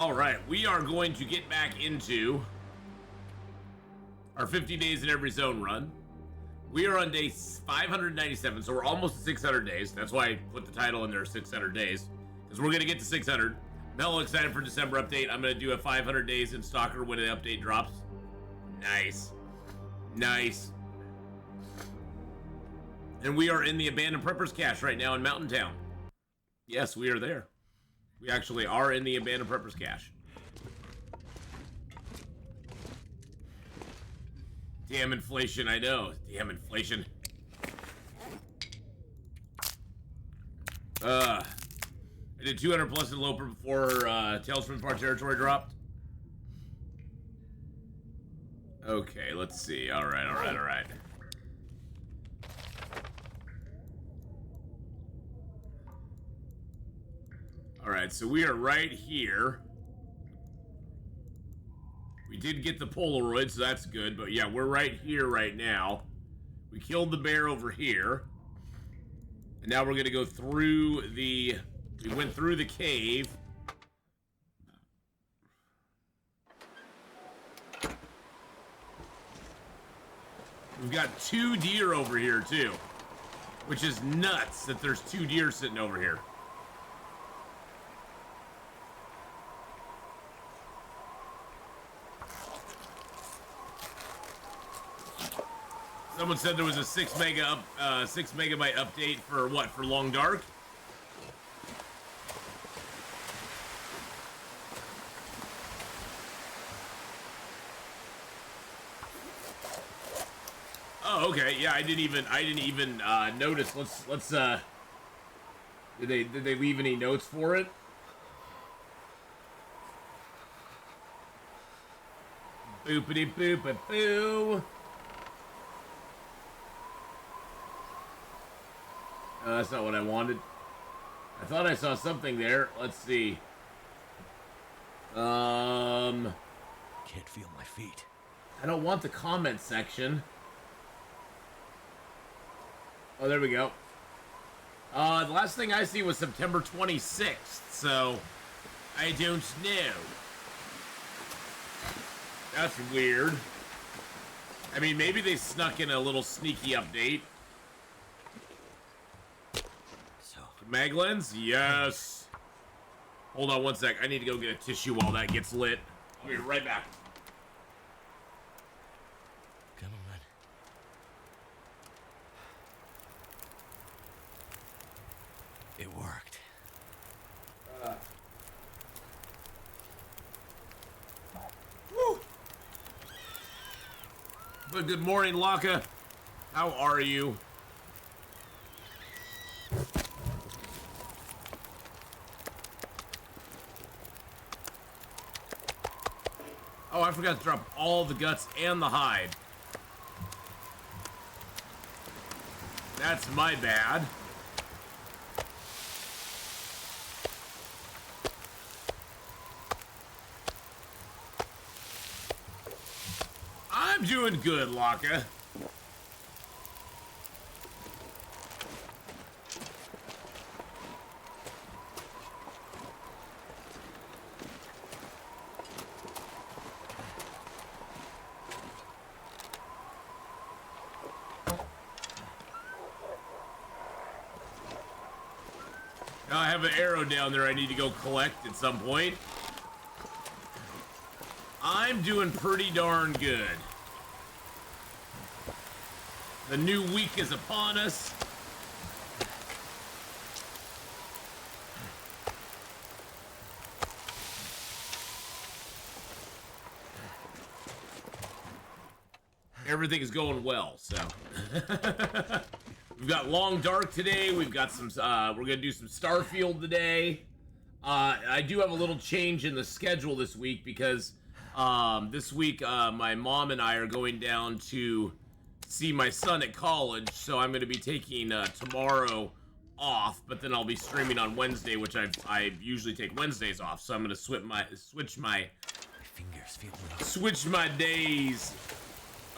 All right, we are going to get back into our 50 days in every zone run. We are on day 597, so we're almost to 600 days. That's why I put the title in there, 600 days, because we're going to get to 600. I'm hella excited for December update. I'm going to do a 500 days in Stalker when the update drops. Nice. Nice. And we are in the Abandoned Preppers Cache right now in Mountain Town. Yes, we are there. We actually are in the Abandoned Preppers Cache. Damn inflation, I know. Damn inflation. I did 200 plus in Loper before Tales from Far Territory dropped. Okay, let's see. Alright. Alright, so we are right here. We did get the Polaroid, so that's good. But yeah, we're right here right now. We killed the bear over here. And now we're going to go through the... We went through the cave. We've got 2 deer over here, too. Which is nuts that there's 2 deer sitting over here. Someone said there was a 6 megabyte update for what? For Long Dark? Oh, okay. Yeah, I didn't even notice. Let's did they leave any notes for it? Boopity boop a boo. That's not what I wanted. I thought I saw something there. Let's see. Can't feel my feet. I don't want the comment section. Oh, there we go. The last thing I see was September 26th, so I don't know. That's weird. I mean, maybe they snuck in a little sneaky update. Mag lens? Yes. Hold on one sec. I need to go get a tissue while that gets lit. I'll be right back. Come on. It worked. Woo. But good morning, Laka. How are you? Oh, I forgot to drop all the guts and the hide. That's my bad. I'm doing good, Laka. I have an arrow down there I need to go collect at some point. I'm doing pretty darn good. The new week is upon us. Everything is going well, so. We've got Long Dark today. We've got some, we're going to do some Starfield today. I do have a little change in the schedule this week because this week my mom and I are going down to see my son at college. So I'm going to be taking tomorrow off, but then I'll be streaming on Wednesday, which I usually take Wednesdays off. So I'm going to switch my fingers feel switch my days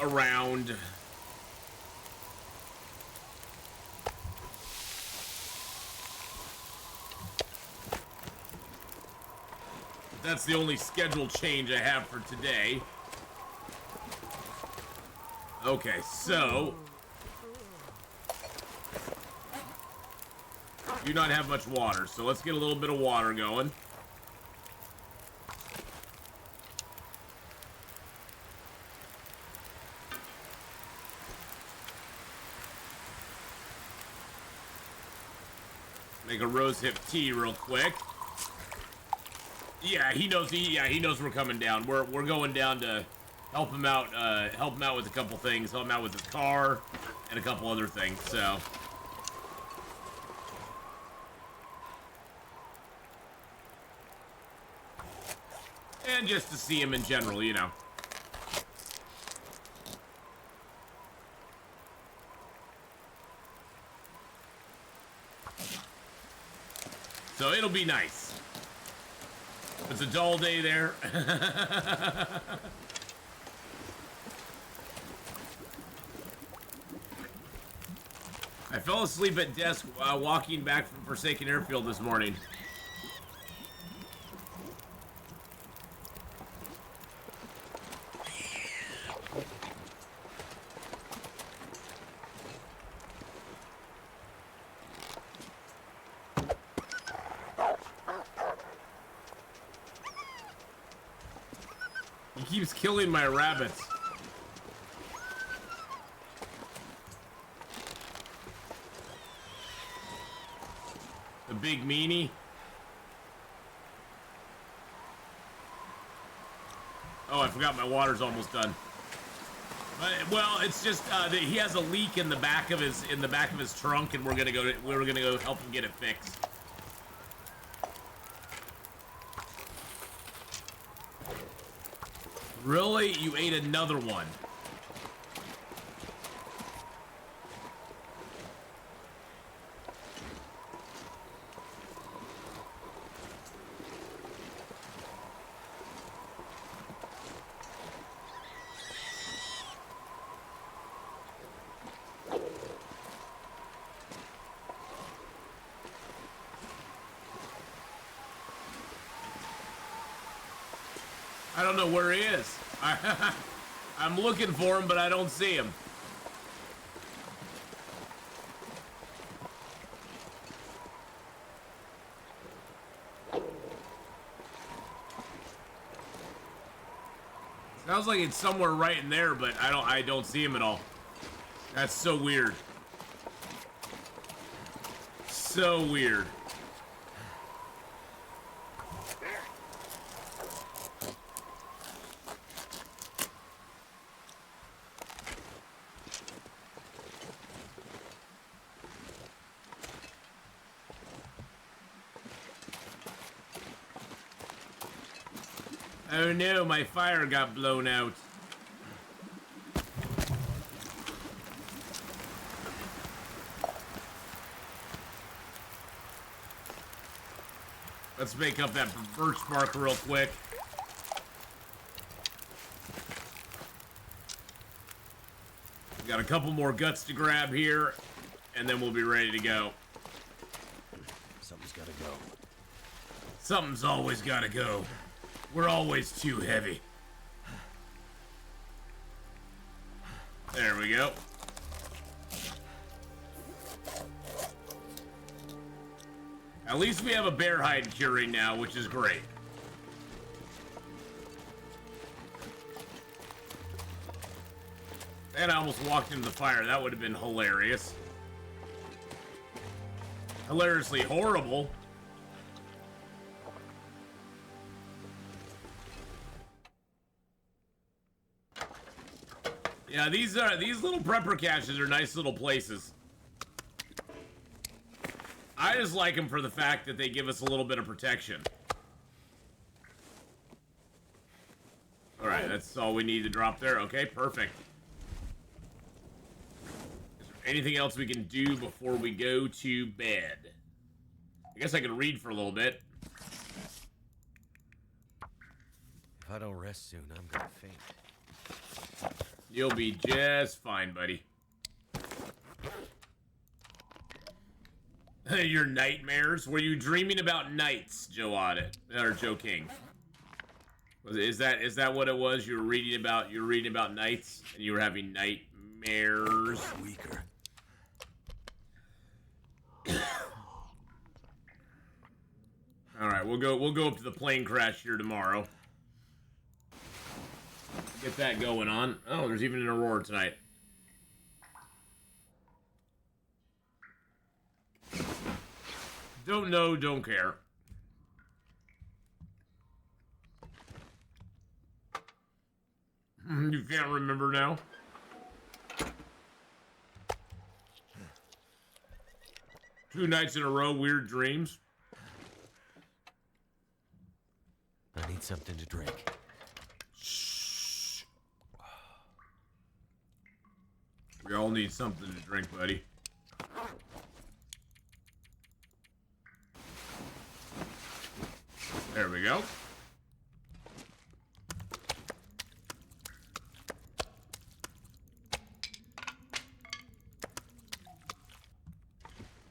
around. That's the only schedule change I have for today. Okay, so... do not have much water, so let's get a little bit of water going. Make a rosehip tea real quick. Yeah, he knows. He knows we're coming down. We're going down to help him out. Help him out with a couple things. Help him out with his car and a couple other things. So. And just to see him in general, you know. So it'll be nice. It's a dull day there. I fell asleep at desk walking back from Forsaken Airfield this morning. He keeps killing my rabbits. The big meanie. Oh, I forgot my water's almost done. But, well, it's just that he has a leak in the back of his trunk, and we're gonna go help him get it fixed. Really? You ate another one? I don't know where he is. I'm looking for him, but I don't see him. Sounds like it's somewhere right in there, but I don't see him at all. That's so weird. So weird. Oh no, my fire got blown out. Let's make up that birch bark real quick. We got a couple more guts to grab here, and then we'll be ready to go. Something's gotta go. Something's always gotta go. We're always too heavy. There we go. At least we have a bear hide curing now, which is great. And I almost walked into the fire. That would have been hilarious. Hilariously horrible. Yeah, these little prepper caches are nice little places. I just like them for the fact that they give us a little bit of protection. Alright, that's all we need to drop there. Okay, perfect. Is there anything else we can do before we go to bed? I guess I can read for a little bit. If I don't rest soon, I'm gonna faint. You'll be just fine, buddy. Your nightmares? Were you dreaming about nights, Joe Audit? Or Joe King? Is that what it was? You were reading about nights, and you were having nightmares. Weaker. All right, we'll go up to the plane crash here tomorrow. Get that going on. Oh, there's even an aurora tonight. Don't know, don't care. You can't remember now? Two nights in a row, weird dreams. I need something to drink. Shh. We all need something to drink, buddy. There we go.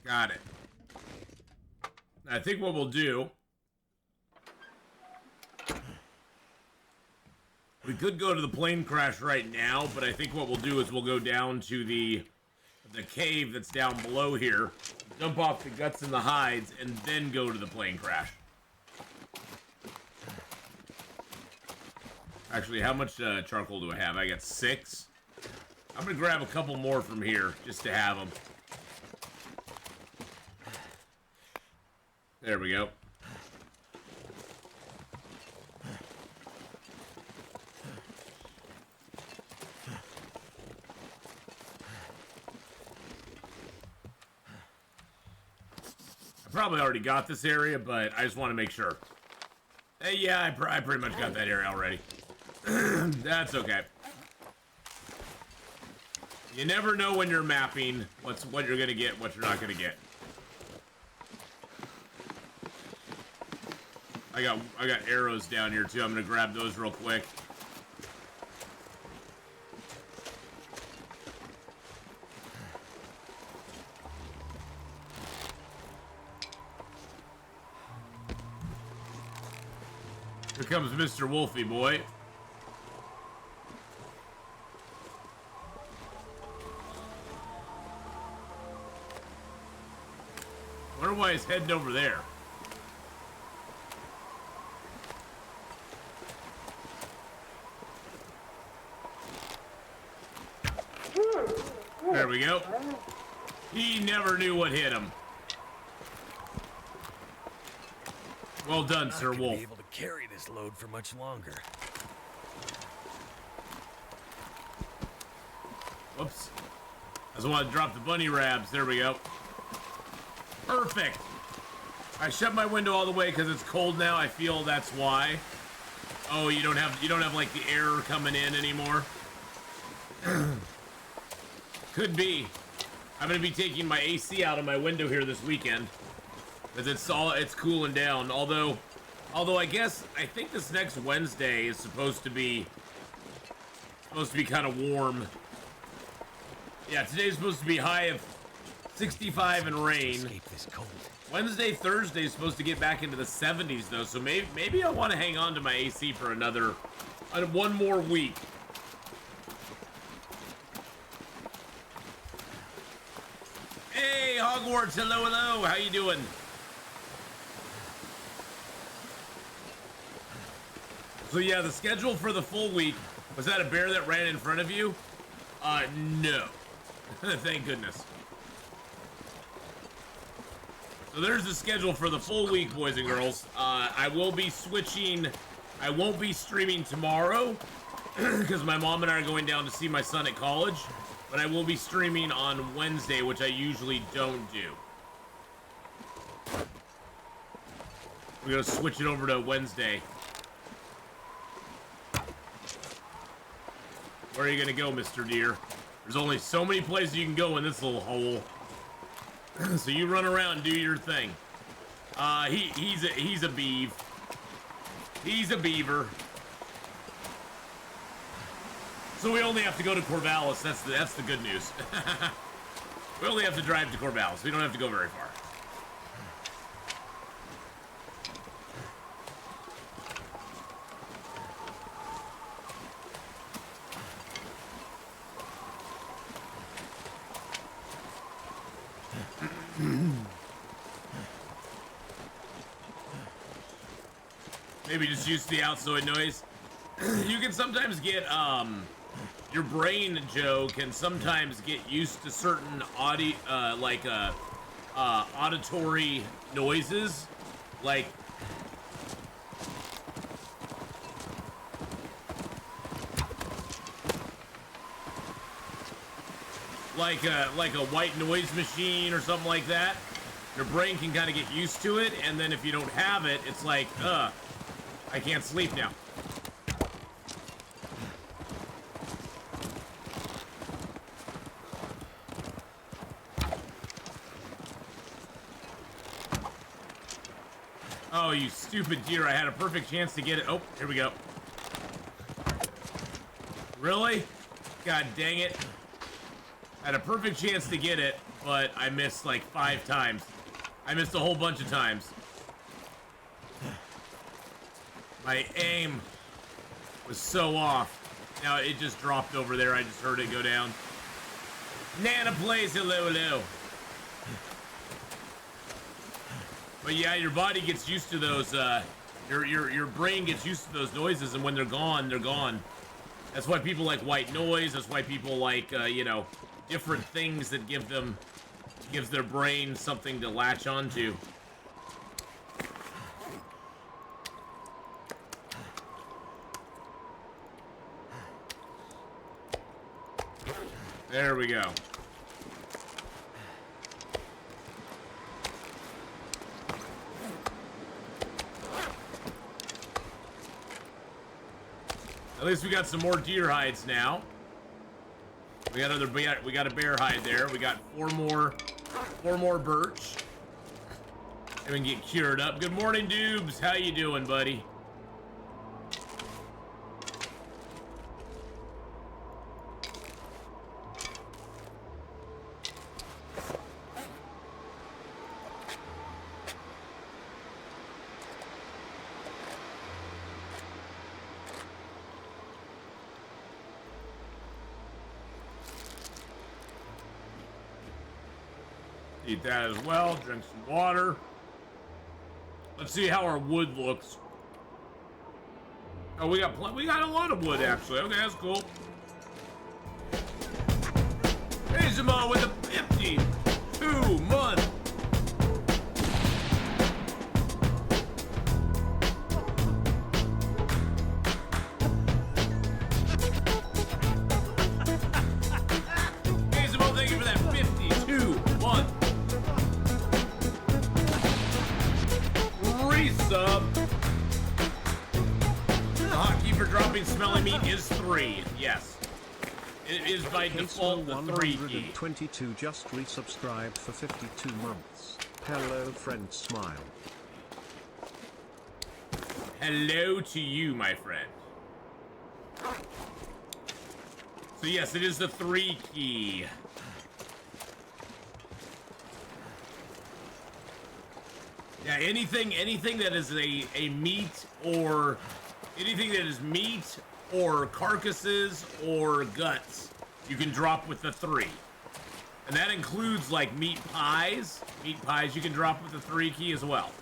Got it. I think what we'll do... We could go to the plane crash right now, but I think what we'll do is we'll go down to the cave that's down below here, dump off the guts and the hides, and then go to the plane crash. Actually, how much charcoal do I have? I got 6. I'm gonna grab a couple more from here just to have them. There we go. I probably already got this area, but I just want to make sure. Hey, yeah, I pretty much got that area already. That's okay. You never know when you're mapping what you're gonna get, what you're not gonna get. I got arrows down here too. I'm gonna grab those real quick. Here comes Mr. Wolfie boy. Wonder why he's heading over there. There we go. He never knew what hit him. Well done, Sir Wolf. Be able to carry this load for much longer. Whoops. I just want to drop the bunny rabs. There we go. Perfect. I shut my window all the way because it's cold now. I feel that's why. Oh, you don't have like the air coming in anymore. Could be. I'm gonna be taking my AC out of my window here this weekend because it's cooling down. Although I think this next Wednesday is supposed to be kind of warm. Yeah, today's supposed to be high of 65 and rain. Escape this cold. Wednesday, Thursday is supposed to get back into the 70s though, so maybe I want to hang on to my AC for one more week. Hey, Hogwarts, hello, how you doing? So yeah, the schedule for the full week, was that a bear that ran in front of you? No. Thank goodness. So there's the schedule for the full week, boys and girls. I will be switching. I won't be streaming tomorrow because my mom and I are going down to see my son at college. But I will be streaming on Wednesday, which I usually don't do. We're gonna switch it over to Wednesday. Where are you gonna go, Mr. Deer? There's only so many places you can go in this little hole. So you run around and do your thing. He's a beav. He's a beaver. So we only have to go to Corvallis. That's the good news. We only have to drive to Corvallis. We don't have to go very far. Maybe just used to the outside noise. You can sometimes get, your brain, Joe, can sometimes get used to certain audio, auditory noises, like a white noise machine or something like that. Your brain can kind of get used to it, and then if you don't have it, it's like, I can't sleep now. Oh, you stupid deer. I had a perfect chance to get it. Oh, here we go. Really? God dang it. I had a perfect chance to get it, but I missed like 5 times. I missed a whole bunch of times. My aim was so off. Now it just dropped over there. I just heard it go down. Nana plays hello, hello. But yeah, your body gets used to those, your brain gets used to those noises, and when they're gone, they're gone. That's why people like white noise. That's why people like, you know, different things that gives their brain something to latch onto. There we go. At least we got some more deer hides now. We got we got a bear hide there. We got four more birch. And we can get cured up. Good morning, Dubes. How you doing, buddy? Eat that as well. Drink some water. Let's see how our wood looks. Oh, we got a lot of wood actually. Okay, that's cool. Hey, Zemo with a 52-month. Hey, Zemo, thank you for that 52-month. Sub. The hotkey for dropping smelly meat is 3. Yes. It is by default the 3 key. 122 just resubscribed for 52 months. Hello, friend, smile. Hello to you, my friend. So yes, it is the 3 key. Yeah, anything that is a meat or anything that is meat or carcasses or guts, you can drop with the 3. And that includes like meat pies. Meat pies you can drop with the 3 key as well.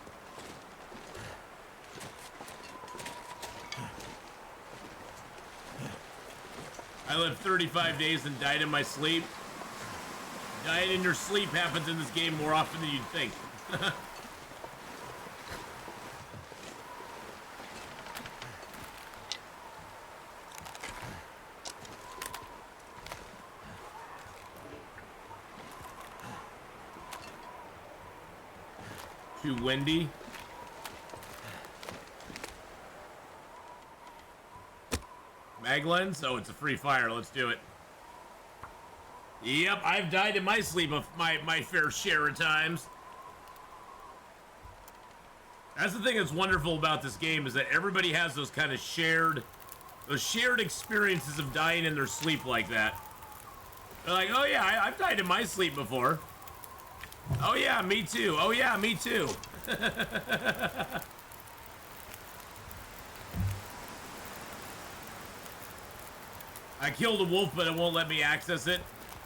I lived 35 days and died in my sleep. Dying in your sleep happens in this game more often than you'd think. Too windy. Mag lens? Oh, it's a free fire. Let's do it. Yep, I've died in my sleep of my fair share of times. That's the thing that's wonderful about this game, is that everybody has those kind of shared experiences of dying in their sleep like that. They're like, oh yeah, I've died in my sleep before. Oh yeah, me too. Oh yeah, me too. I killed a wolf, but it won't let me access it.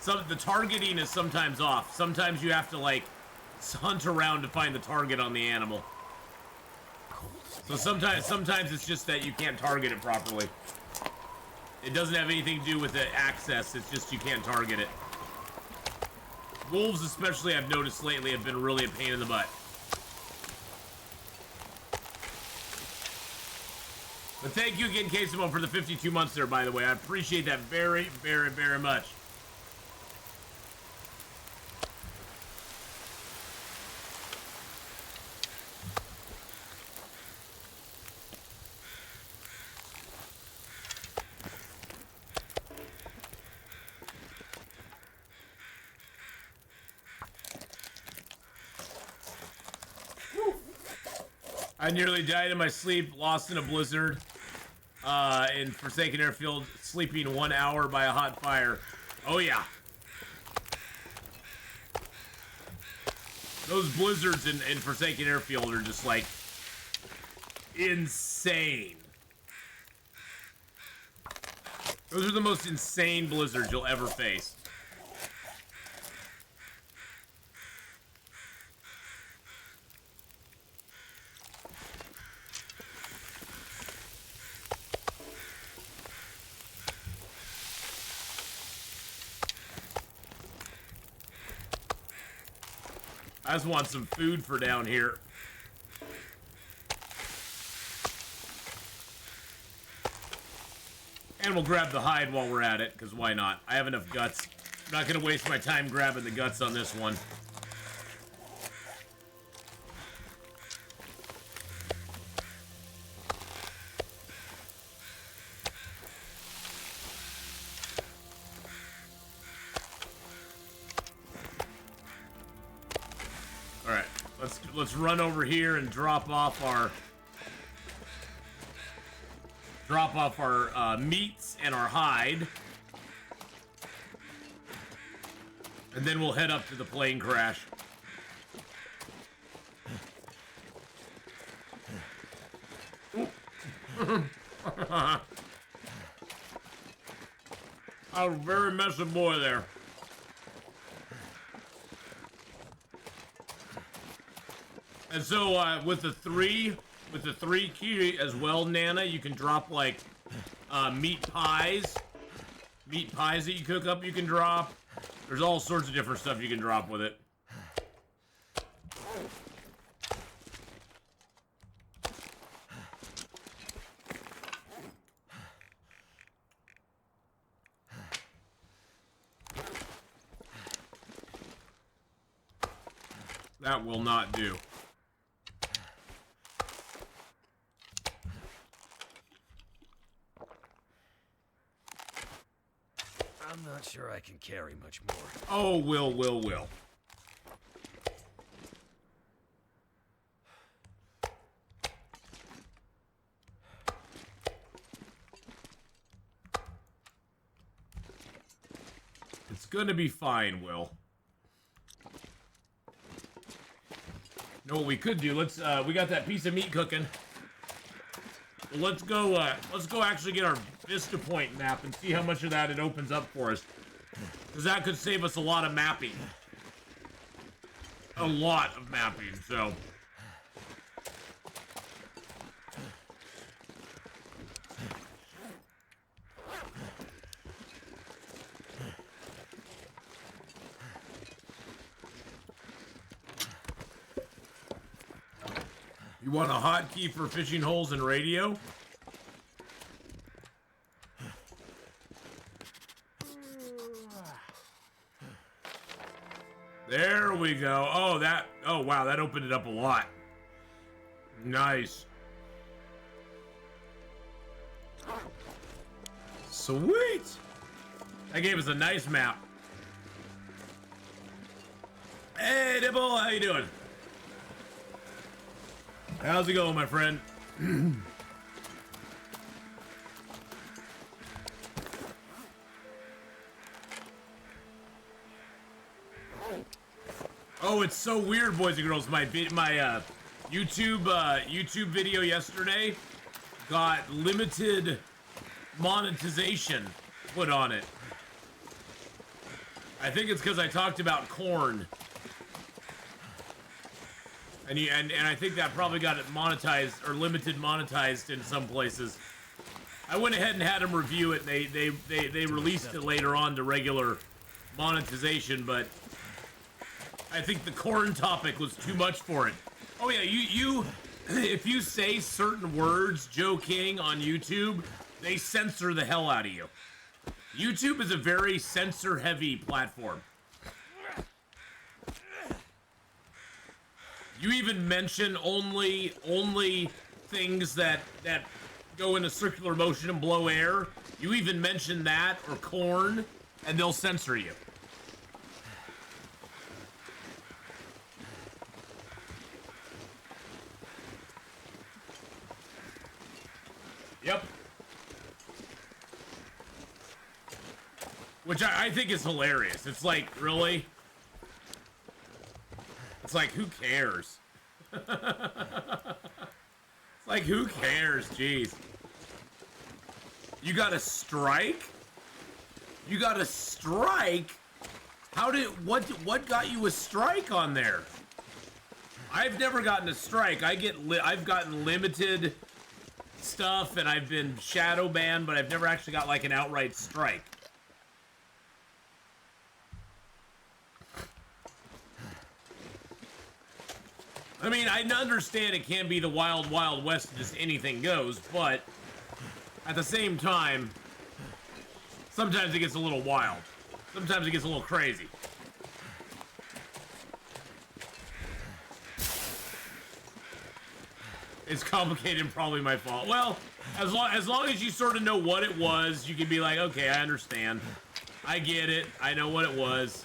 The targeting is sometimes off. Sometimes you have to like hunt around to find the target on the animal. Cold So sometimes it's just that you can't target it properly. It doesn't have anything to do with the access, it's just you can't target it. Wolves especially, I've noticed lately, have been really a pain in the butt. But thank you again, Casimo, for the 52 months there, by the way. I appreciate that very, very, very much. I nearly died in my sleep, lost in a blizzard, in Forsaken Airfield, sleeping 1 hour by a hot fire. Oh yeah. Those blizzards in Forsaken Airfield are just like insane. Those are the most insane blizzards you'll ever face. I just want some food for down here. And we'll grab the hide while we're at it, because why not? I have enough guts. I'm not going to waste my time grabbing the guts on this one. Alright, let's run over here and drop off our meats and our hide. And then we'll head up to the plane crash. A very messy boy there. And so with the three key as well, Nana, you can drop like meat pies that you cook up. You can drop. There's all sorts of different stuff you can drop with it. That will not do. I'm not sure I can carry much more. Oh, will. It's gonna be fine, Will. You know what we could do? Let's we got that piece of meat cooking. Let's go actually get our Vista Point map and see how much of that it opens up for us. Because that could save us a lot of mapping. A lot of mapping, so. You want a hotkey for fishing holes and radio? There we go. Oh wow, that opened it up a lot. Nice. Sweet. That gave us a nice map. Hey, Dibble, how you doing? How's it going, my friend? Oh, it's so weird, boys and girls. My YouTube video yesterday got limited monetization put on it. I think it's because I talked about corn. And I think that probably got it monetized or limited monetized in some places. I went ahead and had them review it. They released it later on to regular monetization, but I think the corn topic was too much for it. Oh yeah, you if you say certain words, Joe King, on YouTube, they censor the hell out of you. YouTube is a very censor-heavy platform. You even mention only things that go in a circular motion and blow air. You even mention that or corn, and they'll censor you. Yep. Which I think is hilarious. It's like, really? It's like, who cares? It's like, who cares? Jeez. You got a strike? You got a strike? What got you a strike on there? I've never gotten a strike. I've gotten limited stuff and I've been shadow banned, but I've never actually got like an outright strike. I mean, I understand it can't be the wild, wild west and just anything goes, but at the same time, sometimes it gets a little wild. Sometimes it gets a little crazy. It's complicated and probably my fault. Well, as long as you sort of know what it was, you can be like, okay, I understand. I get it. I know what it was.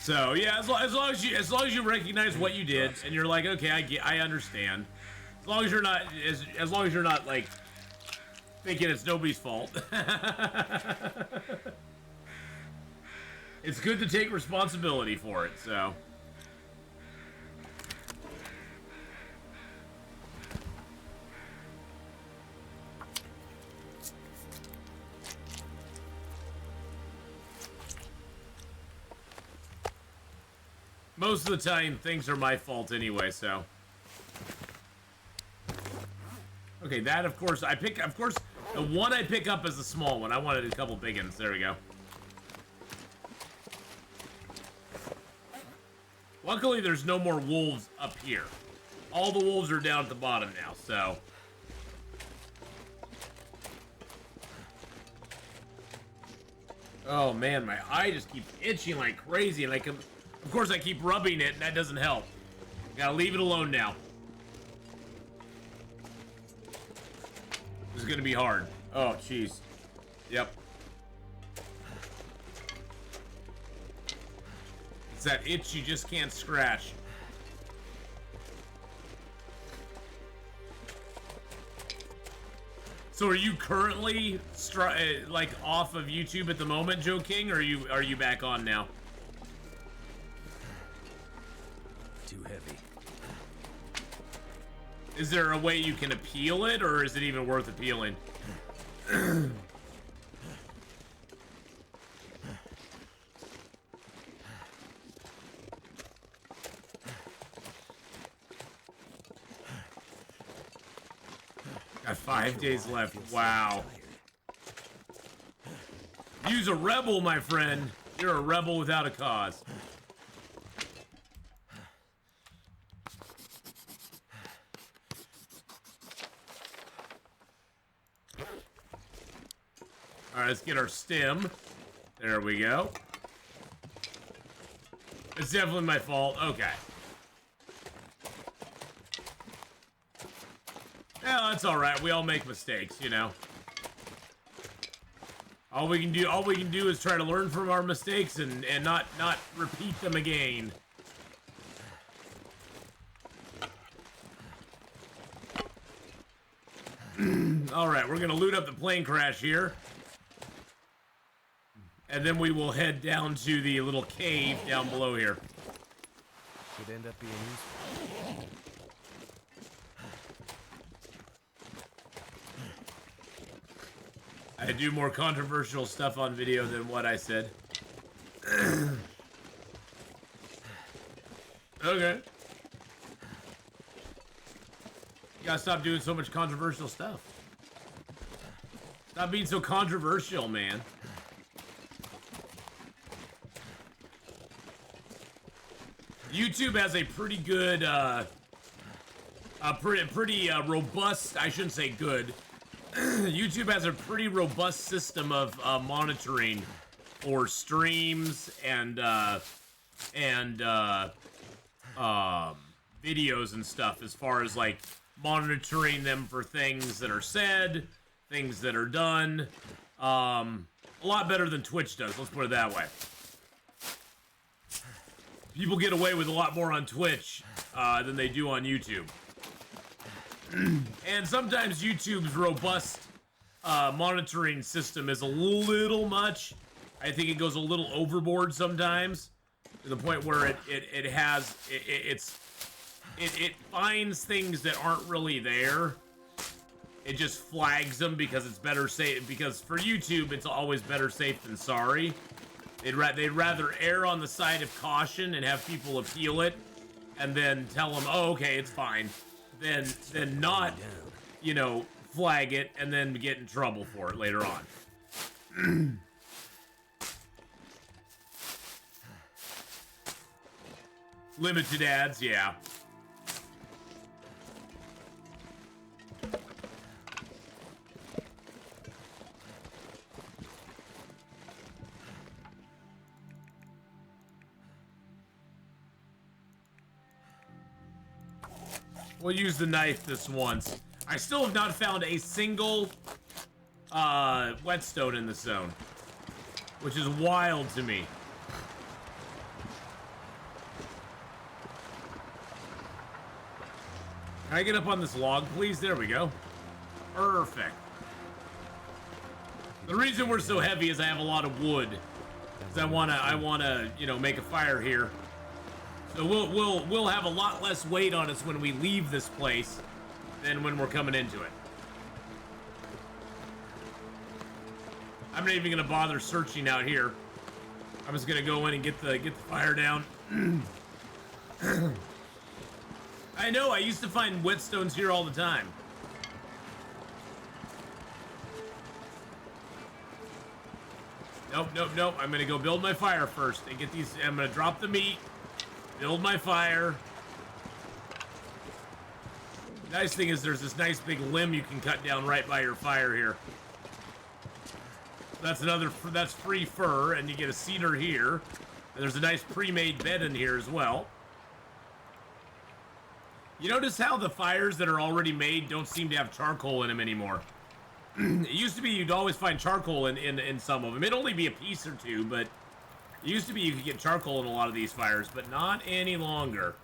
So yeah, as long as you recognize what you did and you're like, okay, I understand. As long as you're not like thinking it's nobody's fault. It's good to take responsibility for it. So. Most of the time, things are my fault anyway, so. Okay, that, of course, the one I pick up is the small one. I wanted a couple big ones. There we go. Luckily, there's no more wolves up here. All the wolves are down at the bottom now, so. Oh, man, my eye just keeps itching like crazy, and of course, I keep rubbing it, and that doesn't help. Gotta leave it alone now. This is gonna be hard. Oh, jeez. Yep. It's that itch you just can't scratch. So are you currently like off of YouTube at the moment, Joe King, or are you back on now? Too heavy. Is there a way you can appeal it, or is it even worth appealing? Got 5 days left. Wow. You's a rebel, my friend. You're a rebel without a cause. Alright, let's get our stem. There we go. It's definitely my fault. Okay. Yeah, that's alright. We all make mistakes, you know. All we can do is try to learn from our mistakes and not repeat them again. All right, we're gonna loot up the plane crash here, and then we will head down to the little cave down below here. Could end up being useful. I do more controversial stuff on video than what I said. Okay. You gotta stop doing so much controversial stuff. Stop being so controversial, man. YouTube has a pretty good, pretty robust, I shouldn't say good. YouTube has a pretty robust system of monitoring for streams and videos and stuff, as far as like monitoring them for things that are said, things that are done. A lot better than Twitch does, let's put it that way. People get away with a lot more on Twitch than they do on YouTube. And sometimes YouTube's robust monitoring system is a little much. I think it goes a little overboard sometimes, to the point where it finds things that aren't really there. It just flags them because it's better safe. Because for YouTube, it's always better safe than sorry. They'd rather err on the side of caution and have people appeal it, and then tell them, oh, okay, it's fine. Then not, you know, flag it and then get in trouble for it later on. Limited ads, yeah. We'll use the knife this once. I still have not found a single whetstone in the zone, which is wild to me. Can I get up on this log, please? There we go. Perfect. The reason we're so heavy is I have a lot of wood. Cause I wanna, you know, make a fire here. So we'll have a lot less weight on us when we leave this place than when we're coming into it. I'm not even gonna bother searching out here. I'm just gonna go in and get the fire down. I know, I used to find whetstones here all the time. Nope. I'm gonna go build my fire first and get these. I'm gonna drop the meat, build my fire. Nice thing is there's this nice big limb you can cut down right by your fire here. That's free fur, and you get a cedar here. And there's a nice pre-made bed in here as well. You notice how the fires that are already made don't seem to have charcoal in them anymore. It used to be you'd always find charcoal in some of them. It'd only be a piece or two, but it used to be you could get charcoal in a lot of these fires, but not any longer.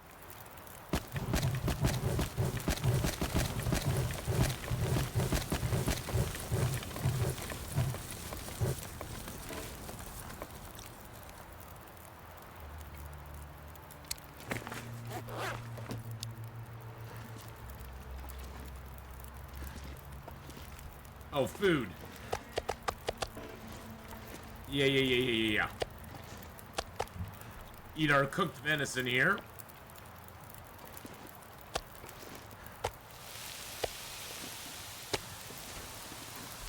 Oh, food. Yeah. Eat our cooked venison here.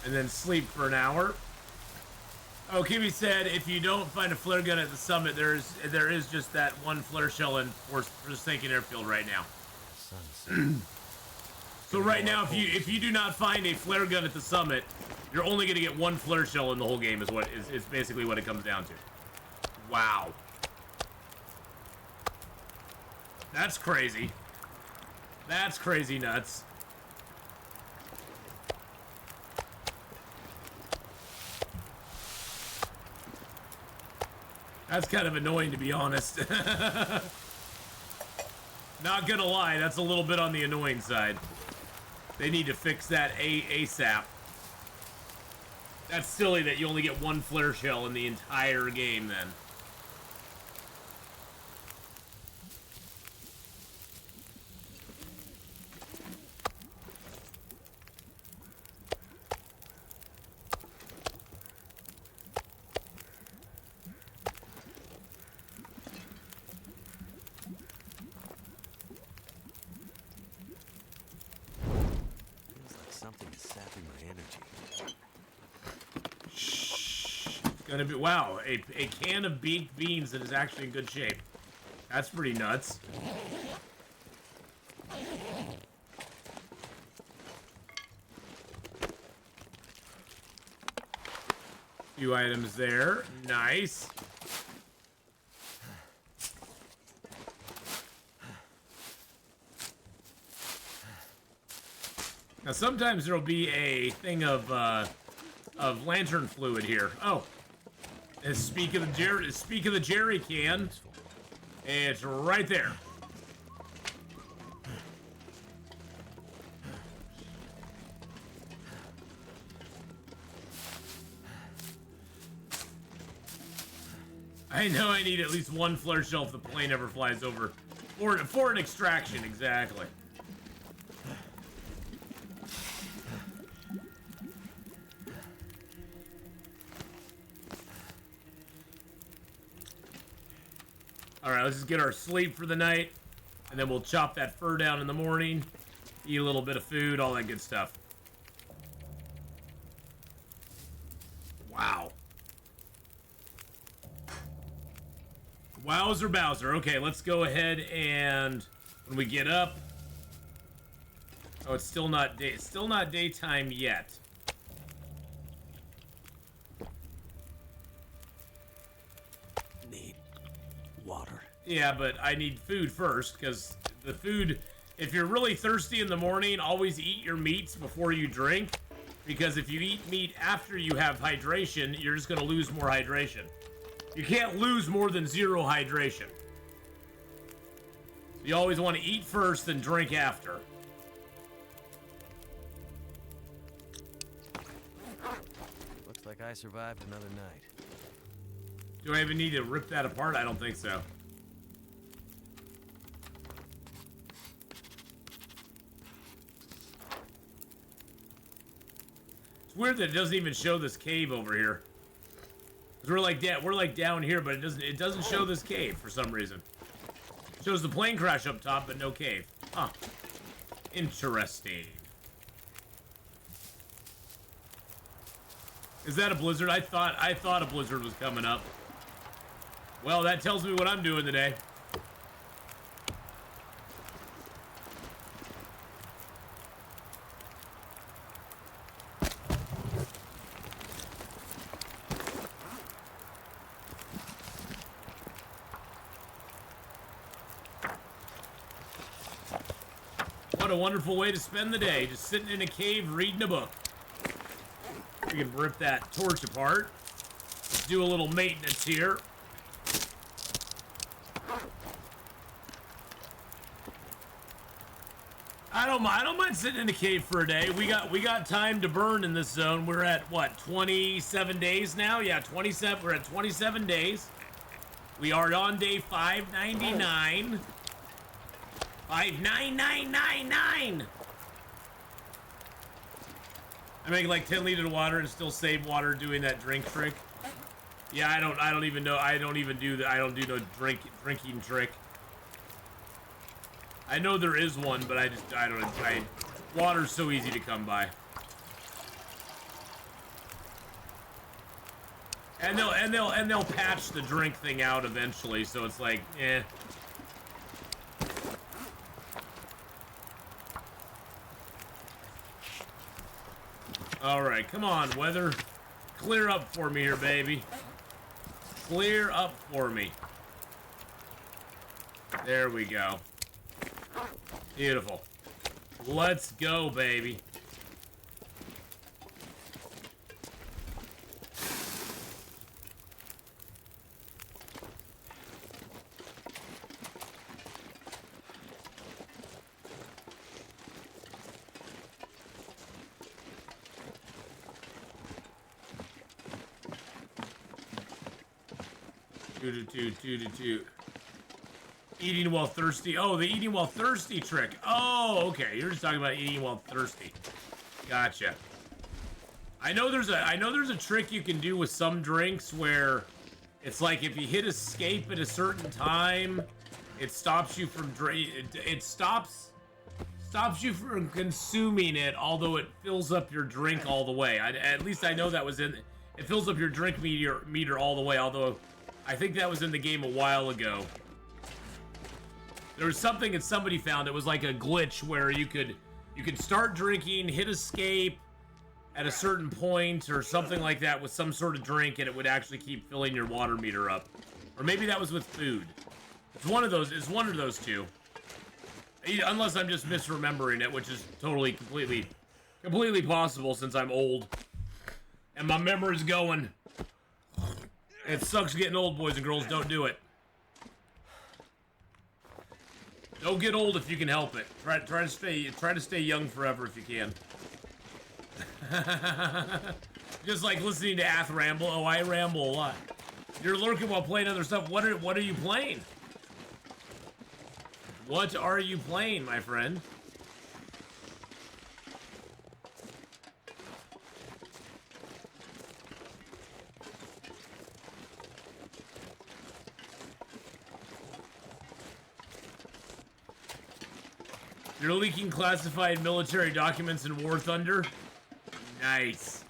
And then sleep for an hour. Oh, Kimmy said if you don't find a flare gun at the summit, there is just that one flare shell in Forsaken Airfield right now. So right now, if you do not find a flare gun at the summit, you're only gonna get one flare shell in the whole game. Is basically what it comes down to. Wow, that's crazy. That's crazy nuts. That's kind of annoying, to be honest. Not gonna lie, that's a little bit on the annoying side. They need to fix that ASAP. That's silly that you only get one flare shell in the entire game then. Gonna be, wow, a can of baked beans that is actually in good shape. That's pretty nuts. Few items there. Nice. Now sometimes there'll be a thing of lantern fluid here. Oh. And speak of the jerry can, it's right there. I know I need at least one flare shell if the plane ever flies over. For an extraction, exactly. Alright, let's just get our sleep for the night, and then we'll chop that fur down in the morning, eat a little bit of food, all that good stuff. Wow. Wowzer Bowser. Okay, let's go ahead and when we get up. Oh, it's still not daytime yet. Need water. Yeah, but I need food first, because the food, if you're really thirsty in the morning, always eat your meats before you drink, because if you eat meat after you have hydration, you're just going to lose more hydration. You can't lose more than 0 hydration. So you always want to eat first, then drink after. Looks like I survived another night. Do I even need to rip that apart? I don't think so. It's weird that it doesn't even show this cave over here. Cause we're like down here, but it doesn't show this cave for some reason. It shows the plane crash up top, but no cave. Huh. Interesting. Is that a blizzard? I thought a blizzard was coming up. Well, that tells me what I'm doing today. What a wonderful way to spend the day, just sitting in a cave reading a book. We can rip that torch apart. Let's do a little maintenance here. I don't mind sitting in a cave for a day. We got time to burn in this zone. We're at what, 27 days now? Yeah, 27. We're at 27 days. We are on day 599. 59999. I make like 10 liters of water and still save water doing that drink trick. Yeah, I don't even know. I don't even do that. I don't do no drinking trick. I know there is one, but water's so easy to come by. And they'll patch the drink thing out eventually, so it's like, eh. All right, come on, weather. Clear up for me here, baby. Clear up for me. There we go. Beautiful. Let's go, baby. 2. Eating while thirsty. Oh, the eating while thirsty trick. Oh, okay. You're just talking about eating while thirsty. Gotcha. I know there's a trick you can do with some drinks where it's like if you hit escape at a certain time, it stops you from it stops you from consuming it, although it fills up your drink all the way. At least I know that was in it fills up your drink meter all the way, although I think that was in the game a while ago. There was something that somebody found that was like a glitch where you could start drinking, hit escape at a certain point or something like that with some sort of drink, and it would actually keep filling your water meter up. Or maybe that was with food. It's one of those. It's one of those two. Unless I'm just misremembering it, which is totally, completely possible since I'm old and my memory's going. It sucks getting old, boys and girls. Don't do it. Don't get old if you can help it. Try to stay young forever if you can. Just like listening to Ath ramble. Oh, I ramble a lot. You're lurking while playing other stuff. What are you playing? What are you playing, my friend? You're leaking classified military documents in War Thunder? Nice.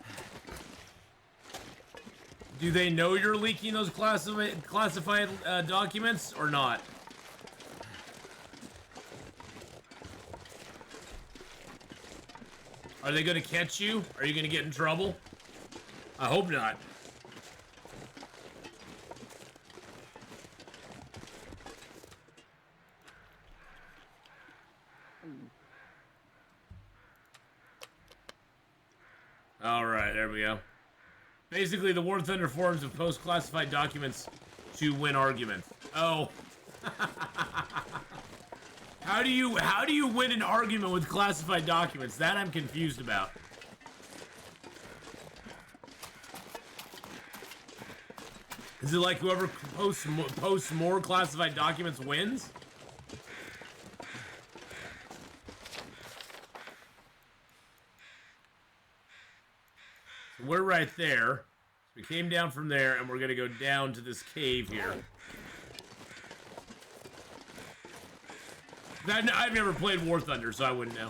Do they know you're leaking those classified documents or not? Are they going to catch you? Are you going to get in trouble? I hope not. All right, there we go. Basically, the War Thunder forums of post-classified documents to win arguments. Oh. How do you win an argument with classified documents? That I'm confused about. Is it like whoever posts more classified documents wins? So we're right there. We came down from there, and we're gonna go down to this cave here. I've never played War Thunder, so I wouldn't know.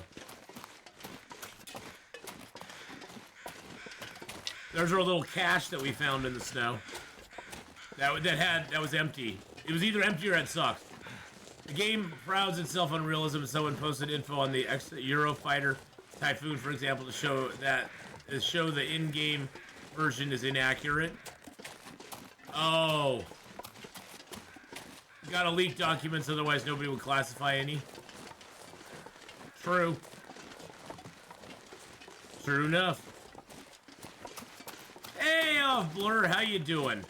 There's our little cache that we found in the snow. That was empty. It was either empty or had sucked. The game prouds itself on realism. Someone posted info on the Eurofighter Typhoon, for example, to show the in-game version is inaccurate. Oh. Gotta leak documents, otherwise nobody would classify any. True. True enough. Hey, Blur, how you doing?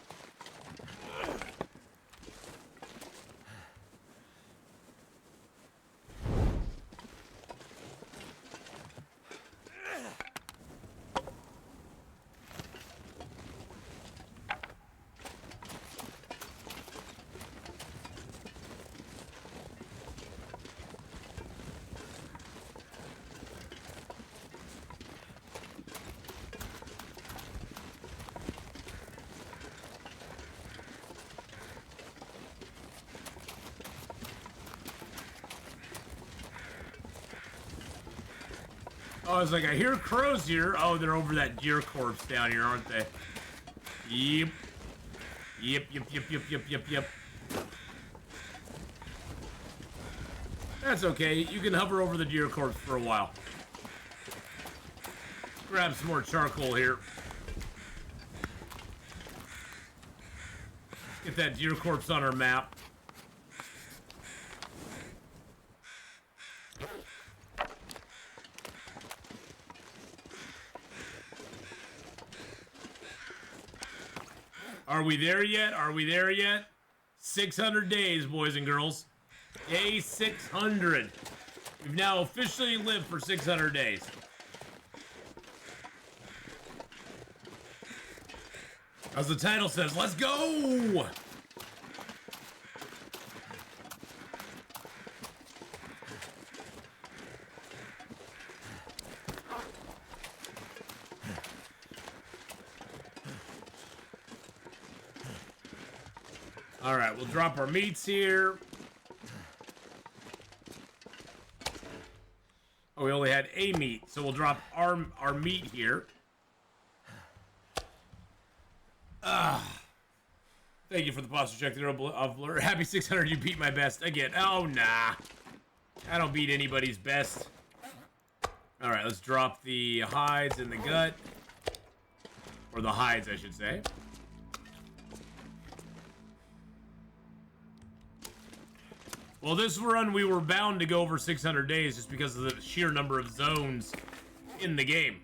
Oh, I was like, I hear crows here. Oh, they're over that deer corpse down here, aren't they? Yep. Yep. That's okay. You can hover over the deer corpse for a while. Grab some more charcoal here. Get that deer corpse on our map. Are we there yet? Are we there yet? 600 days, boys and girls. Day 600. We've now officially lived for 600 days. As the title says, let's go! All right, we'll drop our meats here. Oh, we only had a meat, so we'll drop our meat here. Thank you for the posture check there of Blur. Happy 600, you beat my best again. Oh, nah. I don't beat anybody's best. All right, let's drop the hides and the gut. Or the hides, I should say. Well, this run, we were bound to go over 600 days just because of the sheer number of zones in the game.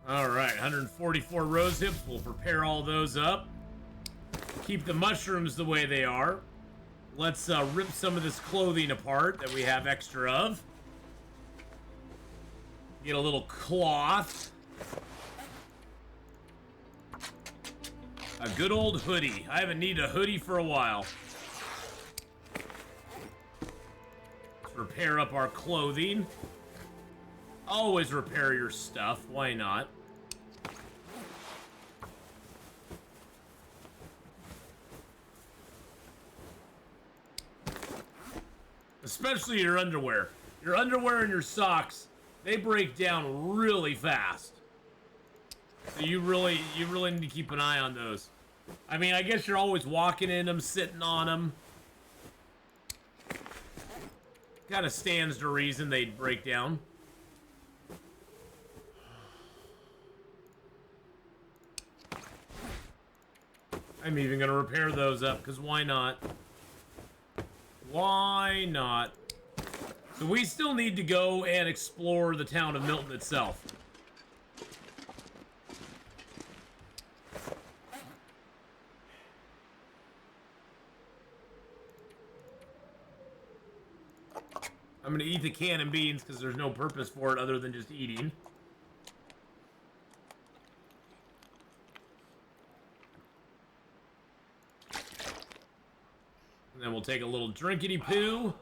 All right, 144 rose hips. We'll prepare all those up. Keep the mushrooms the way they are. Let's rip some of this clothing apart that we have extra of. Get a little cloth. A good old hoodie. I haven't needed a hoodie for a while. Let's repair up our clothing. Always repair your stuff. Why not? Especially your underwear. Your underwear and your socks, they break down really fast. So you really need to keep an eye on those. I mean, I guess you're always walking in them, sitting on them. Kind of stands to reason they'd break down. I'm even gonna repair those up, because why not? Why not? So we still need to go and explore the town of Milton itself. I'm gonna eat the can of beans because there's no purpose for it other than just eating. And then we'll take a little drinkity-poo.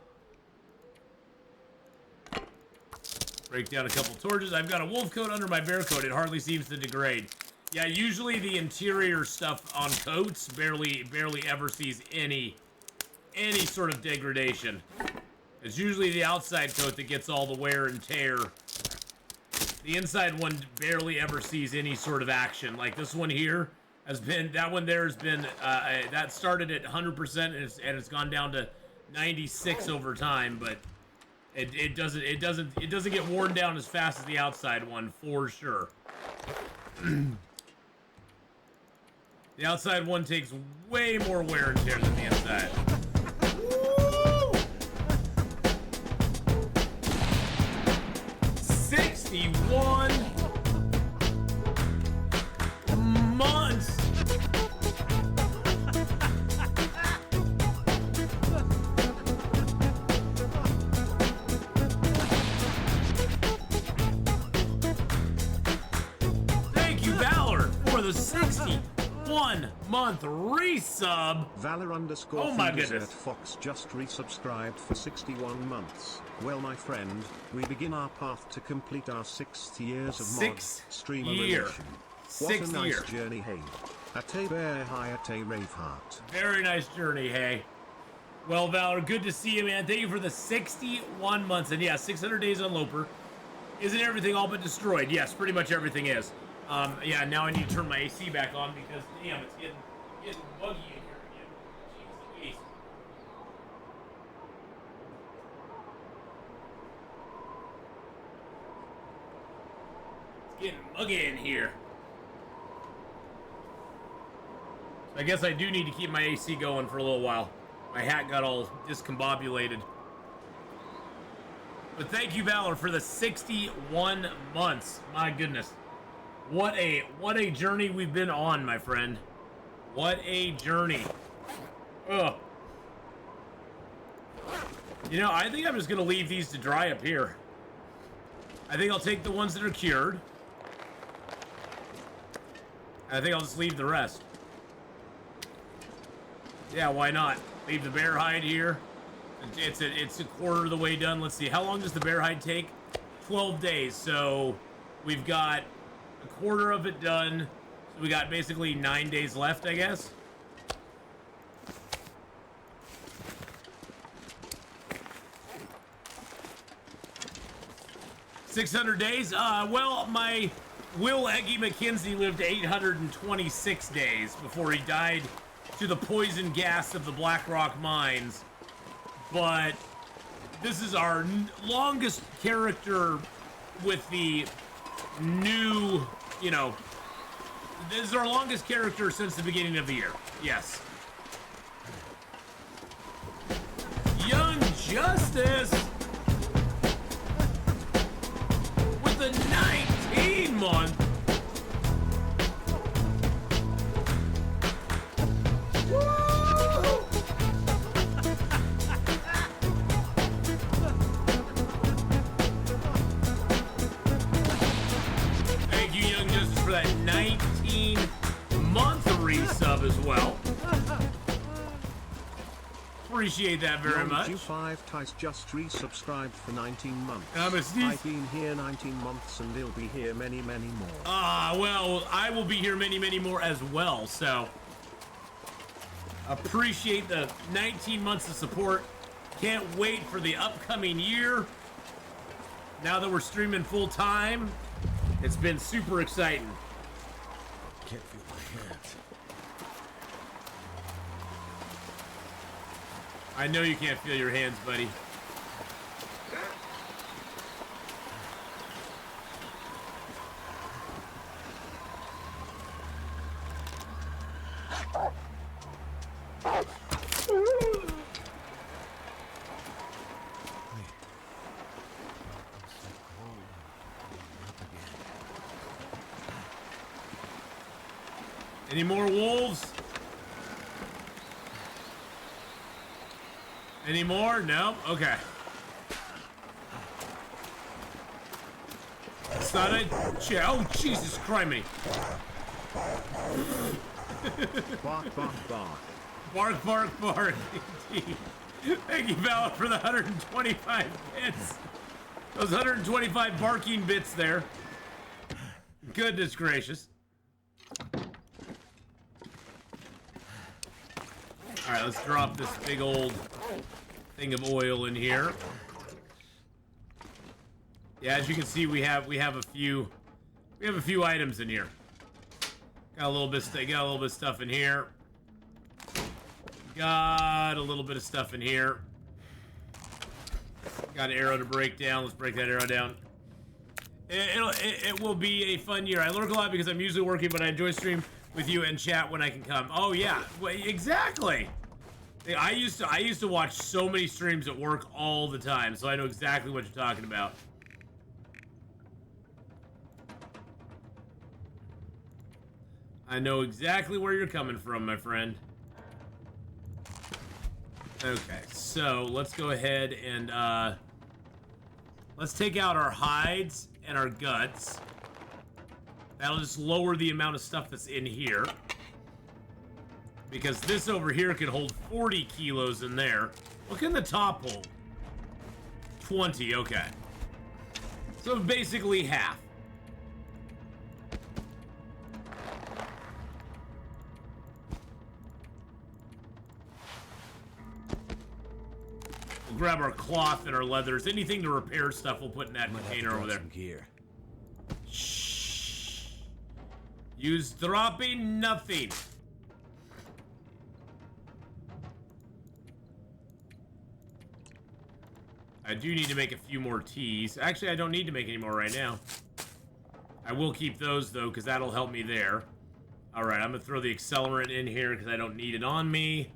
Break down a couple torches. I've got a wolf coat under my bear coat. It hardly seems to degrade. Yeah, usually the interior stuff on coats barely ever sees any sort of degradation. It's usually the outside coat that gets all the wear and tear. The inside one barely ever sees any sort of action. Like this one here has been, that one there has been, that started at 100% and it's gone down to 96 over time, but it doesn't get worn down as fast as the outside one for sure. The outside one takes way more wear and tear than the inside. 61 months. Thank you, Valor, for the 61-month resub. Valor underscore oh my goodness. Fox just resubscribed for 61 months. Well, my friend, we begin our path to complete our 60 years of mod streamer relation. What a nice journey, hey. Ate bear hi ate raveheart. Very nice journey, hey. Well, Valor, good to see you, man. Thank you for the 61 months. And yeah, 600 days on Loper. Isn't everything all but destroyed? Yes, pretty much everything is. Yeah, now I need to turn my AC back on because, damn, it's getting buggy in here again. Jeez Louise. It's getting muggy in here. So I guess I do need to keep my AC going for a little while. My hat got all discombobulated. But thank you, Valor, for the 61 months. My goodness. What a journey we've been on, my friend. What a journey. Ugh. You know, I think I'm just going to leave these to dry up here. I think I'll take the ones that are cured. I think I'll just leave the rest. Yeah, why not? Leave the bear hide here. It's a quarter of the way done. Let's see. How long does the bear hide take? 12 days. So we've got a quarter of it done. So we got basically 9 days left, I guess. $600 days? Well, my Will Eggy McKenzie lived 826 days before he died to the poison gas of the Black Rock mines. But this is our longest character with the new, you know, this is our longest character since the beginning of the year. Yes. Young Justice with the 19 month. Thank you, Young Justice, for that 19-month resub as well. Appreciate that very much. You5 Tice just resubscribed for 19 months. I've been here 19 months and he'll be here many, many more. Well, I will be here many, many more as well, so appreciate the 19 months of support. Can't wait for the upcoming year. Now that we're streaming full time, it's been super exciting. Can't feel my hands. I know you can't feel your hands, buddy. Any more wolves? Any more? No? Okay. It's not a... Oh, Jesus Christ. Bark, bark, bark. Bark, bark, bark. Indeed. Thank you, Val, for the 125 bits. Those 125 barking bits there. Goodness gracious. Alright, let's drop this big old thing of oil in here. Yeah, as you can see, we have a few items in here. Got a little bit of stuff in here. Got a little bit of stuff in here. Got an arrow to break down. Let's break that arrow down. It will be a fun year. I lurk a lot because I'm usually working, but I enjoy stream with you and chat when I can come. Oh yeah, well, exactly. I used to watch so many streams at work all the time, so I know exactly what you're talking about. I know exactly where you're coming from, my friend. Okay, so let's go ahead and let's take out our hides and our guts. That'll just lower the amount of stuff that's in here. Because this over here can hold 40 kilos in there. What can the top hold? 20, okay. So basically half. We'll grab our cloth and our leathers. Anything to repair stuff we'll put in that container over there. Gear. Shh. Use dropping nothing. I do need to make a few more teas. Actually, I don't need to make any more right now. I will keep those, though, because that'll help me there. Alright, I'm going to throw the accelerant in here because I don't need it on me.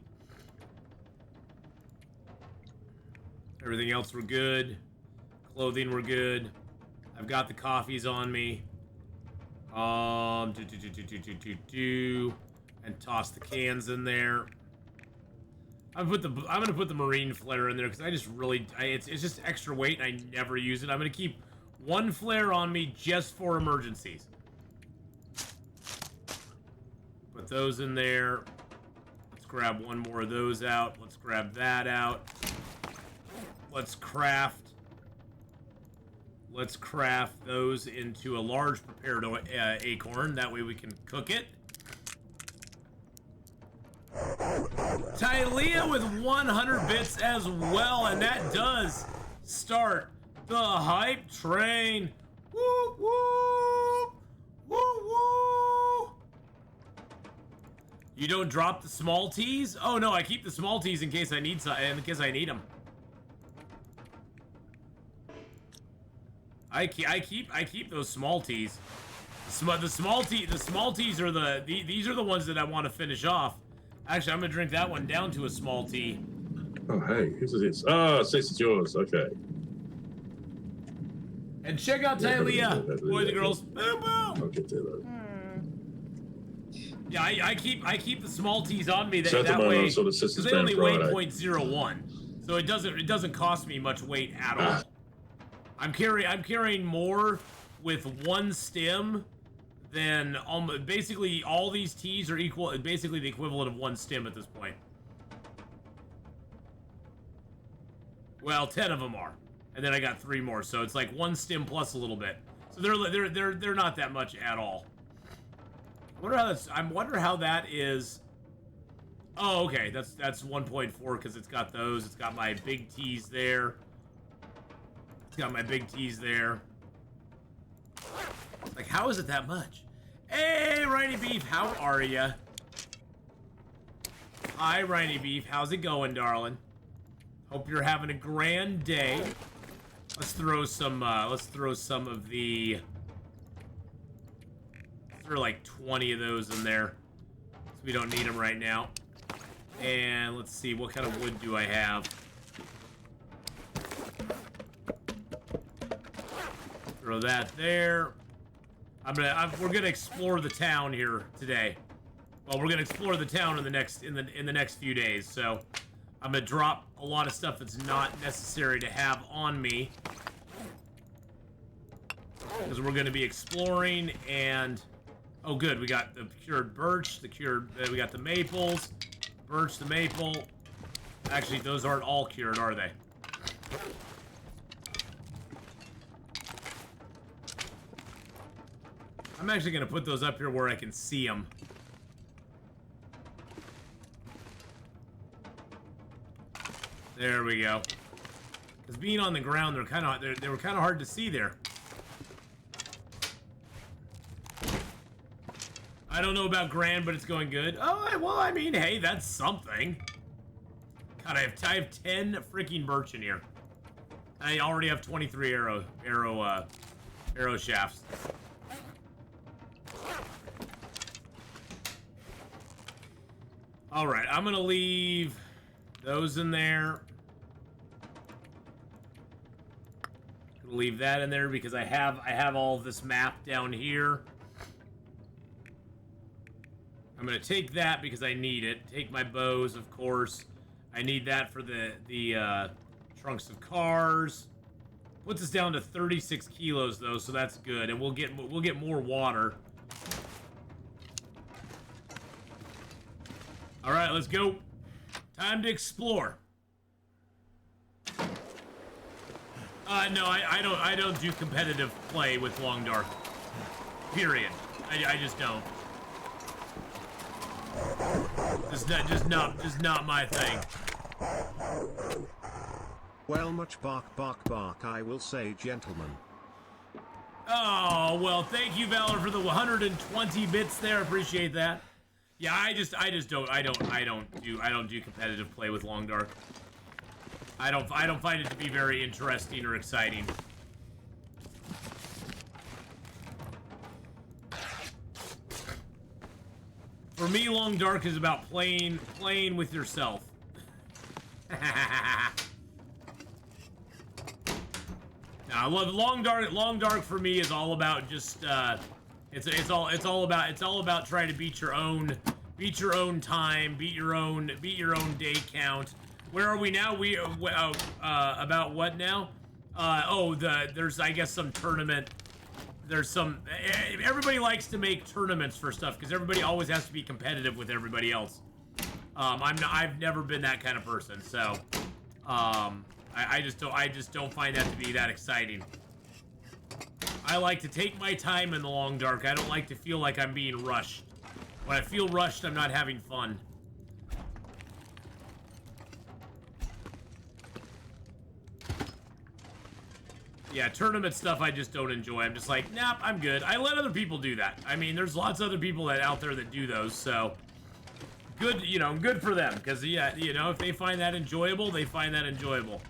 Everything else we're good. Clothing we're good. I've got the coffees on me. And toss the cans in there. I'm gonna put the marine flare in there because I just really it's just extra weight and I never use it. I'm gonna keep one flare on me just for emergencies. Put those in there. Let's grab one more of those out. Let's grab that out. let's craft those into a large prepared acorn. That way we can cook it. Tylea with 100 bits as well, and that does start the hype train. Woo woo! Woo woo! You don't drop the small teas? Oh no, I keep the small teas in case I need them. I keep those small teas. The small teas are these are the ones that I want to finish off. Actually, I'm gonna drink that one down to a small tea. Oh hey, who's this? Ah, this is yours. Okay. And check out Tylea, boys and girls. Boom boom. I'll get to that. Yeah, I keep the small teas on me that Gentlemen, way so the because Sisters they only weigh Friday. 0.01, so it doesn't cost me much weight at all. I'm carrying more with one stem than basically all these teas are equal. Basically the equivalent of one stem at this point. Well, 10 of them are, and then I got 3 more, so it's like one stem plus a little bit. So they're not that much at all. I wonder how that is. Oh, okay, that's 1.4 because it's got those. It's got my big teas there. It's got my big teas there. Like, how is it that much? Hey, Rhiny Beef, how are ya? Hi, Rhiny Beef, how's it going, darling? Hope you're having a grand day. Let's throw some of the. Throw like 20 of those in there, so we don't need them right now. And let's see, what kind of wood do I have? Throw that there. We're gonna explore the town here today. Well, we're gonna explore the town in the next few days. So I'm gonna drop a lot of stuff that's not necessary to have on me, because we're gonna be exploring. And oh, good, we got the cured birch, we got the maples, birch, the maple. Actually, those aren't all cured, are they? I'm actually gonna put those up here where I can see them. There we go. Because being on the ground, they were kind of hard to see there. I don't know about grand, but it's going good. Oh, well, I mean, hey, that's something. God, I have 10 freaking birch in here. I already have 23 arrow shafts. All right, I'm gonna leave those in there. Gonna leave that in there because I have all of this map down here. I'm gonna take that because I need it. Take my bows, of course. I need that for the trunks of cars. Puts us down to 36 kilos though, so that's good, and we'll get more water. All right, let's go. Time to explore. No, I don't do competitive play with Long Dark. Period. I just don't. Just not my thing. Well, much bark, I will say, gentlemen. Oh, well, thank you, Valor, for the 120 bits there. Appreciate that. Yeah, I don't do competitive play with Long Dark. I don't find it to be very interesting or exciting. For me, Long Dark is about playing with yourself. Now, I love Long Dark. Long Dark for me is all about just it's all about trying to beat your own time, beat your own day count. Where are we now? We about what now? There's I guess some tournament. There's some. Everybody likes to make tournaments for stuff because everybody always has to be competitive with everybody else. I've never been that kind of person, so I I just don't find that to be that exciting. I like to take my time in the long dark. I don't like to feel like I'm being rushed. When I feel rushed, I'm not having fun. Yeah, tournament stuff I just don't enjoy. I'm just like, nope, I'm good. I let other people do that. I mean, there's lots of other people out there that do those, so good, you know, good for them. Because, yeah, you know, if they find that enjoyable, they find that enjoyable.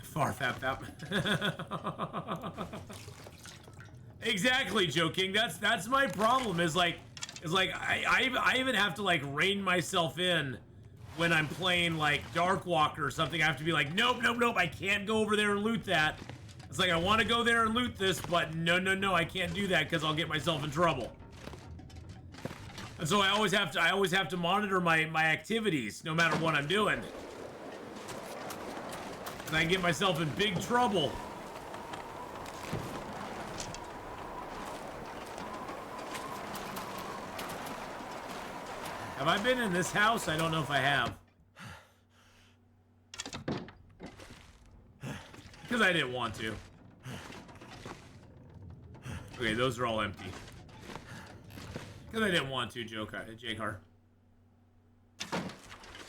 Far fap fap. Exactly, Joe King. That's my problem. Is like I even have to like rein myself in when I'm playing like Dark Walker or something. I have to be like, nope, nope, nope. I can't go over there and loot that. It's like I want to go there and loot this, but no, no, no. I can't do that because I'll get myself in trouble. And so I always have to monitor my activities no matter what I'm doing. And I get myself in big trouble. Have I been in this house? I don't know if I have. Because I didn't want to. Okay, those are all empty. Because I didn't want to, J-Car.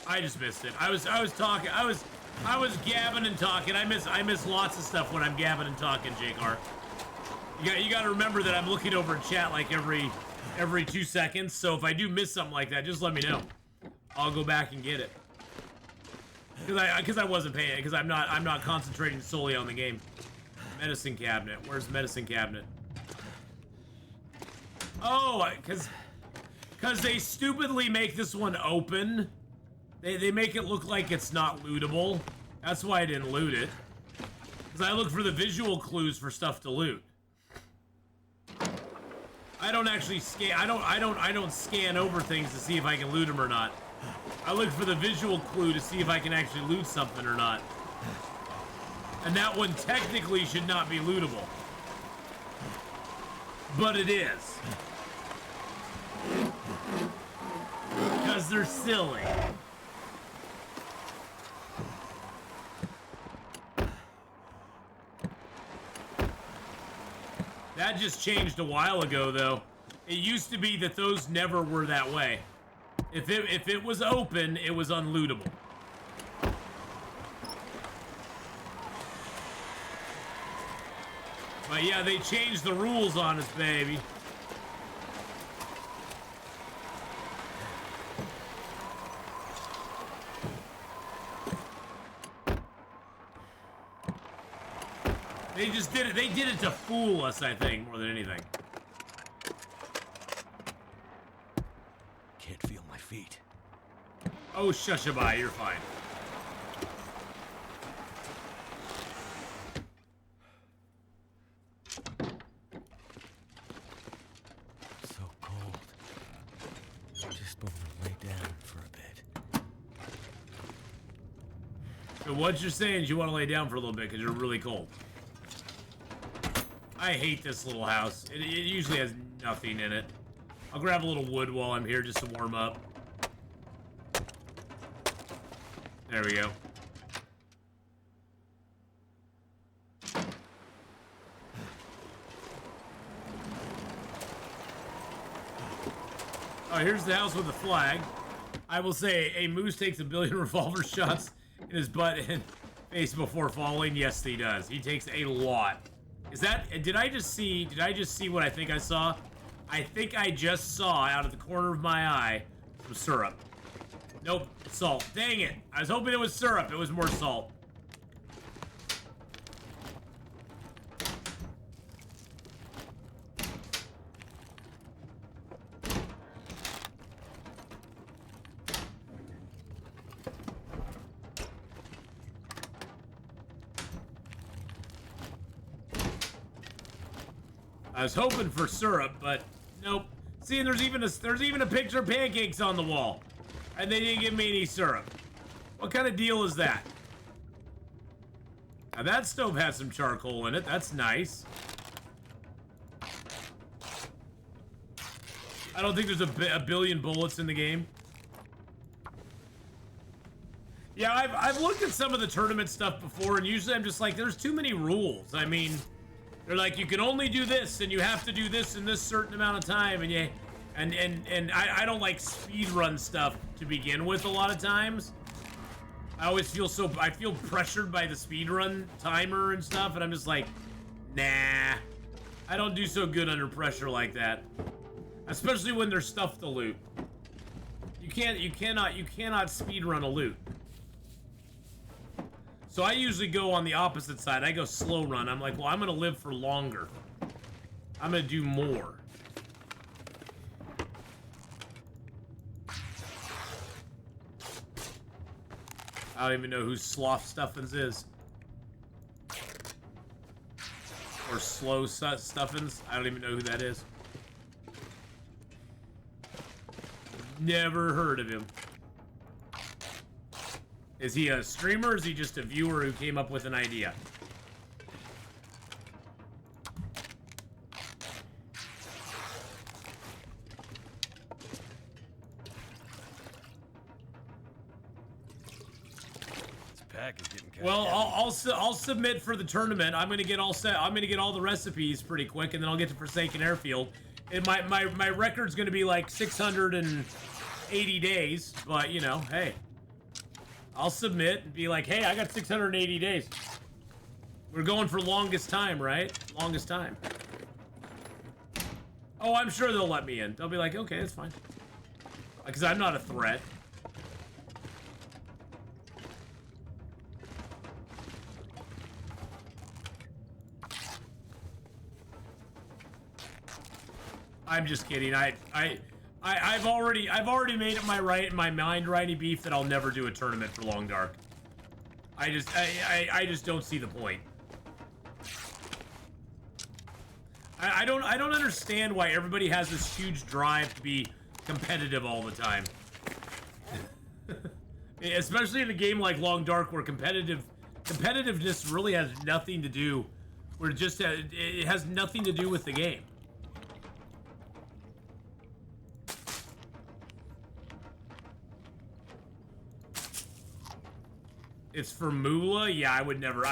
I just missed it. I was talking. I was gabbing and talking. I miss lots of stuff when I'm gabbing and talking, J-Car. You got to remember that I'm looking over chat like every 2 seconds, so if I do miss something like that, just let me know. I'll go back and get it. Because I wasn't paying it, because I'm not concentrating solely on the game. Medicine cabinet. Where's the medicine cabinet? Oh, because they stupidly make this one open. They make it look like it's not lootable. That's why I didn't loot it. Because I look for the visual clues for stuff to loot. I don't actually scan. I don't scan over things to see if I can loot them or not. I look for the visual clue to see if I can actually loot something or not. And that one technically should not be lootable, but it is because they're silly. That just changed a while ago, though. It used to be that those never were that way. If it was open, it was unlootable. But yeah, they changed the rules on us, baby. They just did it. They did it to fool us, I think, more than anything. Can't feel my feet. Oh, shushabai, you're fine. So cold. Just want to lay down for a bit. So what you're saying is you want to lay down for a little bit because you're really cold. I hate this little house. It usually has nothing in it. I'll grab a little wood while I'm here just to warm up. There we go. Oh, here's the house with the flag. I will say, a moose takes 1 billion revolver shots in his butt and face before falling. Yes, he does. He takes a lot. Is that, did I just see what I think I saw? I think I just saw out of the corner of my eye some syrup. Nope, salt. Dang it. I was hoping it was syrup. It was more salt. I was hoping for syrup, but nope. See, and there's even a picture of pancakes on the wall, and they didn't give me any syrup. What kind of deal is that? Now that stove has some charcoal in it. That's nice. I don't think there's a billion bullets in the game. Yeah, I've looked at some of the tournament stuff before, and usually I'm just like, there's too many rules. I mean, they're like, you can only do this, and you have to do this in this certain amount of time, and I don't like speed run stuff to begin with a lot of times. I always feel I feel pressured by the speed run timer and stuff, and I'm just like, nah, I don't do so good under pressure like that, especially when there's stuff to loot. You cannot speed run a loot. So I usually go on the opposite side. I go slow run. I'm like, well, I'm gonna live for longer. I'm gonna do more. I don't even know who Sloth Stuffins is. Or Slow Stuffins. I don't even know who that is. Never heard of him. Is he a streamer or is he just a viewer who came up with an idea? Well, I'll submit for the tournament. I'm gonna get all set. I'm gonna get all the recipes pretty quick, and then I'll get to Forsaken Airfield. And my record's gonna be like 680 days, but you know, hey. I'll submit and be like, hey, I got 680 days. We're going for longest time, right? Longest time. Oh, I'm sure they'll let me in. They'll be like, okay, that's fine. Because I'm not a threat. I'm just kidding. I've already made it my mind righty beef that I'll never do a tournament for Long Dark. I just don't see the point. I don't understand why everybody has this huge drive to be competitive all the time. Especially in a game like Long Dark where competitiveness really has nothing to do, where it has nothing to do with the game. It's for moolah? Yeah, I would never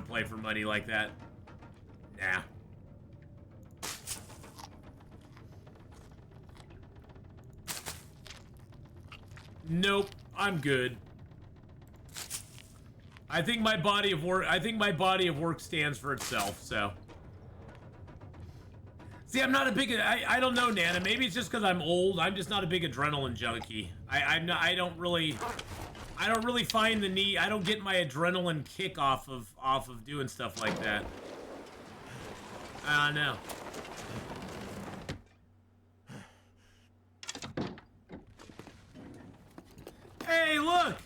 play for money like that. Nah. Nope, I'm good. I think my body of work stands for itself, so. See, I'm not a big, I don't know, Nana. Maybe it's just because I'm old. I'm just not a big adrenaline junkie. I don't really find the need. I don't get my adrenaline kick off of doing stuff like that. I don't know. Hey, look!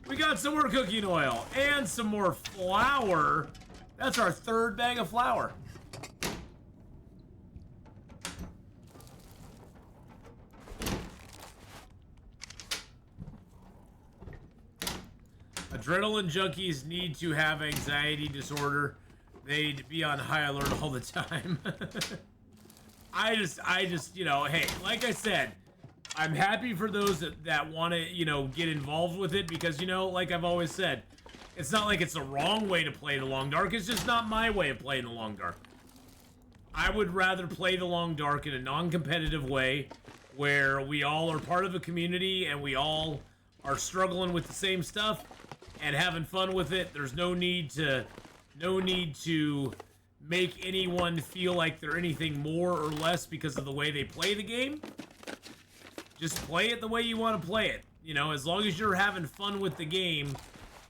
We got some more cooking oil and some more flour. That's our third bag of flour. Adrenaline junkies need to have anxiety disorder. They'd be on high alert all the time. I just, you know, hey, like I said, I'm happy for those that want to, you know, get involved with it because, you know, like I've always said, it's not like it's the wrong way to play the Long Dark. It's just not my way of playing the Long Dark. I would rather play the Long Dark in a non-competitive way where we all are part of a community and we all are struggling with the same stuff and having fun with it. There's no need to make anyone feel like they're anything more or less because of the way they play the game. Just play it the way you want to play it. You know, as long as you're having fun with the game,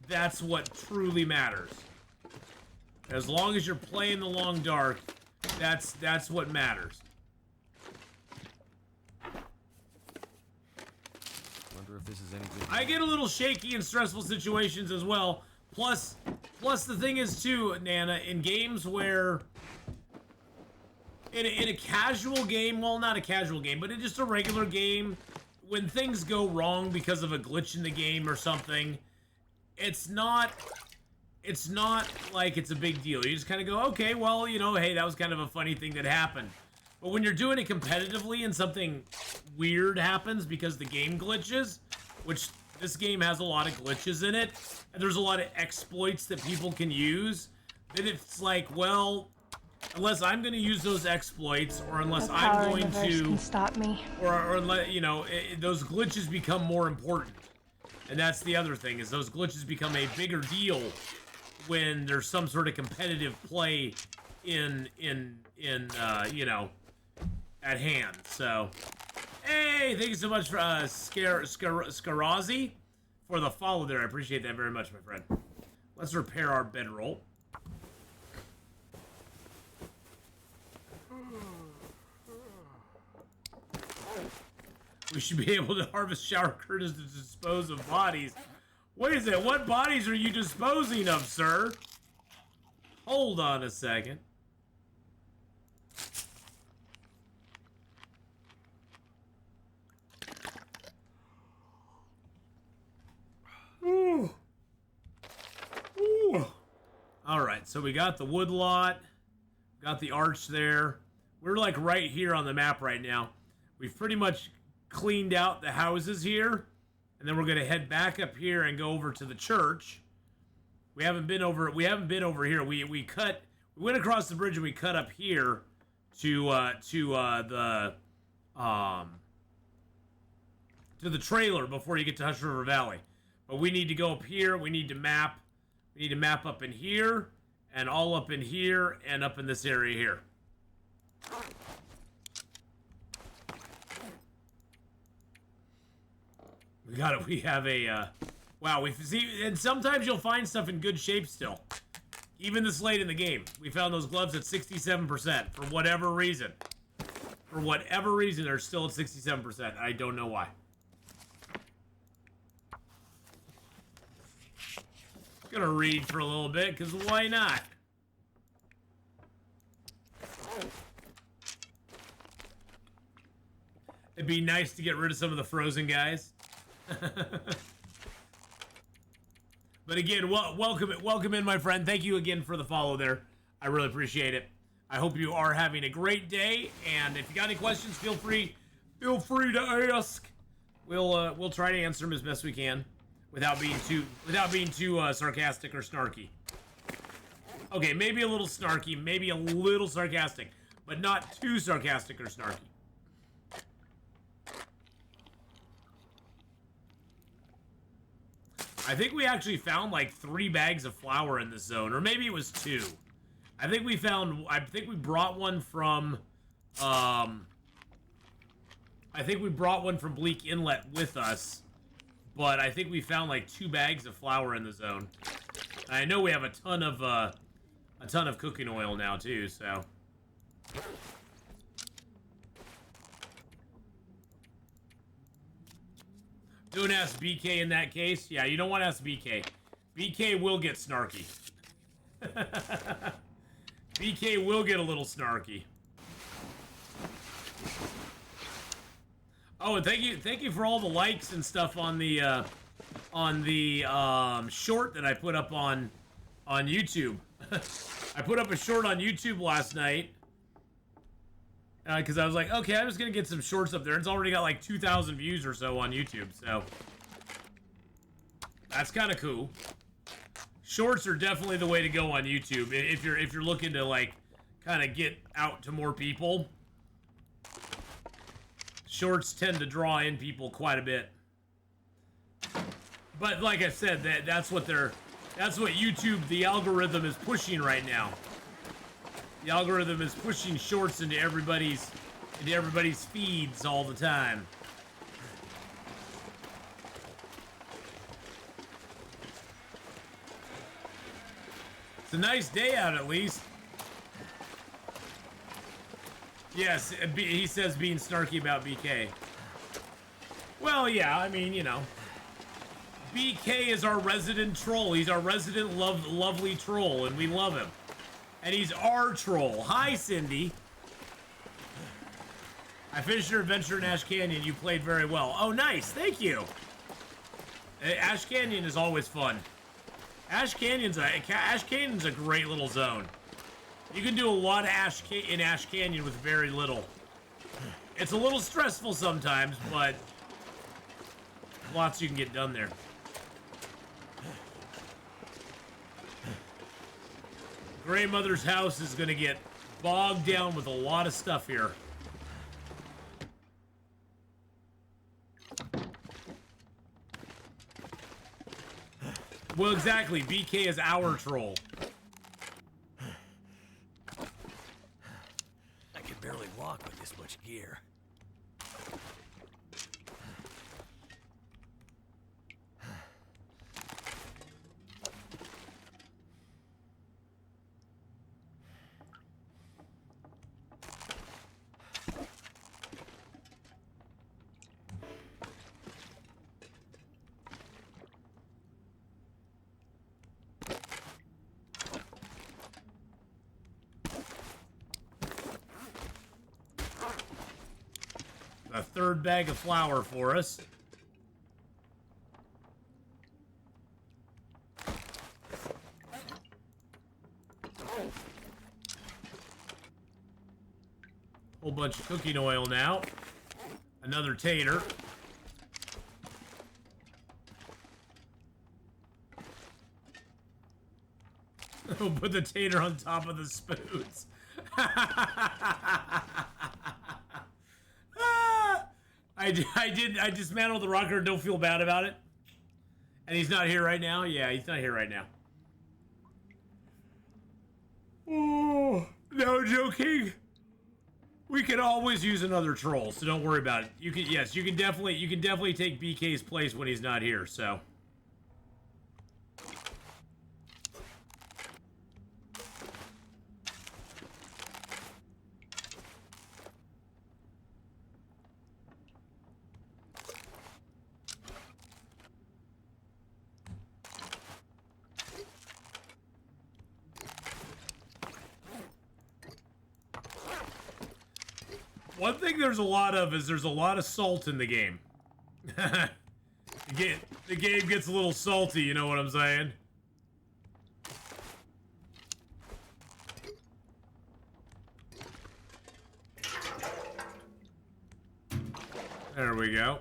that's what truly matters. As long as you're playing the Long Dark, that's what matters. Wonder if this is any good. I get a little shaky in stressful situations as well. Plus the thing is too, Nana, in games where in a casual game, well, not a casual game, but in just a regular game, when things go wrong because of a glitch in the game or something, it's not like it's a big deal. You just kind of go, okay, well, you know, hey, that was kind of a funny thing that happened. But when you're doing it competitively and something weird happens because the game glitches, which this game has a lot of glitches in it, and there's a lot of exploits that people can use, then it's like, well, unless I'm going to use those exploits, or unless I'm going to can stop me. or you know, those glitches become more important. And that's the other thing, is those glitches become a bigger deal when there's some sort of competitive play in you know, at hand. So, hey, thank you so much for Scarazi for the follow there. I appreciate that very much, my friend. Let's repair our bedroll. We should be able to harvest shower curtains to dispose of bodies. Wait a second, what bodies are you disposing of, sir? Hold on a second. Ooh. Ooh. All right, so we got the wood lot, got the arch there. We're like right here on the map right now. We've pretty much cleaned out the houses here, and then we're gonna head back up here and go over to the church. We haven't been over here. We went across the bridge and we cut up here to the trailer before you get to Hush River Valley. But we need to go up here. We need to map up in here and all up in here and up in this area here. We have a, wow, we see, and sometimes you'll find stuff in good shape still. Even this late in the game. We found those gloves at 67% for whatever reason. For whatever reason, they're still at 67%. I don't know why. I'm gonna read for a little bit, because why not? It'd be nice to get rid of some of the frozen guys. But again, welcome in, my friend. Thank you again for the follow there. I really appreciate it. I hope you are having a great day, and if you got any questions, feel free to ask. We'll try to answer them as best we can without being too sarcastic or snarky. Okay, maybe a little snarky, maybe a little sarcastic, but not too sarcastic or snarky. I think we actually found like 3 bags of flour in this zone, or maybe it was 2. I think we brought one from, I think we brought one from Bleak Inlet with us, but I think we found like 2 bags of flour in the zone. I know we have a ton of cooking oil now too, so. Don't ask BK in that case. Yeah, you don't want to ask BK. BK will get snarky. BK will get a little snarky. Oh, and thank you for all the likes and stuff on the short that I put up on YouTube. I put up a short on YouTube last night. Because I was like, okay, I'm just going to get some shorts up there. It's already got like 2,000 views or so on YouTube, so. That's kind of cool. Shorts are definitely the way to go on YouTube if you're looking to like kind of get out to more people. Shorts tend to draw in people quite a bit. But like I said, that's what YouTube, the algorithm is pushing right now. The algorithm is pushing shorts into everybody's feeds all the time. It's a nice day out, at least. Yes, he says being snarky about BK. Well, yeah, I mean, you know. BK is our resident troll. He's our resident lovely troll, and we love him. And he's our troll. Hi, Cindy. I finished your adventure in Ash Canyon. You played very well. Oh, nice. Thank you. Ash Canyon is always fun. Ash Canyon's a great little zone. You can do a lot of in Ash Canyon with very little. It's a little stressful sometimes, but lots you can get done there. Grey Mother's house is gonna get bogged down with a lot of stuff here. Well, exactly. BK is our troll. I can barely walk with this much gear. A third bag of flour for us. Whole bunch of cooking oil now. Another tater. We'll put the tater on top of the spoons. I dismantled the rocker. Don't feel bad about it. And he's not here right now? Yeah, he's not here right now. Oh, no joking. We can always use another troll, so don't worry about it. You can, yes, you can definitely take BK's place when he's not here, so. One thing there's a lot of is there's a lot of salt in the game. The game gets a little salty, you know what I'm saying? There we go.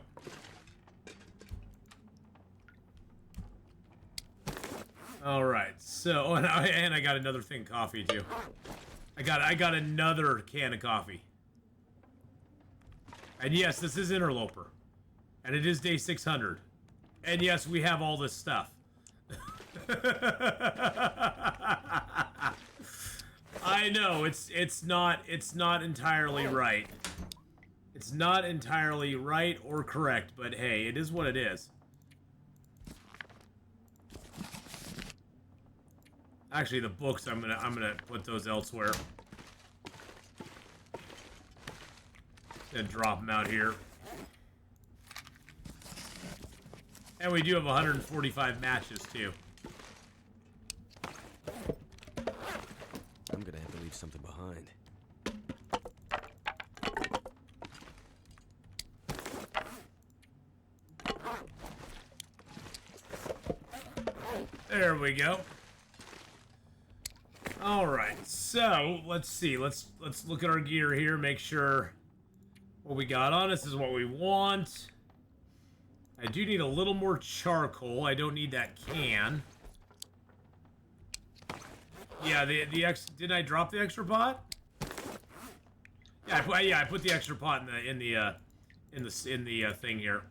All right, so oh, and I got another thing coffee too. I got another can of coffee. And yes, this is Interloper. And it is day 600. And yes, we have all this stuff. I know, it's not entirely right. It's not entirely right or correct, but hey, it is what it is. Actually, the books, I'm gonna put those elsewhere. And drop them out here. And we do have 145 matches too. I'm gonna have to leave something behind. There we go. All right, so let's see. Let's look at our gear here. Make sure what we got on us is what we want. I do need a little more charcoal. I don't need that can. Yeah, didn't I drop the extra pot? Yeah, I put the extra pot in the thing here.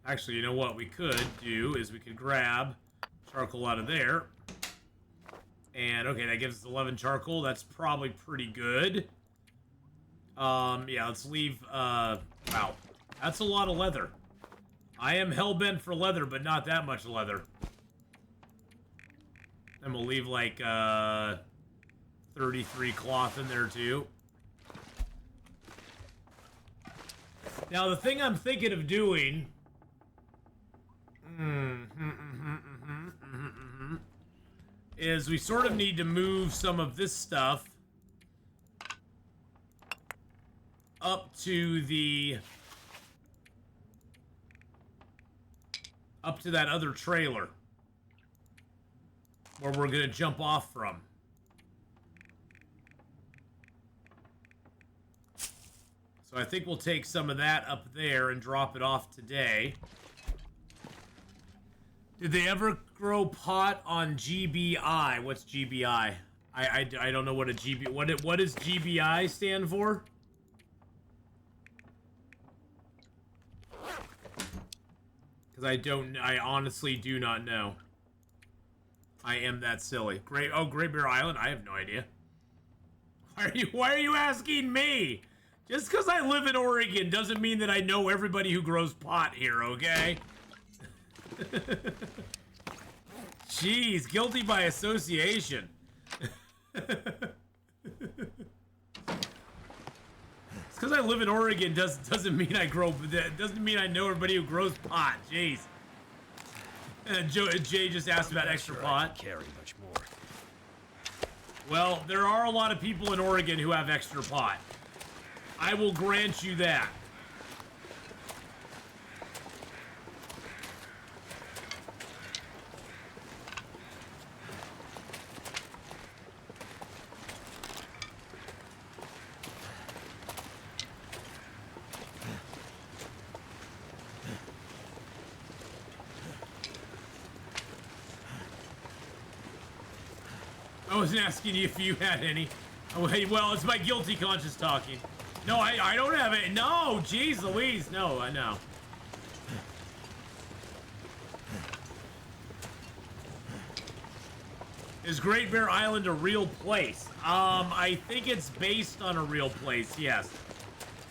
Actually, you know what we could do is we could grab charcoal out of there. And okay, that gives us 11 charcoal. That's probably pretty good. Yeah, let's leave, wow. That's a lot of leather. I am hell-bent for leather, but not that much leather. And we'll leave, like, 33 cloth in there, too. Now, the thing I'm thinking of doing... is we sort of need to move some of this stuff up to that other trailer where we're gonna jump off from. So I think we'll take some of that up there and drop it off today. Did they ever grow pot on GBI? What's GBI? I don't know what a GB... What does GBI stand for? Because I honestly do not know. I am that silly. Great Bear Island? I have no idea. Why are you asking me? Just because I live in Oregon doesn't mean that I know everybody who grows pot here, okay? Jeez, guilty by association. It's because I live in Oregon doesn't mean I doesn't mean I know everybody who grows pot. Jeez. Jay just asked about extra pot. Carry much more. Well, there are a lot of people in Oregon who have extra pot. I will grant you that. I wasn't asking you if you had any. Oh, hey, well, it's my guilty conscience talking. No, I don't have it. No, jeez Louise. No, I know. Is Great Bear Island a real place? I think it's based on a real place, yes.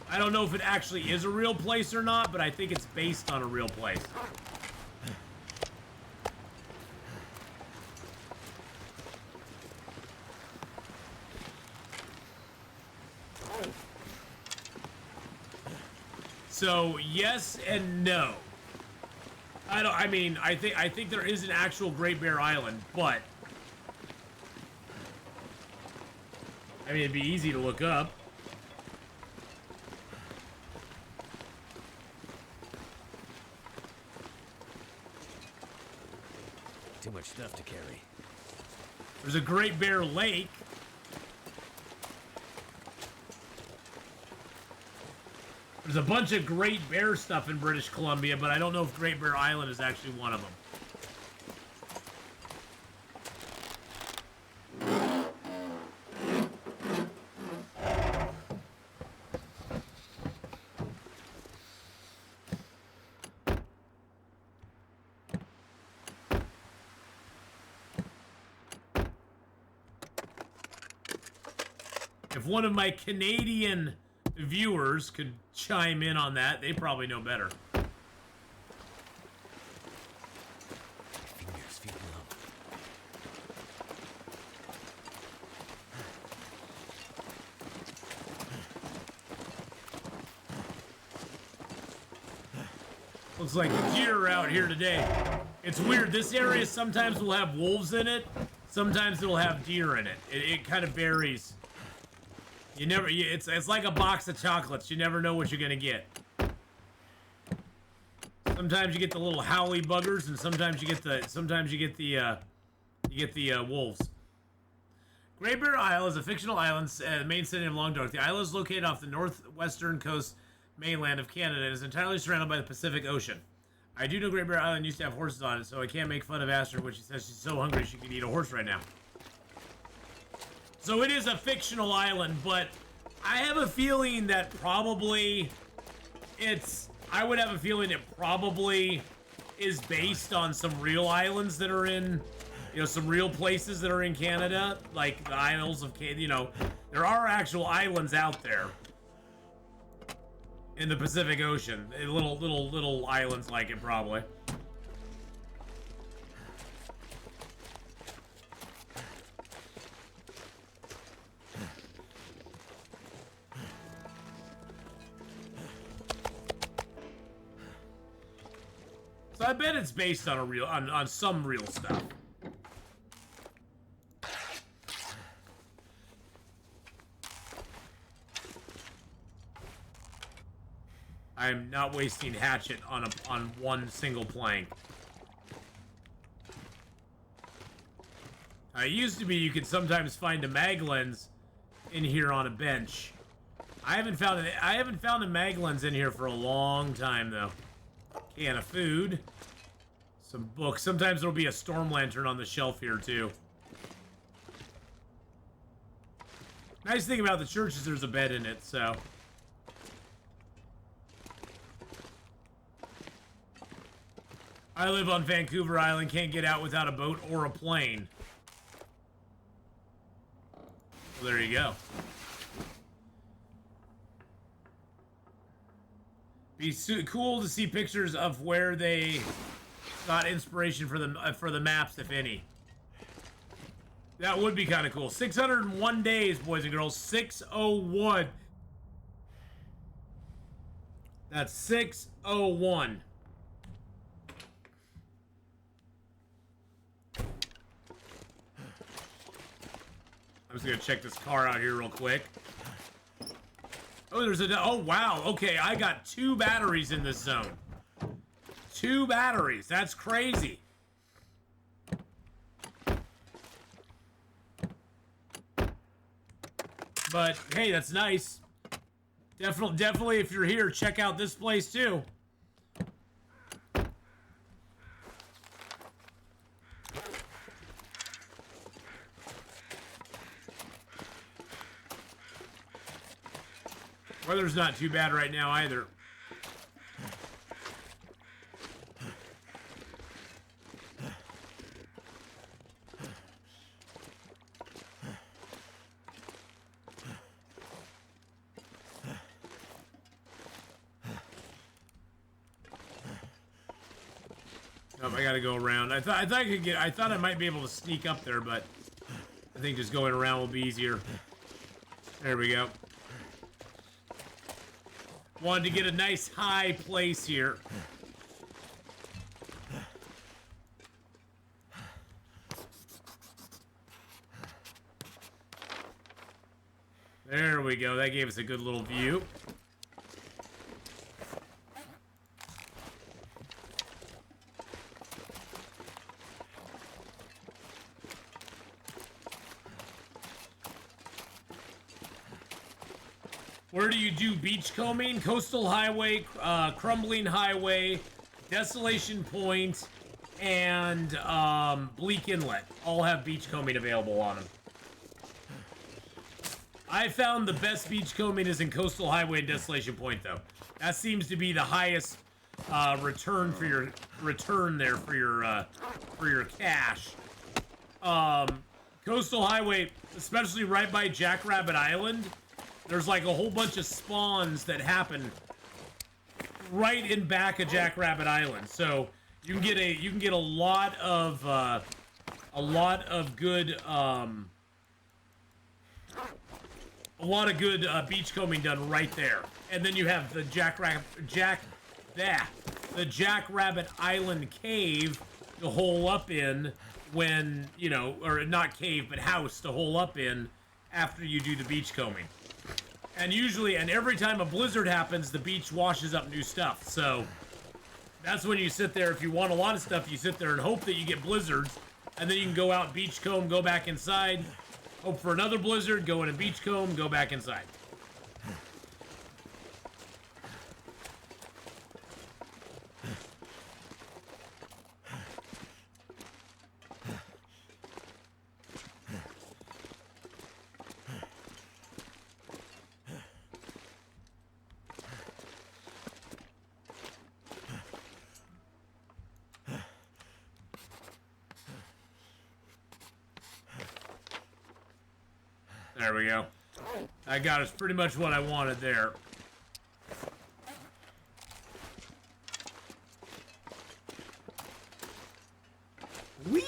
I don't know if it actually is a real place or not, but I think it's based on a real place. So yes and no. I think there is an actual Great Bear Island, but I mean it'd be easy to look up. Too much stuff to carry. There's a Great Bear Lake. There's a bunch of Great Bear stuff in British Columbia, but I don't know if Great Bear Island is actually one of them. If one of my Canadian viewers could chime in on that, they probably know better. Fingers feel numb. Looks like the deer are out here today. It's weird. This area sometimes will have wolves in it. Sometimes it'll have deer in it. It kind of varies. It's like a box of chocolates. You never know what you're gonna get. Sometimes you get the little howly buggers, and sometimes you get the wolves. Great Bear Isle is a fictional island, main city of Long Dark. The island is located off the northwestern coast mainland of Canada and is entirely surrounded by the Pacific Ocean. I do know Great Bear Island used to have horses on it, so I can't make fun of Astrid when she says she's so hungry she could eat a horse right now. So it is a fictional island, but I have a feeling that probably I would have a feeling it probably is based on some real islands that are in, some real places that are in Canada, like the Isles of Canada. There are actual islands out there in the Pacific Ocean. Little islands like it, probably. So I bet it's based on on some real stuff. I'm not wasting hatchet on one single plank. It used to be you could sometimes find a mag lens in here on a bench, I haven't found a Maglins in here for a long time though. Can of food. Some books. Sometimes there'll be a storm lantern on the shelf here too. Nice thing about the church is there's a bed in it, so. I live on Vancouver Island, can't get out without a boat or a plane. Well, there you go. Be cool to see pictures of where they got inspiration for the maps, if any. That would be kind of cool. 601 days, boys and girls. 601. That's 601. I'm just gonna check this car out here real quick. Oh, there's a... Oh, wow. Okay, I got 2 batteries in this zone. 2 batteries. That's crazy. But, hey, that's nice. Definitely, if you're here, check out this place, too. Weather's not too bad right now, either. Oh, I gotta go around. I thought I could get. I thought I might be able to sneak up there, but I think just going around will be easier. There we go. Wanted to get a nice high place here. There we go. That gave us a good little view. Where do you do beachcombing? Coastal Highway, Crumbling Highway, Desolation Point, and Bleak Inlet all have beachcombing available on them. I found the best beachcombing is in Coastal Highway and Desolation Point, though. That seems to be the highest return for your cash. Coastal Highway, especially right by Jackrabbit Island. There's like a whole bunch of spawns that happen right in back of Jackrabbit Island, so you can get a lot of good beachcombing done right there. And then you have the Jackrabbit Island cave to hole up in when, you know, or not cave but house to hole up in after you do the beachcombing. And usually, and every time a blizzard happens, the beach washes up new stuff. So that's when you sit there. If you want a lot of stuff, you sit there and hope that you get blizzards. And then you can go out, beachcomb, go back inside, hope for another blizzard, go in a beachcomb, go back inside. There we go. That got us pretty much what I wanted there. Whee!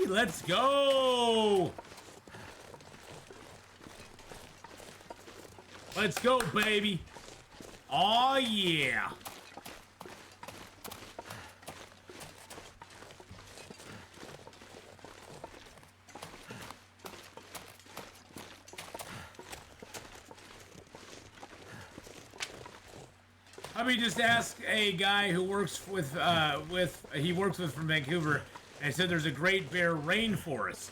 Let's go! Let's go, baby. Oh yeah. Let me just ask a guy who works with from Vancouver, and he said there's a Great Bear rainforest.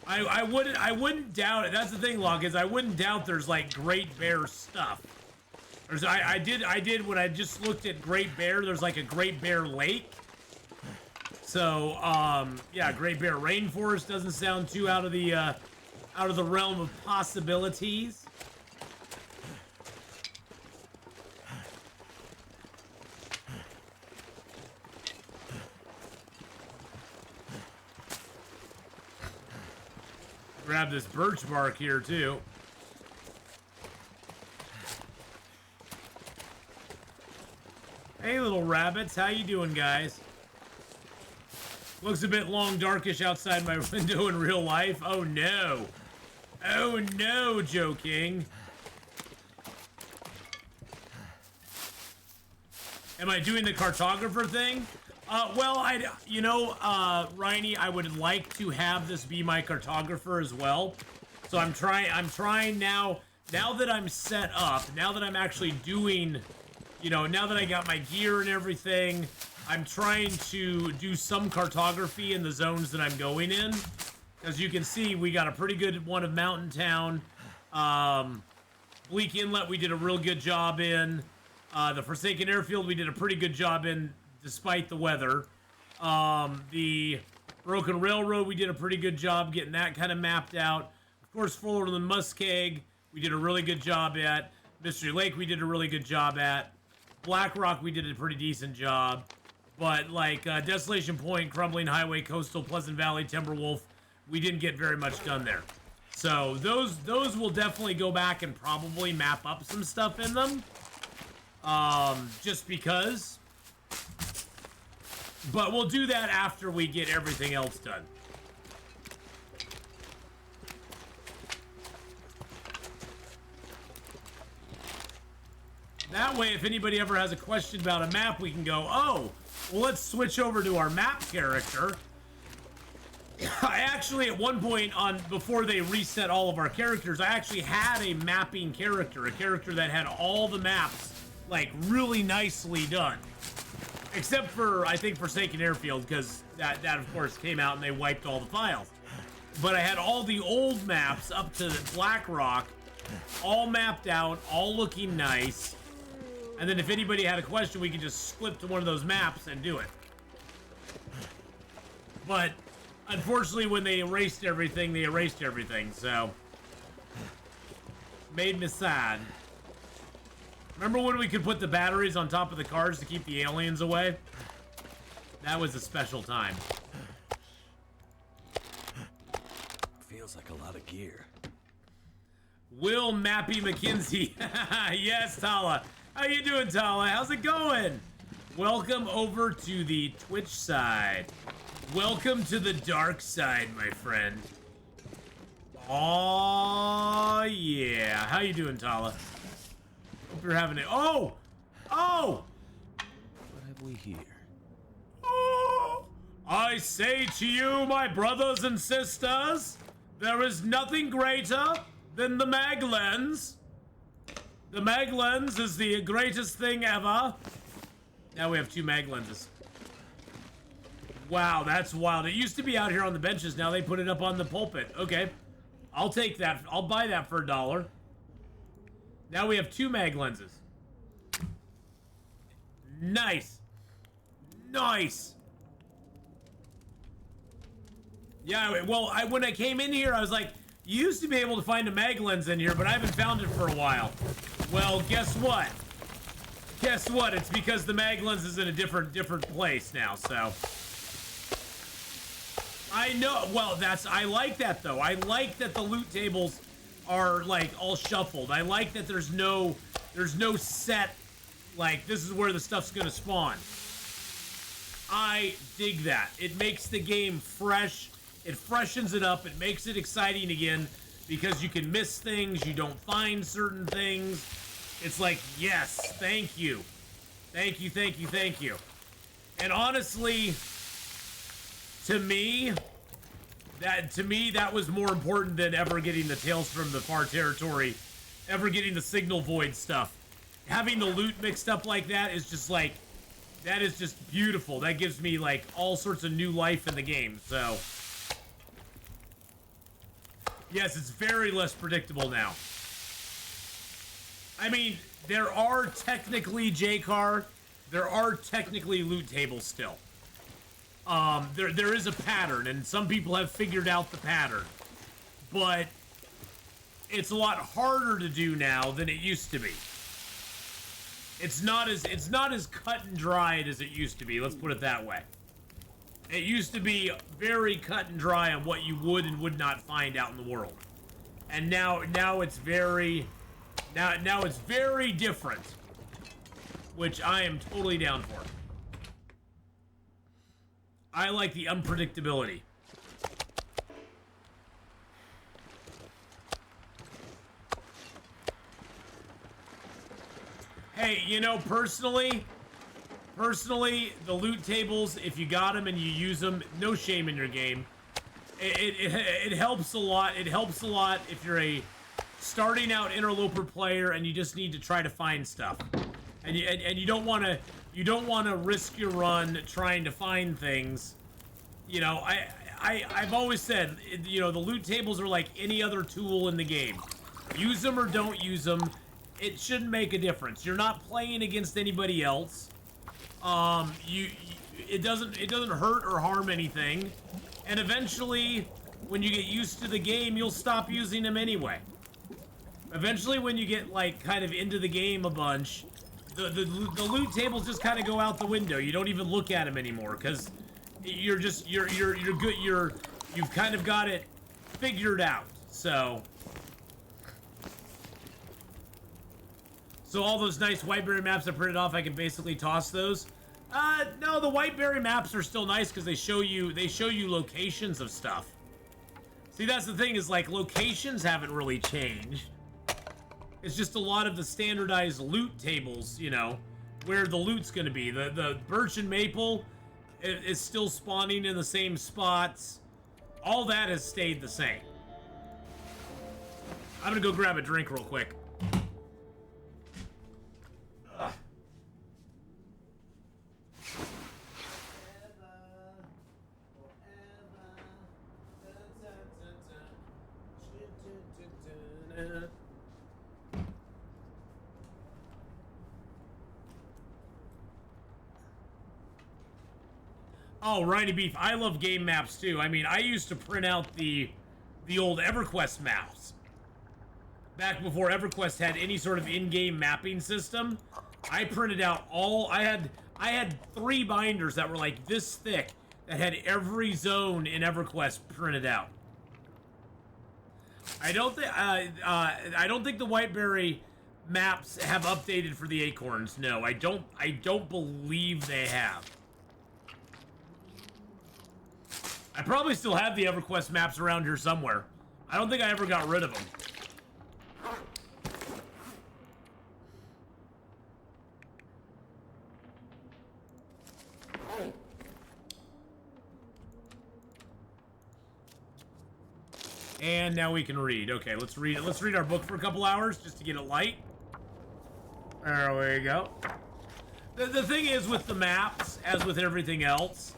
I wouldn't doubt it. That's the thing, Locke, is I wouldn't doubt there's like Great Bear stuff. I did when I just looked at Great Bear, there's like a Great Bear Lake. So, yeah, Great Bear Rainforest doesn't sound too out of the realm of possibilities. Grab this birch bark here too. Hey little rabbits, how you doing, guys? Looks a bit long darkish outside my window in real life. Oh no. Oh no, Joe King. Am I doing the cartographer thing? Well, Rhiney, I would like to have this be my cartographer as well. So I'm trying now that I'm set up, now that I'm actually doing, now that I got my gear and everything, I'm trying to do some cartography in the zones that I'm going in. As you can see, we got a pretty good one of Mountain Town. Bleak Inlet, we did a real good job in. The Forsaken Airfield, we did a pretty good job in, despite the weather. The Broken Railroad, we did a pretty good job getting that kind of mapped out. Of course, Fuller and Muskeg, we did a really good job at. Mystery Lake, we did a really good job at. Black Rock, we did a pretty decent job. But like Desolation Point, Crumbling Highway, Coastal, Pleasant Valley, Timberwolf, we didn't get very much done there. So those will definitely go back and probably map up some stuff in them. Just because. But we'll do that after we get everything else done. That way, if anybody ever has a question about a map, we can go, oh, well, let's switch over to our map character. I actually, at one point, before they reset all of our characters, I actually had a mapping character, a character that had all the maps, like, really nicely done. Except for, I think, Forsaken Airfield, because that, of course, came out and they wiped all the files. But I had all the old maps up to Black Rock, all mapped out, all looking nice. And then if anybody had a question, we could just flip to one of those maps and do it. But, unfortunately, when they erased everything, so... Made me sad. Remember when we could put the batteries on top of the cars to keep the aliens away? That was a special time. Feels like a lot of gear. Will Mappy McKinsey. Yes, Tala. How you doing, Tala? How's it going? Welcome over to the Twitch side. Welcome to the dark side, my friend. Oh yeah. How you doing, Tala? Hope you're having it. Oh! Oh! What have we here? Oh! I say to you, my brothers and sisters, there is nothing greater than the mag lens. The mag lens is the greatest thing ever. Now we have 2 mag lenses. Wow, that's wild. It used to be out here on the benches. Now they put it up on the pulpit. Okay. I'll take that. I'll buy that for $1. Now we have 2 mag lenses. Nice. Nice. Yeah, well, when I came in here, I was like, you used to be able to find a mag lens in here, but I haven't found it for a while. Well, guess what? Guess what? It's because the mag lens is in a different place now, so. I know. Well, I like that, though. I like that the loot tables are, like, all shuffled. I like that there's no set, like, this is where the stuff's gonna spawn. I dig that. It makes the game fresh. It freshens it up. It makes it exciting again because you can miss things. You don't find certain things. It's like, yes, thank you. Thank you, thank you, thank you. And honestly, to me, that was more important than ever getting the Tales from the Far Territory, ever getting the Signal Void stuff. Having the loot mixed up like that is just like, that is just beautiful. That gives me like all sorts of new life in the game, so. Yes, it's very less predictable now. I mean, there are technically J-Car, there are technically loot tables still. There is a pattern, and some people have figured out the pattern. But it's a lot harder to do now than it used to be. It's not as cut and dried as it used to be, let's put it that way. It used to be very cut and dry on what you would and would not find out in the world. And now it's very it's very different, which I am totally down for. I like the unpredictability. Hey, you know, personally, the loot tables, if you got them and you use them, no shame in your game. It helps a lot. It helps a lot if you're a starting out interloper player and you just need to try to find stuff, and you don't want to risk your run trying to find things. You know, I've always said, you know, the loot tables are like any other tool in the game. Use them or don't use them. It shouldn't make a difference. You're not playing against anybody else. It doesn't hurt or harm anything. And eventually, when you get used to the game, you'll stop using them anyway. Eventually, when you get like kind of into the game a bunch, the loot tables just kind of go out the window. You don't even look at them anymore because you're good. You've kind of got it figured out. So all those nice Whiteberry maps I printed off, I can basically toss those. No, the Whiteberry maps are still nice because they show you locations of stuff. See, that's the thing, is like locations haven't really changed. It's just a lot of the standardized loot tables, you know, where the loot's gonna be. The Birch and Maple is still spawning in the same spots. All that has stayed the same. I'm gonna go grab a drink real quick. Oh, Riney Beef, I love game maps too. I mean, I used to print out the old EverQuest maps. Back before EverQuest had any sort of in-game mapping system, I printed out I had 3 binders that were like this thick that had every zone in EverQuest printed out. I don't think the Whiteberry maps have updated for the Acorns. No, I don't believe they have. I probably still have the EverQuest maps around here somewhere. I don't think I ever got rid of them. And now we can read. Okay, let's read our book for a couple hours just to get it light. There we go. The thing is with the maps, as with everything else,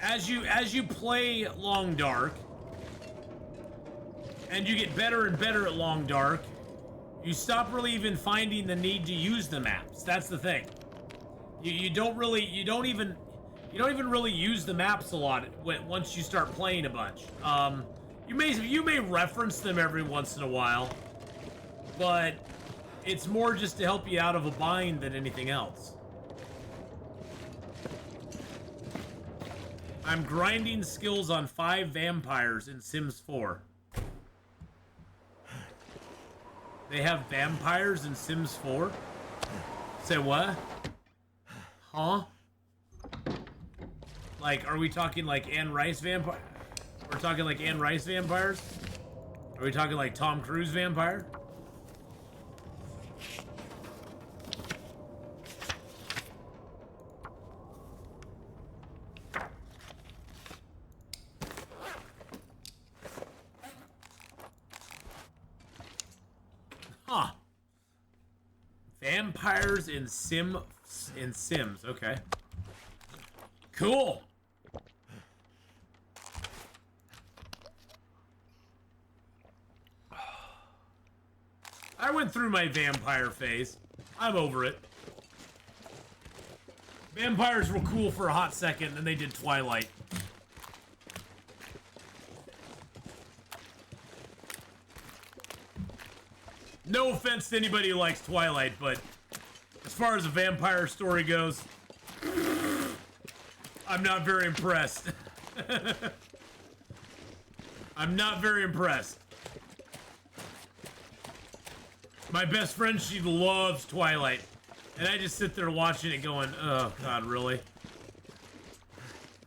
as you play Long Dark and you get better and better at Long Dark, you stop really even finding the need to use the maps. That's the thing. You don't even really use the maps a lot once you start playing a bunch. You may reference them every once in a while, but it's more just to help you out of a bind than anything else. I'm grinding skills on 5 vampires in Sims 4. They have vampires in Sims 4? Say what? Huh? Like, are we talking like Anne Rice vampire? We're talking like Anne Rice vampires? Are we talking like Tom Cruise vampire? Huh. Vampires in Sims, okay. Cool. I went through my vampire phase. I'm over it. Vampires were cool for a hot second, then they did Twilight. No offense to anybody who likes Twilight, but as far as a vampire story goes, I'm not very impressed. I'm not very impressed. My best friend, she loves Twilight. And I just sit there watching it going, oh, God, really?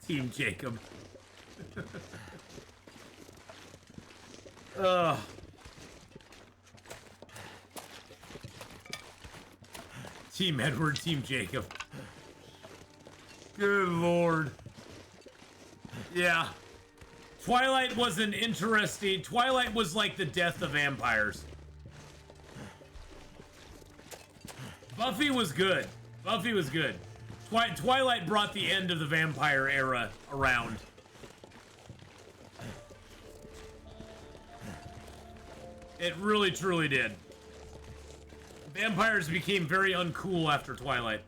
Team Jacob. Ugh. Team Edward, Team Jacob. Good Lord. Yeah. Twilight was an interesting... Twilight was like the death of vampires. Buffy was good. Buffy was good. Twilight brought the end of the vampire era around. It really, truly did. Vampires became very uncool after Twilight.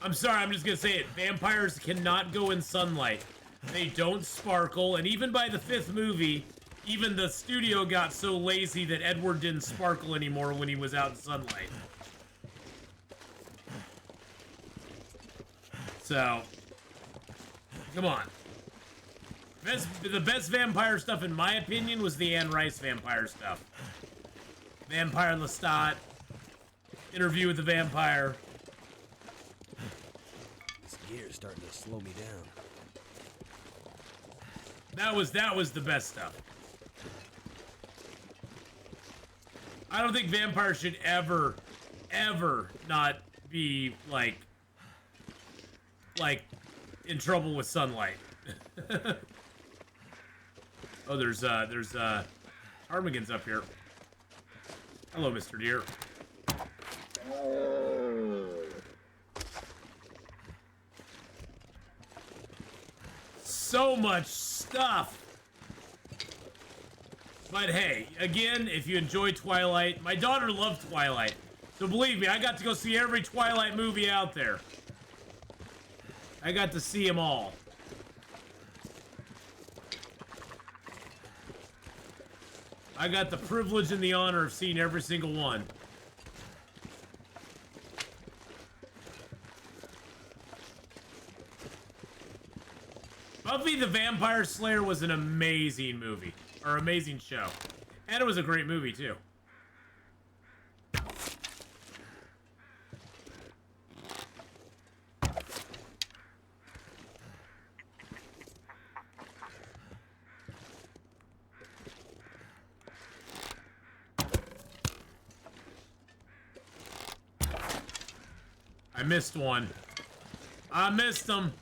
I'm sorry, I'm just gonna say it. Vampires cannot go in sunlight. They don't sparkle, and even by the 5th movie, even the studio got so lazy that Edward didn't sparkle anymore when he was out in sunlight. So, come on. The best vampire stuff, in my opinion, was the Anne Rice vampire stuff. Vampire Lestat, Interview with the Vampire. This gear's starting to slow me down. That was the best stuff. I don't think vampires should ever not be like in trouble with sunlight. Oh, there's Armageddon's up here. Hello, Mr. Deer. So much stuff. But hey, again, if you enjoy Twilight, my daughter loved Twilight. So believe me, I got to go see every Twilight movie out there. I got to see them all. I got the privilege and the honor of seeing every single one. Buffy the Vampire Slayer was an amazing movie. Or amazing show. And it was a great movie, too. I missed one. I missed them.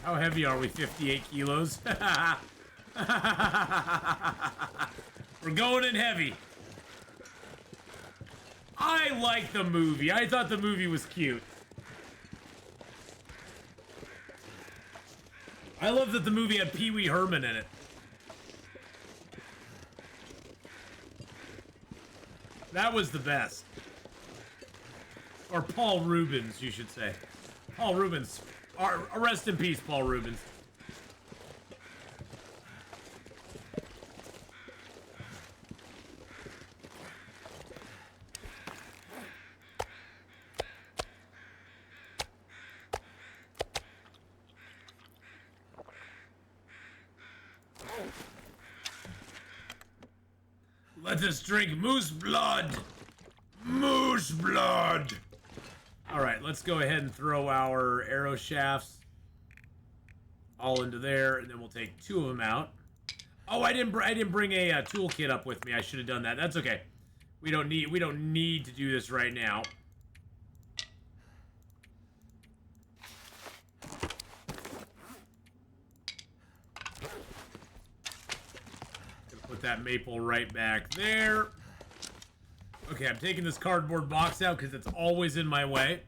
How heavy are we? 58 kilos. We're going in heavy. I like the movie. I thought the movie was cute. I love that the movie had Pee Wee Herman in it. That was the best. Or Paul Rubens, you should say. Paul Rubens. Rest in peace, Paul Rubens. Let us drink moose blood. Moose blood. All right, let's go ahead and throw our arrow shafts all into there, and then we'll take 2 of them out. Oh, I didn't bring a toolkit up with me. I should have done that. That's okay. We don't need to do this right now. Put that maple right back there. Okay, I'm taking this cardboard box out because it's always in my way.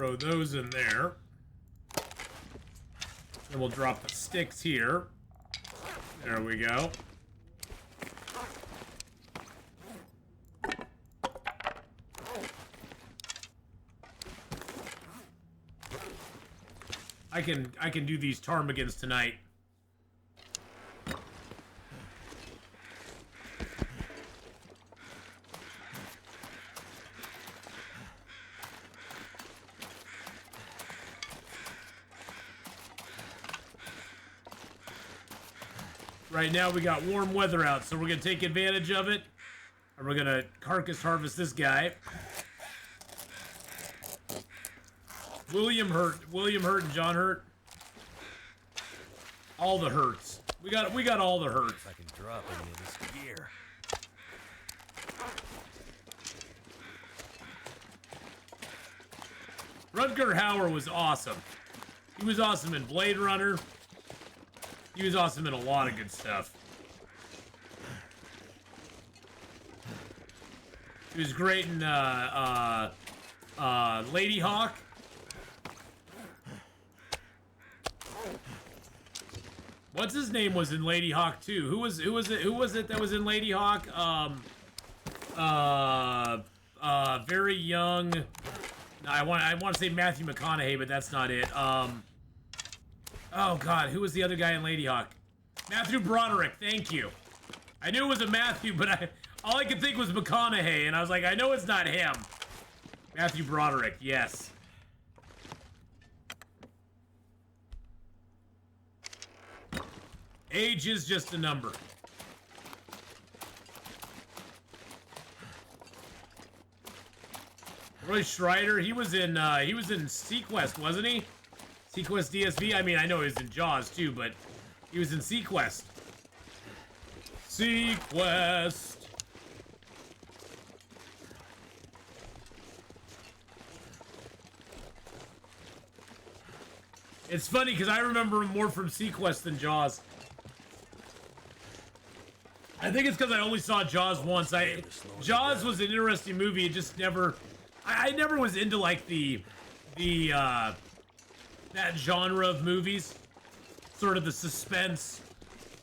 Throw those in there. Then we'll drop the sticks here. There we go. I can do these ptarmigans tonight. Right now we got warm weather out, so we're gonna take advantage of it. And we're gonna carcass harvest this guy. William Hurt and John Hurt. All the Hurts. We got all the Hurts. If I can drop any of this gear. Rutger Hauer was awesome. He was awesome in Blade Runner. He was awesome in a lot of good stuff. He was great in Lady Hawk. What's his name was in Lady Hawk too? Who was it that was in Lady Hawk? Very young. I want to say Matthew McConaughey, but that's not it. Oh God, who was the other guy in Lady Hawk? Matthew Broderick. Thank you. I knew it was a Matthew, but all I could think was McConaughey, and I was like, I know it's not him. Matthew Broderick. Yes. Age is just a number. Roy Schreider, he was in Sequest, wasn't he? Sequest DSV. I mean, I know he was in Jaws too, but he was in Sequest. Sequest. It's funny because I remember him more from Sequest than Jaws. I think it's because I only saw Jaws once. Jaws was an interesting movie. It just never, I never was into like that genre of movies, sort of the suspense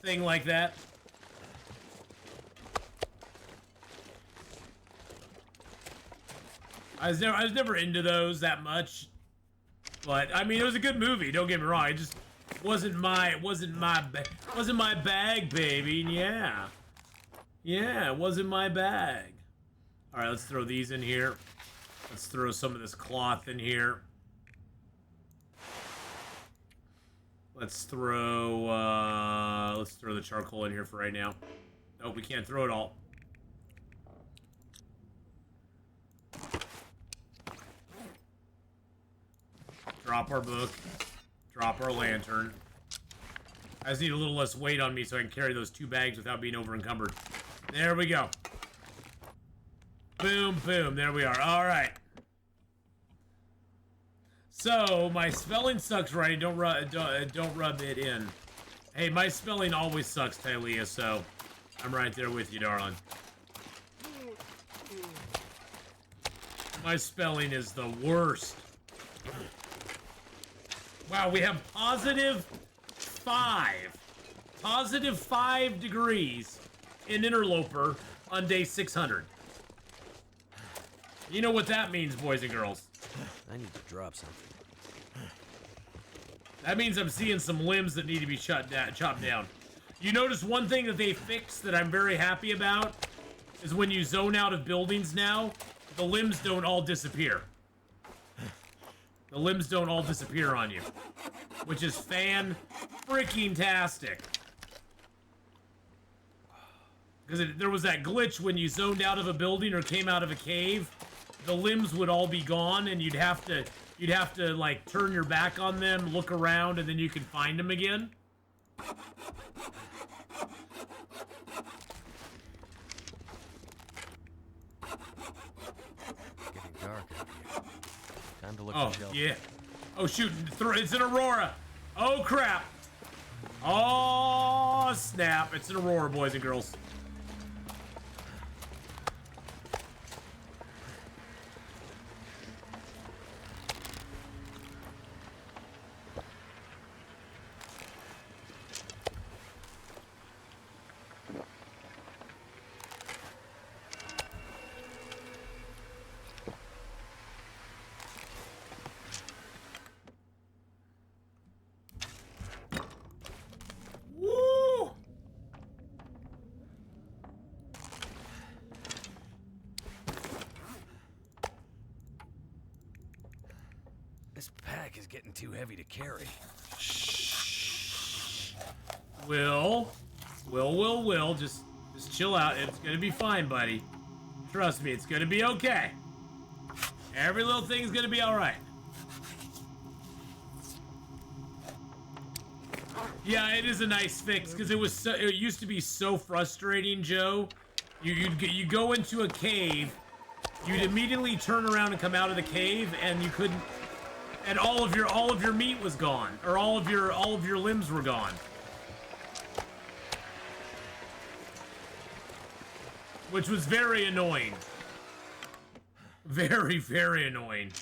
thing like that. I was never into those that much, but I mean it was a good movie. Don't get me wrong. It just wasn't my bag, baby. Yeah, it wasn't my bag. All right, let's throw these in here. Let's throw some of this cloth in here. Let's throw the charcoal in here for right now. Nope, we can't throw it all. Drop our book. Drop our lantern. I just need a little less weight on me so I can carry those 2 bags without being over encumbered. There we go. Boom, boom. There we are. All right. So my spelling sucks, right? Don't rub it in. Hey, my spelling always sucks, Tylea. So I'm right there with you, darling. My spelling is the worst. Wow, we have +5 degrees in Interloper on day 600. You know what that means, boys and girls. I need to drop something. That means I'm seeing some limbs that need to be chopped down. You notice one thing that they fixed that I'm very happy about is when you zone out of buildings now, the limbs don't all disappear. The limbs don't all disappear on you, which is fan-freaking-tastic. Because there was that glitch when you zoned out of a building or came out of a cave, the limbs would all be gone, and you'd have to like turn your back on them, look around, and then you can find them again. Getting dark out here. Time to look Oh, for shelter. yeah. Oh, shoot. It's an Aurora. Oh, crap. Oh, snap. It's an Aurora, boys and girls. is getting too heavy to carry. Will, just chill out. It's gonna be fine, buddy. Trust me, it's gonna be okay. Every little thing's gonna be all right. Yeah, it is a nice fix because it used to be so frustrating, Joe. You go into a cave, you'd immediately turn around and come out of the cave, and you couldn't, and all of your meat was gone, or all of your limbs were gone. Which was very annoying. Very, very annoying.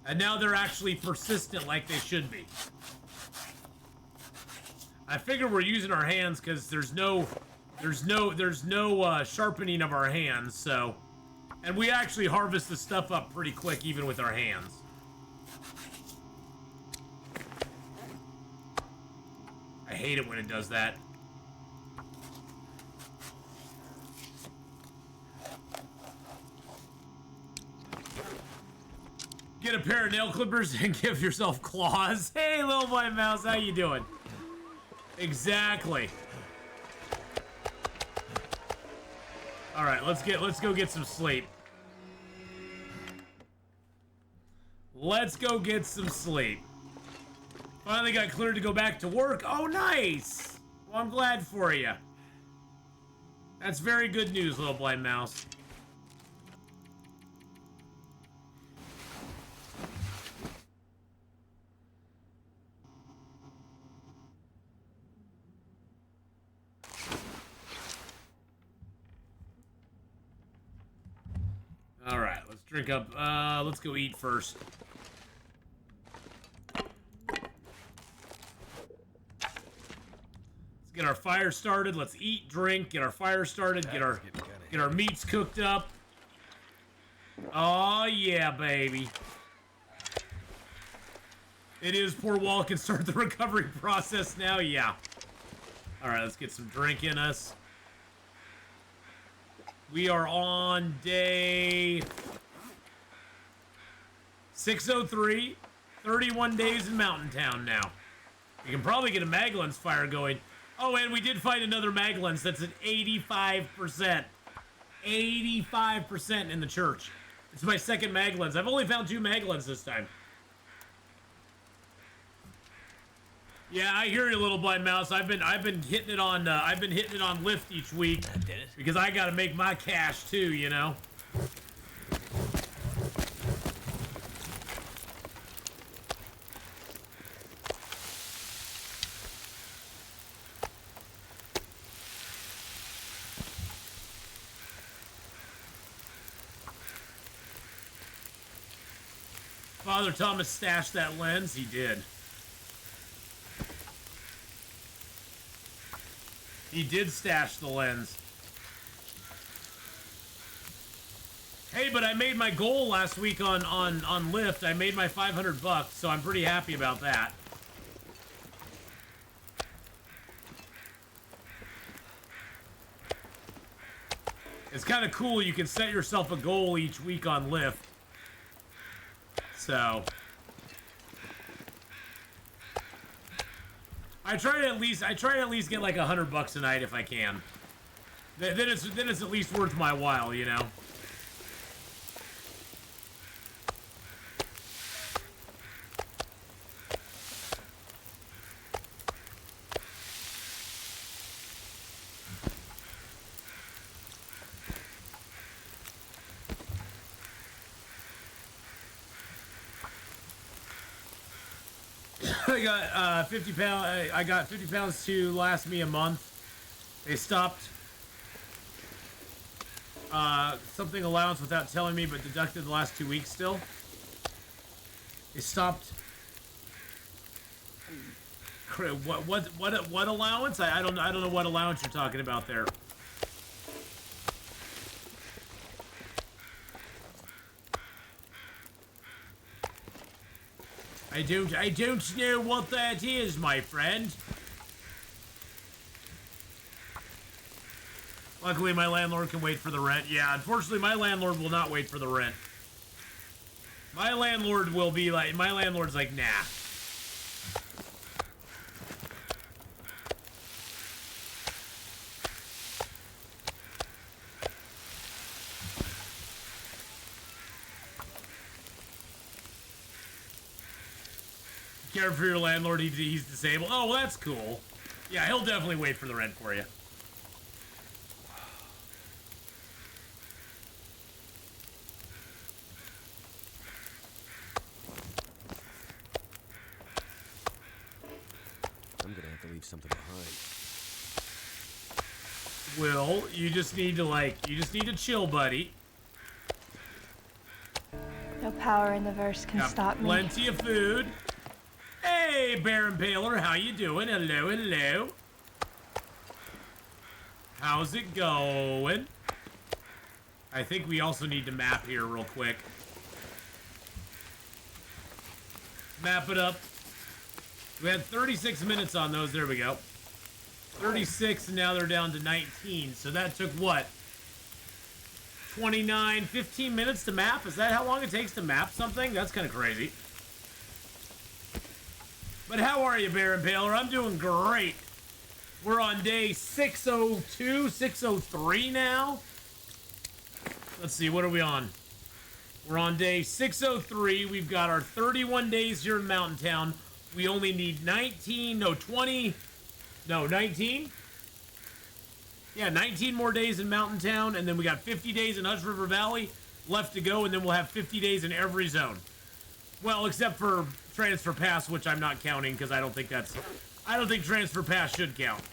And now they're actually persistent like they should be. I figure we're using our hands because there's no sharpening of our hands, so. And we actually harvest the stuff up pretty quick even with our hands. I hate it when it does that. Get a pair of nail clippers and give yourself claws. Hey, little boy mouse, how you doing? Exactly. All right, let's go get some sleep. Let's go get some sleep. Finally got cleared to go back to work. Oh, nice. Well, I'm glad for you. That's very good news, little blind mouse. All right, let's drink up. Let's go eat first. Let's get our fire started. Let's eat, drink, get our fire started, get our meats cooked up. Oh yeah, baby. It is. Poor Wall can start the recovery process now. Yeah. All right, let's get some drink in us. We are on day 603, 31 days in Mountain Town now. You can probably get a Maglens fire going. Oh, and we did find another Maglens that's at 85%. 85% in the church. It's my second Maglens. I've only found 2 Maglens this time. Yeah, I hear you, little blind mouse. I've been hitting it on Lyft each week because I got to make my cash too, you know. Father Thomas stashed that lens. He did. He did stash the lens. Hey, but I made my goal last week on Lyft. I made my $500, so I'm pretty happy about that. It's kind of cool. You can set yourself a goal each week on Lyft. So I try to at least get like $100 a night if I can. Then it's at least worth my while, you know. I got 50 pounds. I got 50 pounds to last me a month. They stopped something allowance without telling me, but deducted the last 2 weeks still. They stopped. What allowance? I don't know what allowance you're talking about there. I don't know what that is, my friend. Luckily, my landlord can wait for the rent. Yeah, unfortunately, my landlord will not wait for the rent. My landlord will be like, my landlord's like, nah. Care for your landlord, he's disabled. Oh, well, that's cool. Yeah, he'll definitely wait for the rent for you. I'm gonna have to leave something behind. Will, you just need to chill, buddy. No power in the verse can Got stop me. plenty of food. Hey, Baron Paler, how you doing? Hello, hello. How's it going? I think we also need to map here real quick. Map it up. We had 36 minutes on those. There we go. 36, and now they're down to 19. So that took what? 29, 15 minutes to map? Is that how long it takes to map something? That's kind of crazy. But how are you, Baron Paler? I'm doing great. We're on day 602, 603 now. Let's see, what are we on? We're on day 603. We've got our 31 days here in Mountain Town. We only need 19 more days in Mountain Town, and then we got 50 days in Hush River Valley left to go, and then we'll have 50 days in every zone. Well, except for Transfer Pass, which I'm not counting because I don't think Transfer Pass should count.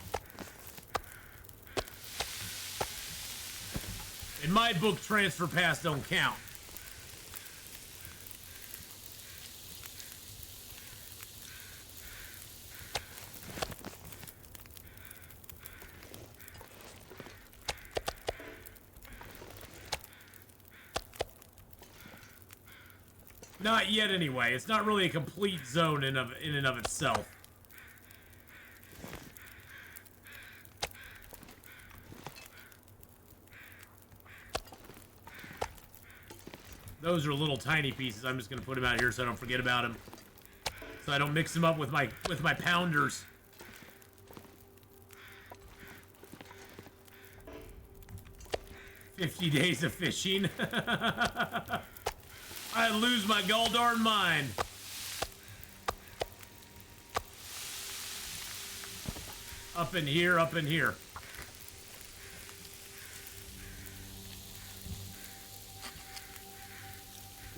In my book, Transfer Pass don't count. Not yet, anyway. It's not really a complete zone in and of itself. Those are little tiny pieces. I'm just gonna put them out here so I don't forget about them. So I don't mix them up with my pounders. "50 days of fishing." I lose my galldarn mind. Up in here, up in here.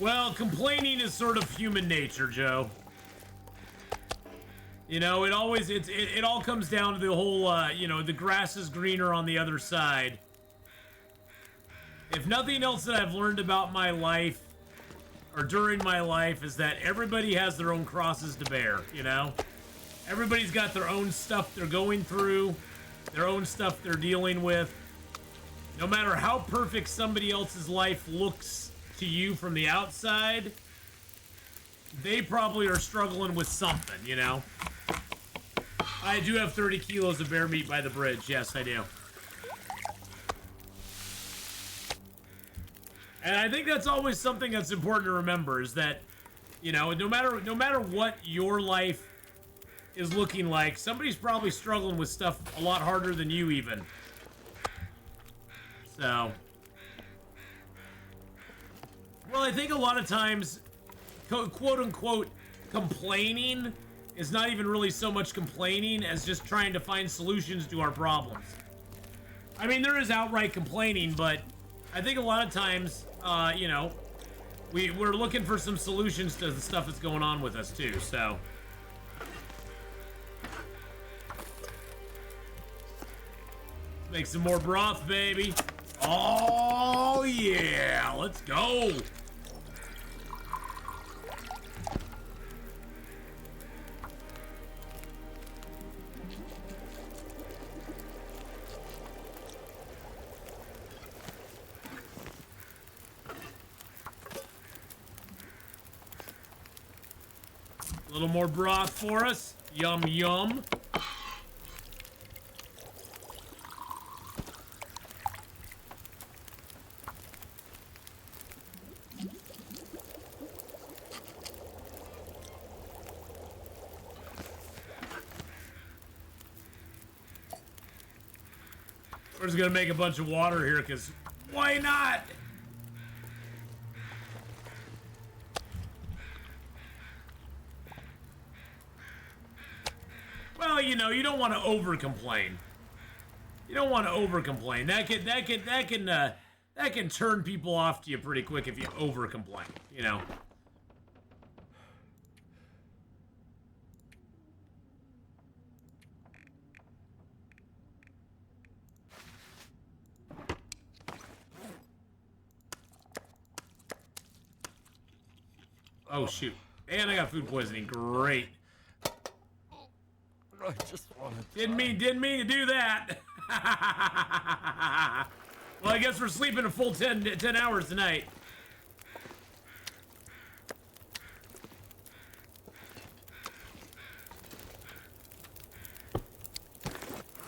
Well, complaining is sort of human nature, Joe. You know, it all comes down to the whole, you know, the grass is greener on the other side. If nothing else that I've learned about my life, or during my life, is that everybody has their own crosses to bear, you know? Everybody's got their own stuff they're going through, their own stuff they're dealing with. No matter how perfect somebody else's life looks to you from the outside, they probably are struggling with something, you know? I do have 30 kilos of bear meat by the bridge. Yes, I do. And I think that's always something that's important to remember, is that, you know, no matter what your life is looking like, somebody's probably struggling with stuff a lot harder than you even. So, well, I think a lot of times, quote unquote, complaining is not even really so much complaining as just trying to find solutions to our problems. I mean, there is outright complaining, but I think a lot of times, you know, we're looking for some solutions to the stuff that's going on with us too, so. Make some more broth, baby. Oh, yeah, let's go. A little more broth for us. Yum, yum. We're just gonna make a bunch of water here, because why not? Well, you know, you don't want to over-complain. You don't want to over-complain. That can turn people off to you pretty quick if you over-complain, you know. Oh, shoot. And I got food poisoning. Great. I just wanted to... Didn't mean to do that. Well, I guess we're sleeping a full 10 hours tonight.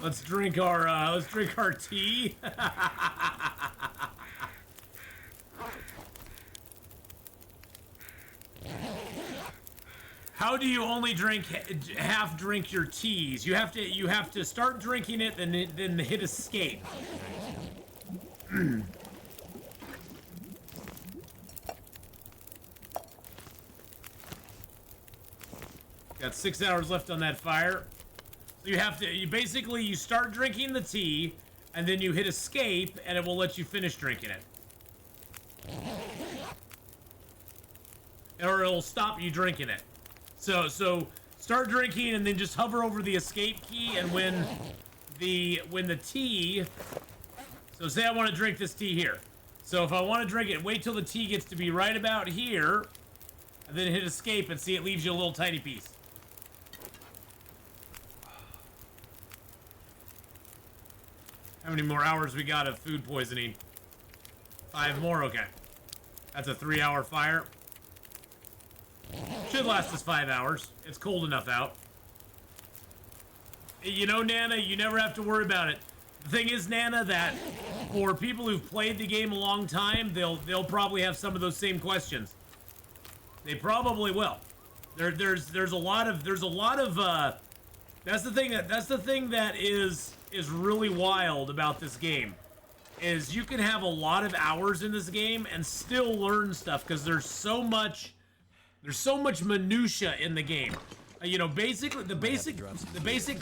Let's drink our tea. How do you only half drink your teas? You have to start drinking it, then hit escape. Got 6 hours left on that fire. So you basically start drinking the tea, and then you hit escape, and it will let you finish drinking it. Or it'll stop you drinking it. So start drinking and then just hover over the escape key, and when the tea, so say I want to drink this tea here. So if I want to drink it, wait till the tea gets to be right about here, and then hit escape, and see it leaves you a little tiny piece. How many more hours we got of food poisoning? 5 more? Okay. That's a 3-hour fire. Should last us 5 hours. It's cold enough out. You know, Nana, you never have to worry about it. The thing is, Nana, that for people who've played the game a long time, they'll probably have some of those same questions. They probably will. There's a lot of that's the thing that is really wild about this game, is you can have a lot of hours in this game and still learn stuff, because there's so much minutia in the game. You know, basically the basic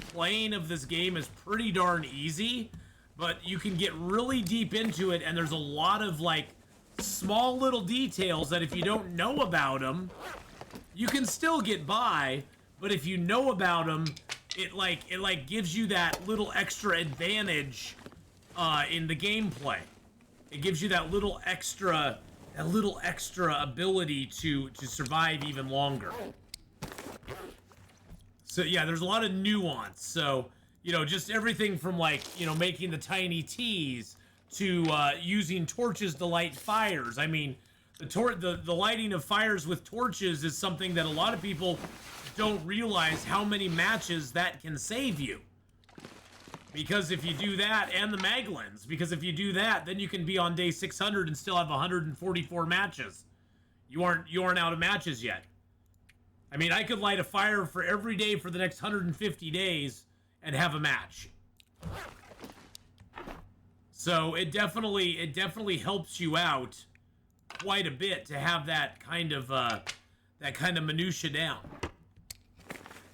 playing of this game is pretty darn easy, but you can get really deep into it, and there's a lot of like small little details that if you don't know about them, you can still get by, but if you know about them, it gives you that little extra advantage in the gameplay. It gives you that little extra ability to survive even longer. So yeah, there's a lot of nuance. So, you know, just everything from like, you know, making the tiny teas to using torches to light fires. I mean, the lighting of fires with torches is something that a lot of people don't realize how many matches that can save you. Because if you do that, and the Maglins, because if you do that, then you can be on day 600 and still have 144 matches. You aren't out of matches yet. I mean, I could light a fire for every day for the next 150 days and have a match. So it definitely helps you out quite a bit to have that kind of minutia down.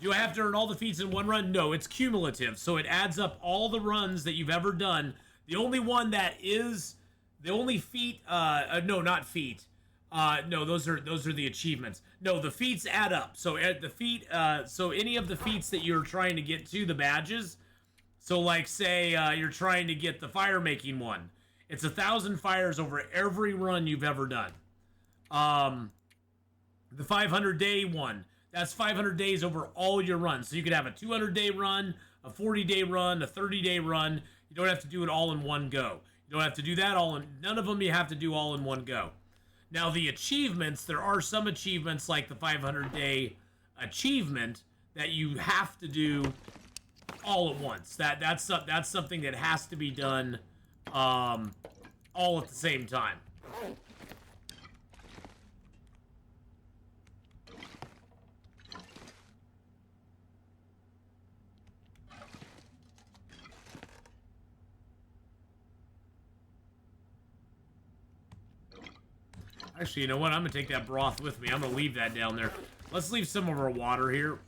Do I have to earn all the feats in one run? No, it's cumulative, so it adds up all the runs that you've ever done. The only one that is the only feat, no, not feat. No, those are the achievements. No, the feats add up. So at the feat, so any of the feats that you're trying to get to, the badges. So like say you're trying to get the fire making one. It's 1,000 fires over every run you've ever done. The 500 day one. That's 500 days over all your runs. So you could have a 200-day run, a 40-day run, a 30-day run. You don't have to do it all in one go. You don't have to do that all in... None of them you have to do all in one go. Now, the achievements, there are some achievements like the 500-day achievement that you have to do all at once. That's something that has to be done all at the same time. Actually, you know what? I'm gonna take that broth with me. I'm gonna leave that down there. Let's leave some of our water here.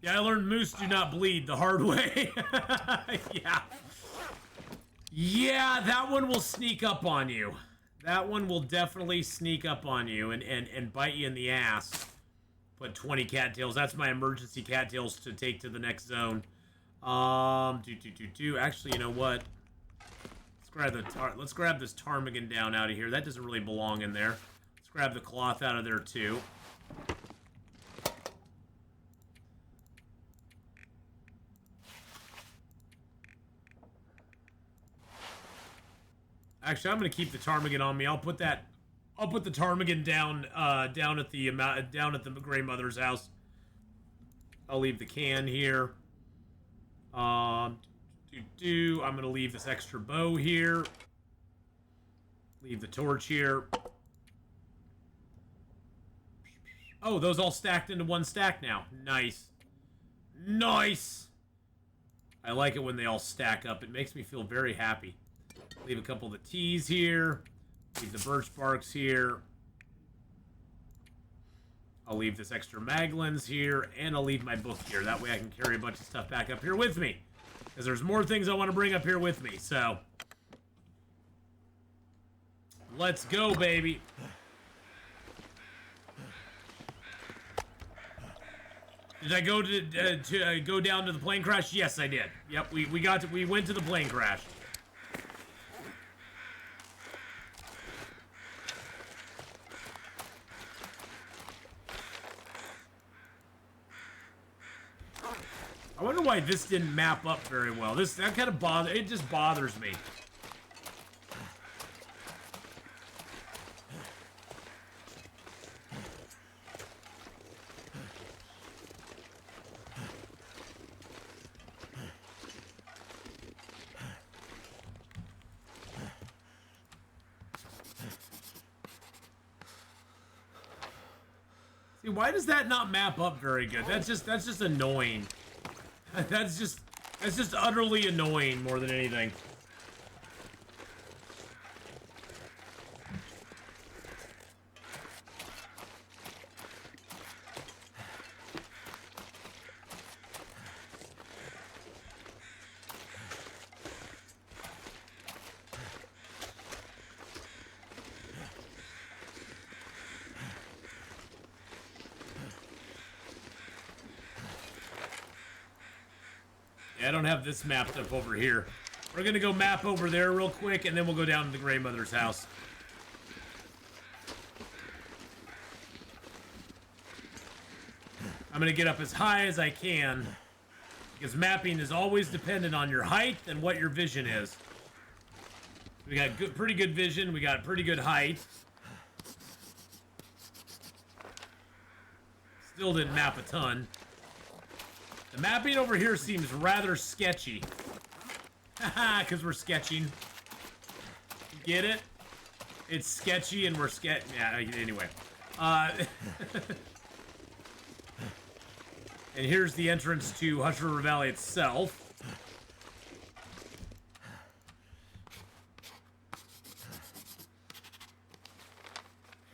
Yeah, I learned moose do not bleed the hard way. Yeah. Yeah, that one will sneak up on you. That one will definitely sneak up on you and bite you in the ass. Put 20 cattails. That's my emergency cattails to take to the next zone. Actually, you know what? Let's grab this ptarmigan down out of here. That doesn't really belong in there. Let's grab the cloth out of there too. Actually, I'm gonna keep the ptarmigan on me. I'll put the ptarmigan down down at the Grey Mother's house. I'll leave the can here. I'm gonna leave this extra bow here. Leave the torch here. Oh, those all stacked into one stack now. Nice. Nice! I like it when they all stack up. It makes me feel very happy. Leave a couple of the teas here. Leave the birch barks here. I'll leave this extra maglins here, and I'll leave my book here. That way I can carry a bunch of stuff back up here with me. Because there's more things I want to bring up here with me, so... Let's go, baby! Did I go to go down to the plane crash? Yes, I did. Yep, we went to the plane crash. I wonder why this didn't map up very well. That kind of it just bothers me. See, why does that not map up very good? That's just annoying. That's just utterly annoying more than anything. I don't have this mapped up over here. We're gonna go map over there real quick, and then we'll go down to the Grey Mother's house. I'm gonna get up as high as I can, because mapping is always dependent on your height and what your vision is. We got pretty good vision. We got pretty good height. Still didn't map a ton. The mapping over here seems rather sketchy. Haha, because we're sketching. Get it? It's sketchy and we're yeah, anyway. And here's the entrance to Hush River Valley itself.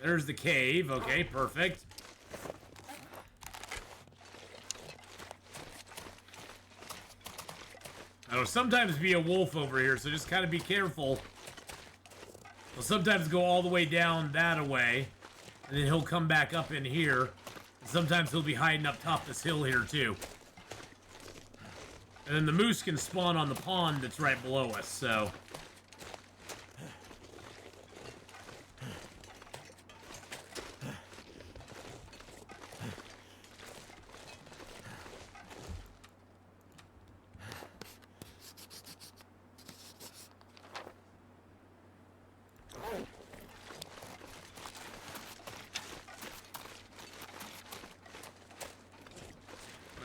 There's the cave. Okay, perfect. It'll sometimes be a wolf over here, so just kind of be careful. He'll sometimes go all the way down that way, and then he'll come back up in here. And sometimes he'll be hiding up top this hill here, too. And then the moose can spawn on the pond that's right below us, so...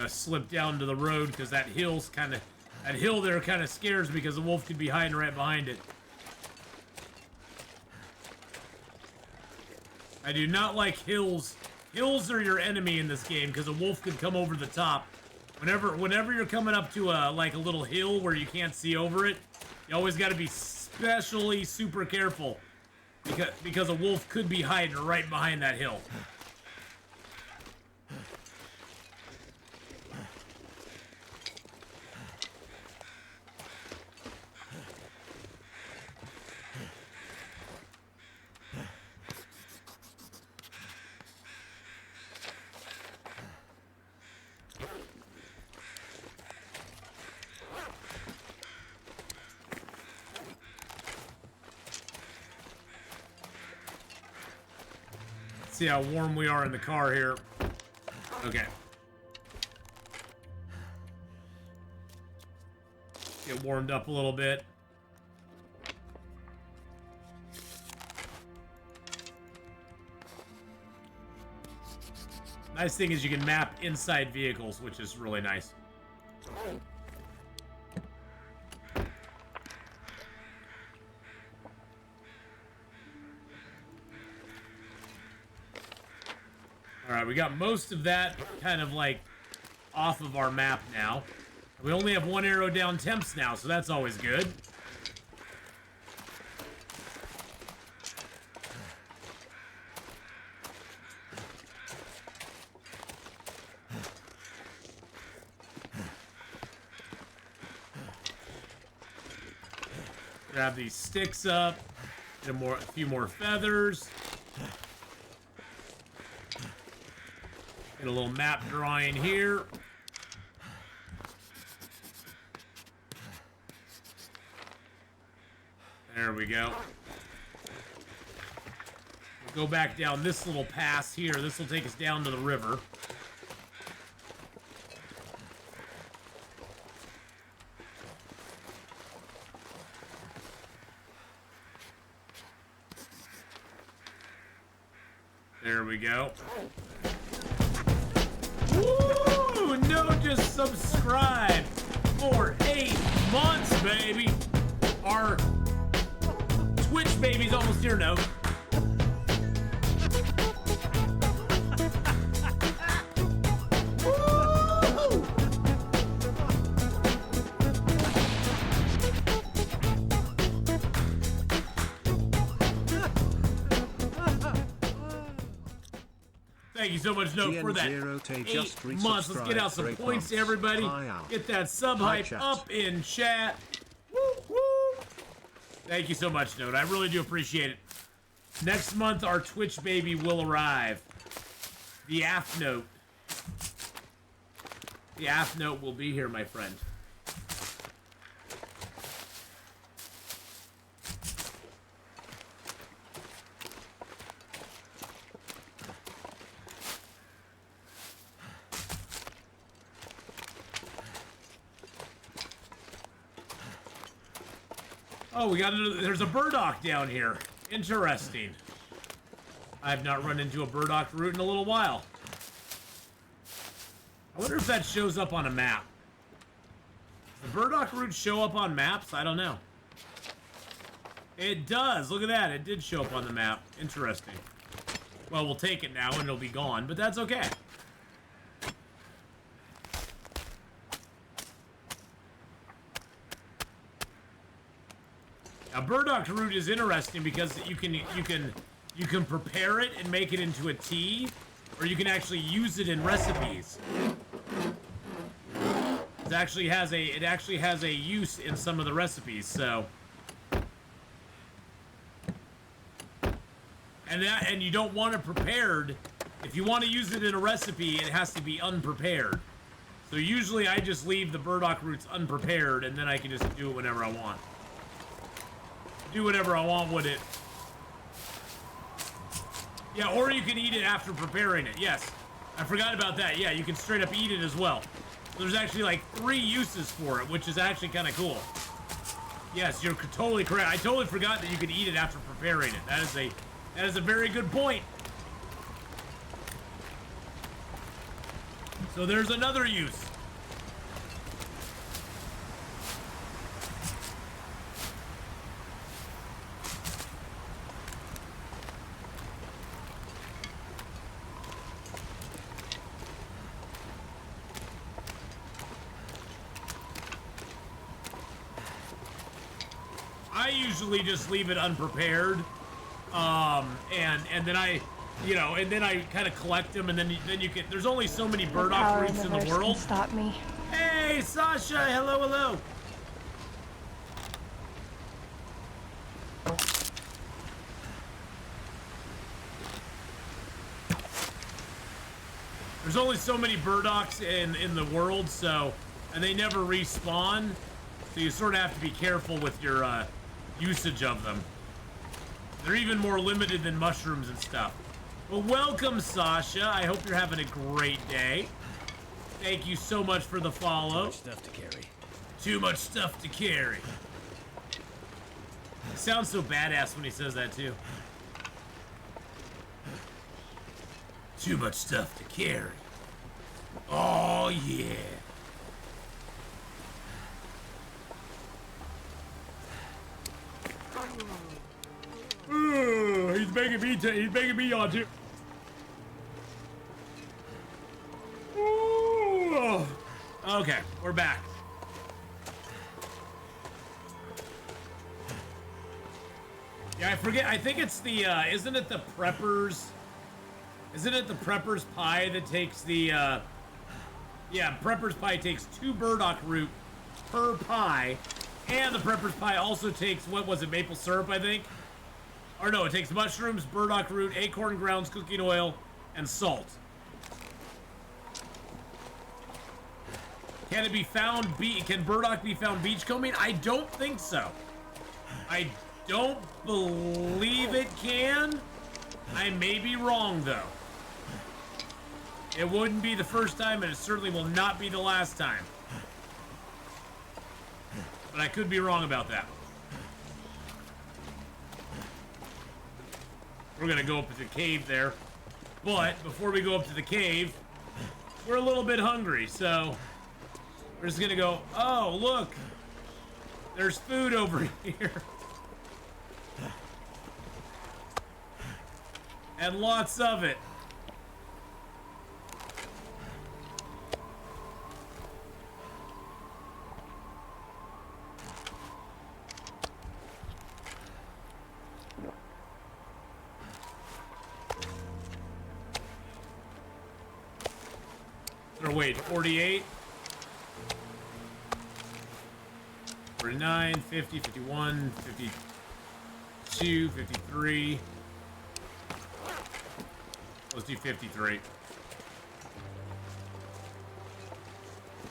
slip down to the road because that hill there kind of scares me because the wolf could be hiding right behind it. I do not like hills. Hills are your enemy in this game because a wolf could come over the top Whenever you're coming up to a like a little hill where you can't see over it, you always got to be especially super careful because a wolf could be hiding right behind that hill. See how warm we are in the car here. Okay. Get warmed up a little bit. Nice thing is you can map inside vehicles, which is really nice. Alright, we got most of that kind of like off of our map now. We only have one arrow down temps now, so that's always good. Grab these sticks up, get a few more feathers. Get a little map drawing here. There we go. We'll go back down this little pass here. This will take us down to the river. There we go. Woo! No, just subscribe for 8 months, baby. Our Twitch baby's almost here, no. Thank you so much, Note, for that 8 months. Let's get out some points, everybody. Get that sub hype up in chat. Woo, woo. Thank you so much, Note. I really do appreciate it. Next month, our Twitch baby will arrive. The Athenote. The Athenote will be here, my friend. Oh, we got there's a burdock down here. Interesting. I've not run into a burdock root in a little while. I wonder if that shows up on a map. Does the burdock root show up on maps? I don't know. It does. Look at that. It did show up on the map. Interesting. Well, we'll take it now and it'll be gone, but that's okay. Now, burdock root is interesting because you can prepare it and make it into a tea, or you can actually use it in recipes. It actually has a use in some of the recipes, so. And you don't want it prepared. If you want to use it in a recipe, it has to be unprepared. So usually I just leave the burdock roots unprepared, and then I can just do it whenever I want. Do whatever I want with it. Yeah, or you can eat it after preparing it. Yes, I forgot about that. Yeah, you can straight up eat it as well. So there's actually like 3 uses for it, which is actually kind of cool. Yes, you're totally correct. I totally forgot that you could eat it after preparing it. That is a very good point. So there's another use. usually just leave it unprepared. And then I, and then I kind of collect them, and then you can. There's only so many burdock roots in the world. Can stop me. Hey, Sasha! Hello, hello. There's only so many burdocks in the world, and they never respawn, so you sort of have to be careful with your usage of them. They're even more limited than mushrooms and stuff. Well, welcome, Sasha. I hope you're having a great day. Thank you so much for the follow. Too much stuff to carry. Too much stuff to carry. He sounds so badass when he says that, too. Too much stuff to carry. Oh, yeah. He's making me yawn too. Okay, we're back. Yeah, I forget. I think it's the, isn't it the Prepper's? Isn't it the Prepper's Pie that takes the, yeah, Prepper's Pie takes 2 burdock root per pie. And the Prepper's Pie also takes, what was it, maple syrup, I think? Or no, it takes mushrooms, burdock root, acorn grounds, cooking oil, and salt. Can it be found, can burdock be found beachcombing? I don't think so. I don't believe it can. I may be wrong, though. It wouldn't be the first time, and it certainly will not be the last time. But I could be wrong about that. We're gonna go up to the cave there. But before we go up to the cave, we're a little bit hungry, so we're just gonna go, oh, look, there's food over here. And lots of it. Or wait, 48? 49, 50, 51, 52, 53. Let's do 53.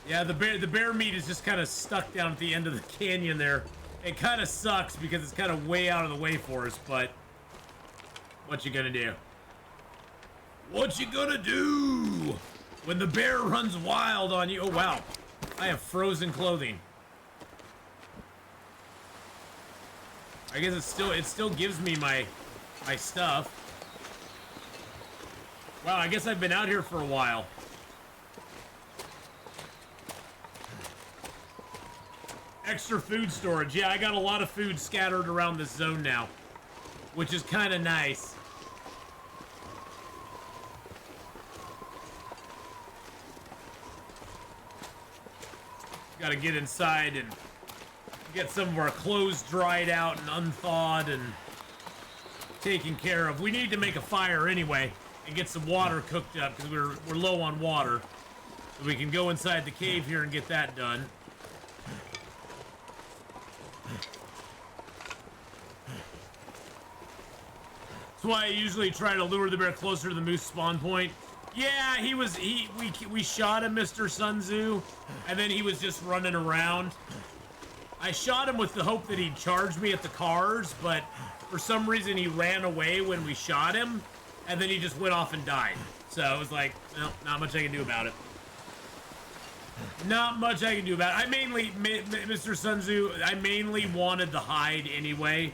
Yeah, the bear meat is just kind of stuck down at the end of the canyon there. It kind of sucks because it's kind of way out of the way for us, but what you gonna do? What you gonna do when the bear runs wild on you? Oh, wow. I have frozen clothing. I guess it still gives me my stuff. Wow, I guess I've been out here for a while. Extra food storage. Yeah, I got a lot of food scattered around this zone now, which is kind of nice. Got to get inside and get some of our clothes dried out and unthawed and taken care of. We need to make a fire anyway and get some water cooked up because we're low on water. So we can go inside the cave here and get that done. That's why I usually try to lure the bear closer to the moose spawn point. Yeah, we shot him, Mr. Sun Tzu, and then he was just running around. I shot him with the hope that he'd charge me at the cars, but for some reason he ran away when we shot him, and then he just went off and died. So it was like, well, not much I can do about it. Not much I can do about it. I mainly, Mr. Sun Tzu, I mainly wanted the hide anyway.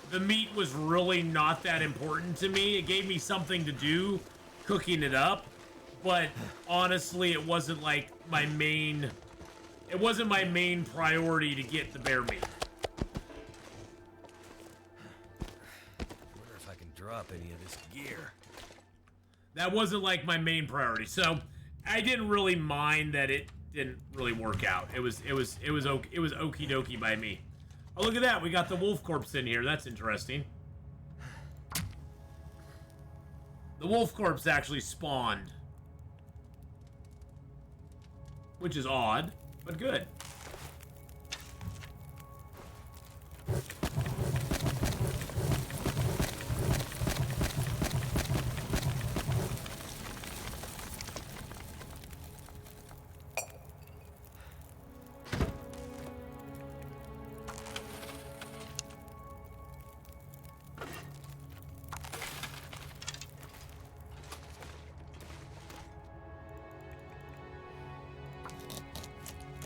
The meat was really not that important to me. It gave me something to do, cooking it up, but honestly, it wasn't like my main, it wasn't my main priority to get the bear meat. Wonder if I can drop any of this gear. That wasn't like my main priority, so I didn't really mind that it didn't really work out. It was okie dokie by me. Oh, look at that. We got the wolf corpse in here. That's interesting. The wolf corpse actually spawned. Which is odd, but good.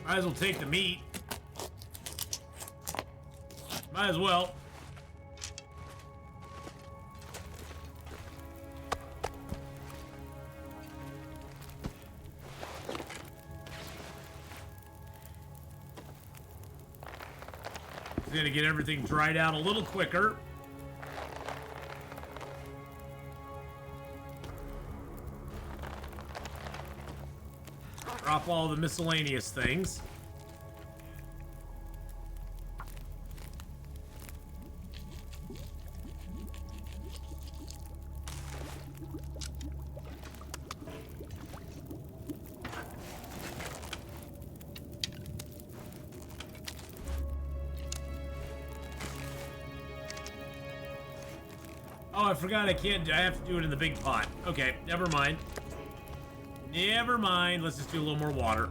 Might as well take the meat. Might as well. It's gonna get everything dried out a little quicker. Drop all the miscellaneous things. Oh, I forgot I can't. I have to do it in the big pot. Okay, never mind. Never mind. Let's just do a little more water.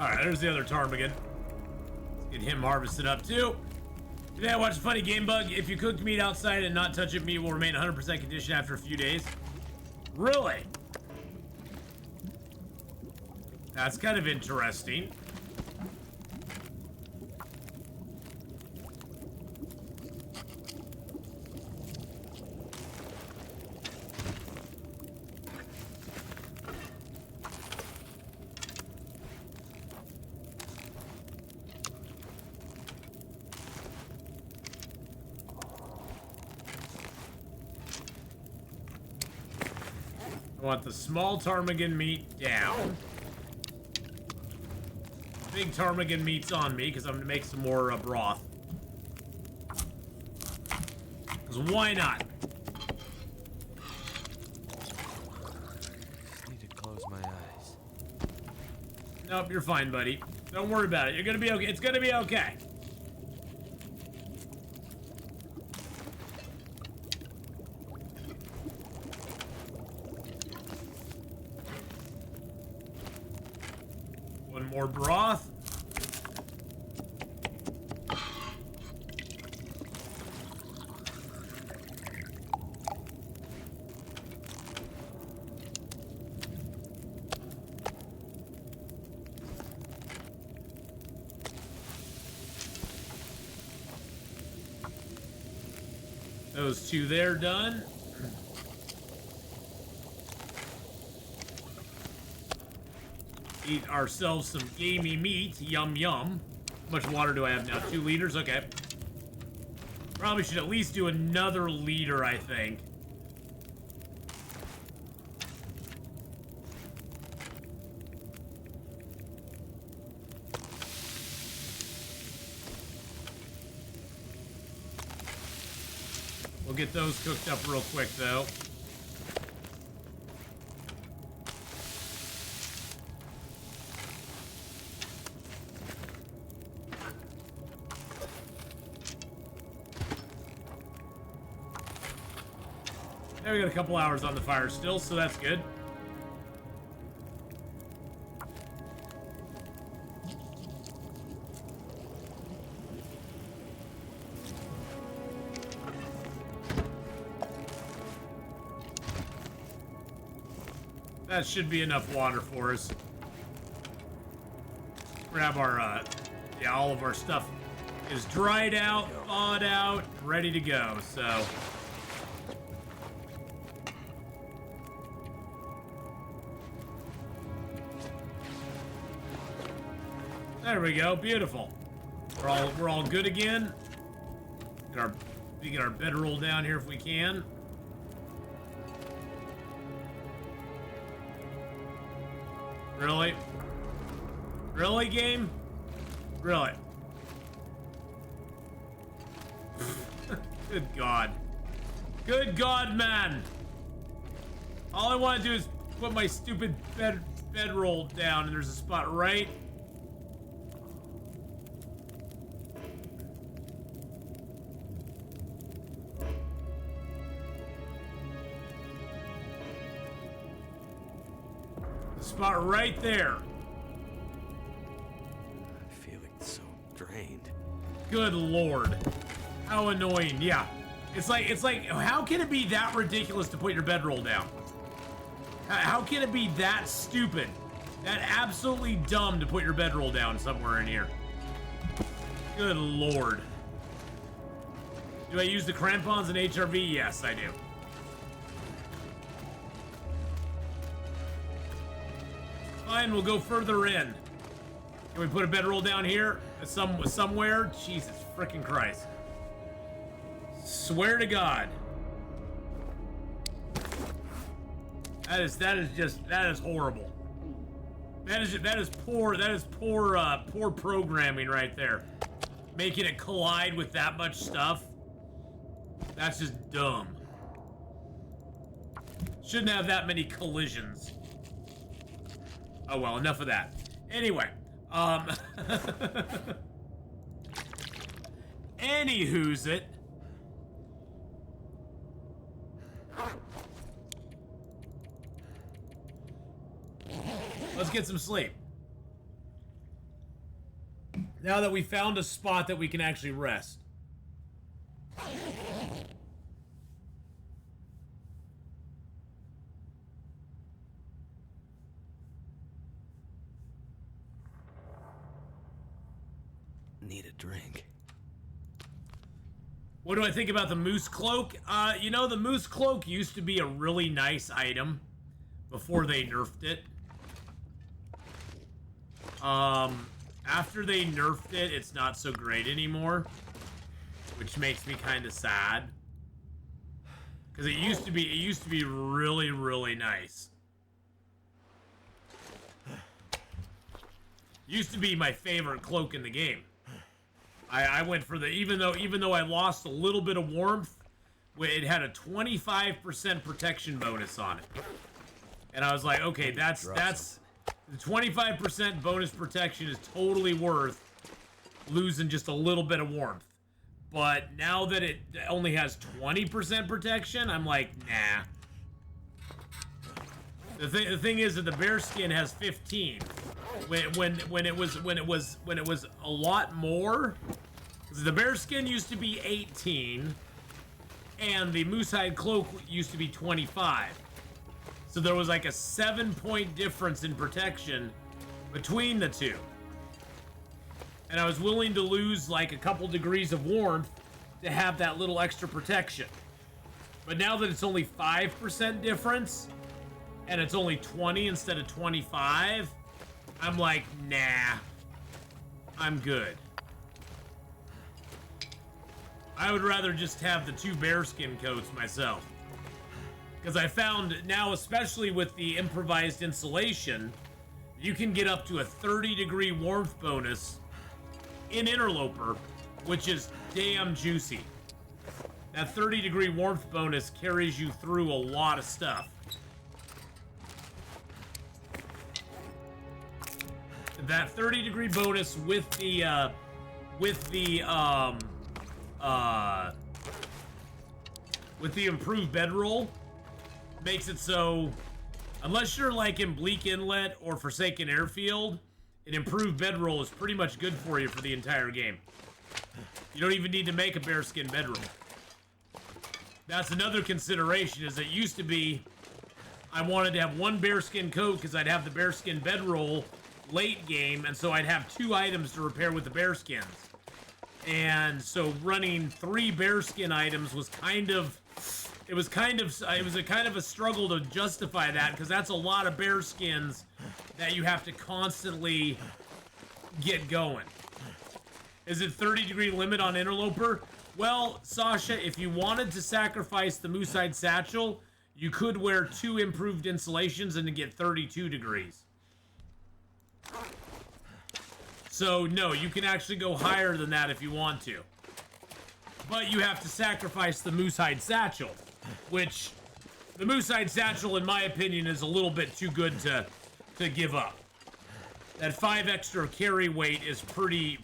Alright, there's the other ptarmigan. Let's get him harvested up too. Today I watched a funny game bug. If you cooked meat outside and not touch it, meat will remain 100% condition after a few days. Really? That's kind of interesting. I want the small ptarmigan meat down. Big ptarmigan meat's on me because I'm going to make some more broth. Because why not? Just need to close my eyes. Nope, you're fine, buddy. Don't worry about it. You're going to be okay. It's going to be okay. One more broth. Those two there done. Eat ourselves some gamey meat. Yum, yum. How much water do I have now? 2 liters? Okay. Probably should at least do another liter, I think. We'll get those cooked up real quick, though. Yeah, we got a couple hours on the fire still, so that's good. That should be enough water for us. Grab our yeah, all of our stuff is dried out, thawed out, ready to go, so. There we go, beautiful. We're all good again. Get our bedroll down here if we can. Really? Really, game? Really? Good God. Good God, man. All I want to do is put my stupid bedroll down, and there's a spot right. Spot right there. Feeling so drained. Good Lord. How annoying. Yeah. It's like, how can it be that ridiculous to put your bedroll down? How can it be that stupid? That absolutely dumb to put your bedroll down somewhere in here. Good Lord. Do I use the crampons and HRV? Yes, I do. Fine, we'll go further in. Can we put a bedroll down here? Somewhere? Jesus freaking Christ. Swear to God. That is horrible. That is poor programming right there. Making it collide with that much stuff. That's just dumb. Shouldn't have that many collisions. Oh well, enough of that. Anyway, anywho's it. Let's get some sleep. Now that we found a spot that we can actually rest. Need a drink. What do I think about the moose cloak? You know, the moose cloak used to be a really nice item before they nerfed it. After they nerfed it, it's not so great anymore, which makes me kind of sad. Because it used to be really, really nice. Used to be my favorite cloak in the game. I went for the, even though I lost a little bit of warmth, it had a 25% protection bonus on it. And I was like, okay, that's the 25% bonus protection is totally worth losing just a little bit of warmth. But now that it only has 20% protection, I'm like, nah. The thing is that the bearskin has 15. When it was a lot more, the bearskin used to be 18, and the moosehide cloak used to be 25. So there was like a 7-point difference in protection between the two. And I was willing to lose like a couple degrees of warmth to have that little extra protection. But now that it's only 5% difference, and it's only 20 instead of 25, I'm like, nah, I'm good. I would rather just have the 2 bearskin coats myself. Because I found now, especially with the improvised insulation, you can get up to a 30-degree warmth bonus in Interloper, which is damn juicy. That 30-degree warmth bonus carries you through a lot of stuff. That 30-degree bonus with the improved bedroll makes it so, unless you're like in Bleak Inlet or Forsaken Airfield, an improved bedroll is pretty much good for you for the entire game. You don't even need to make a bearskin bedroll. That's another consideration, is it used to be I wanted to have one bearskin coat because I'd have the bearskin bedroll late game, and so I'd have 2 items to repair with the bearskins. And so running 3 bearskin items was kind of a kind of a struggle to justify that, because that's a lot of bearskins that you have to constantly get going. Is it 30-degree limit on Interloper? Well, Sasha, if you wanted to sacrifice the moose-hide satchel, you could wear 2 improved insulations and get 32 degrees. So, no, you can actually go higher than that if you want to. But you have to sacrifice the moose-hide satchel, which the moose-hide satchel, in my opinion, is a little bit too good to give up. That 5 extra carry weight is pretty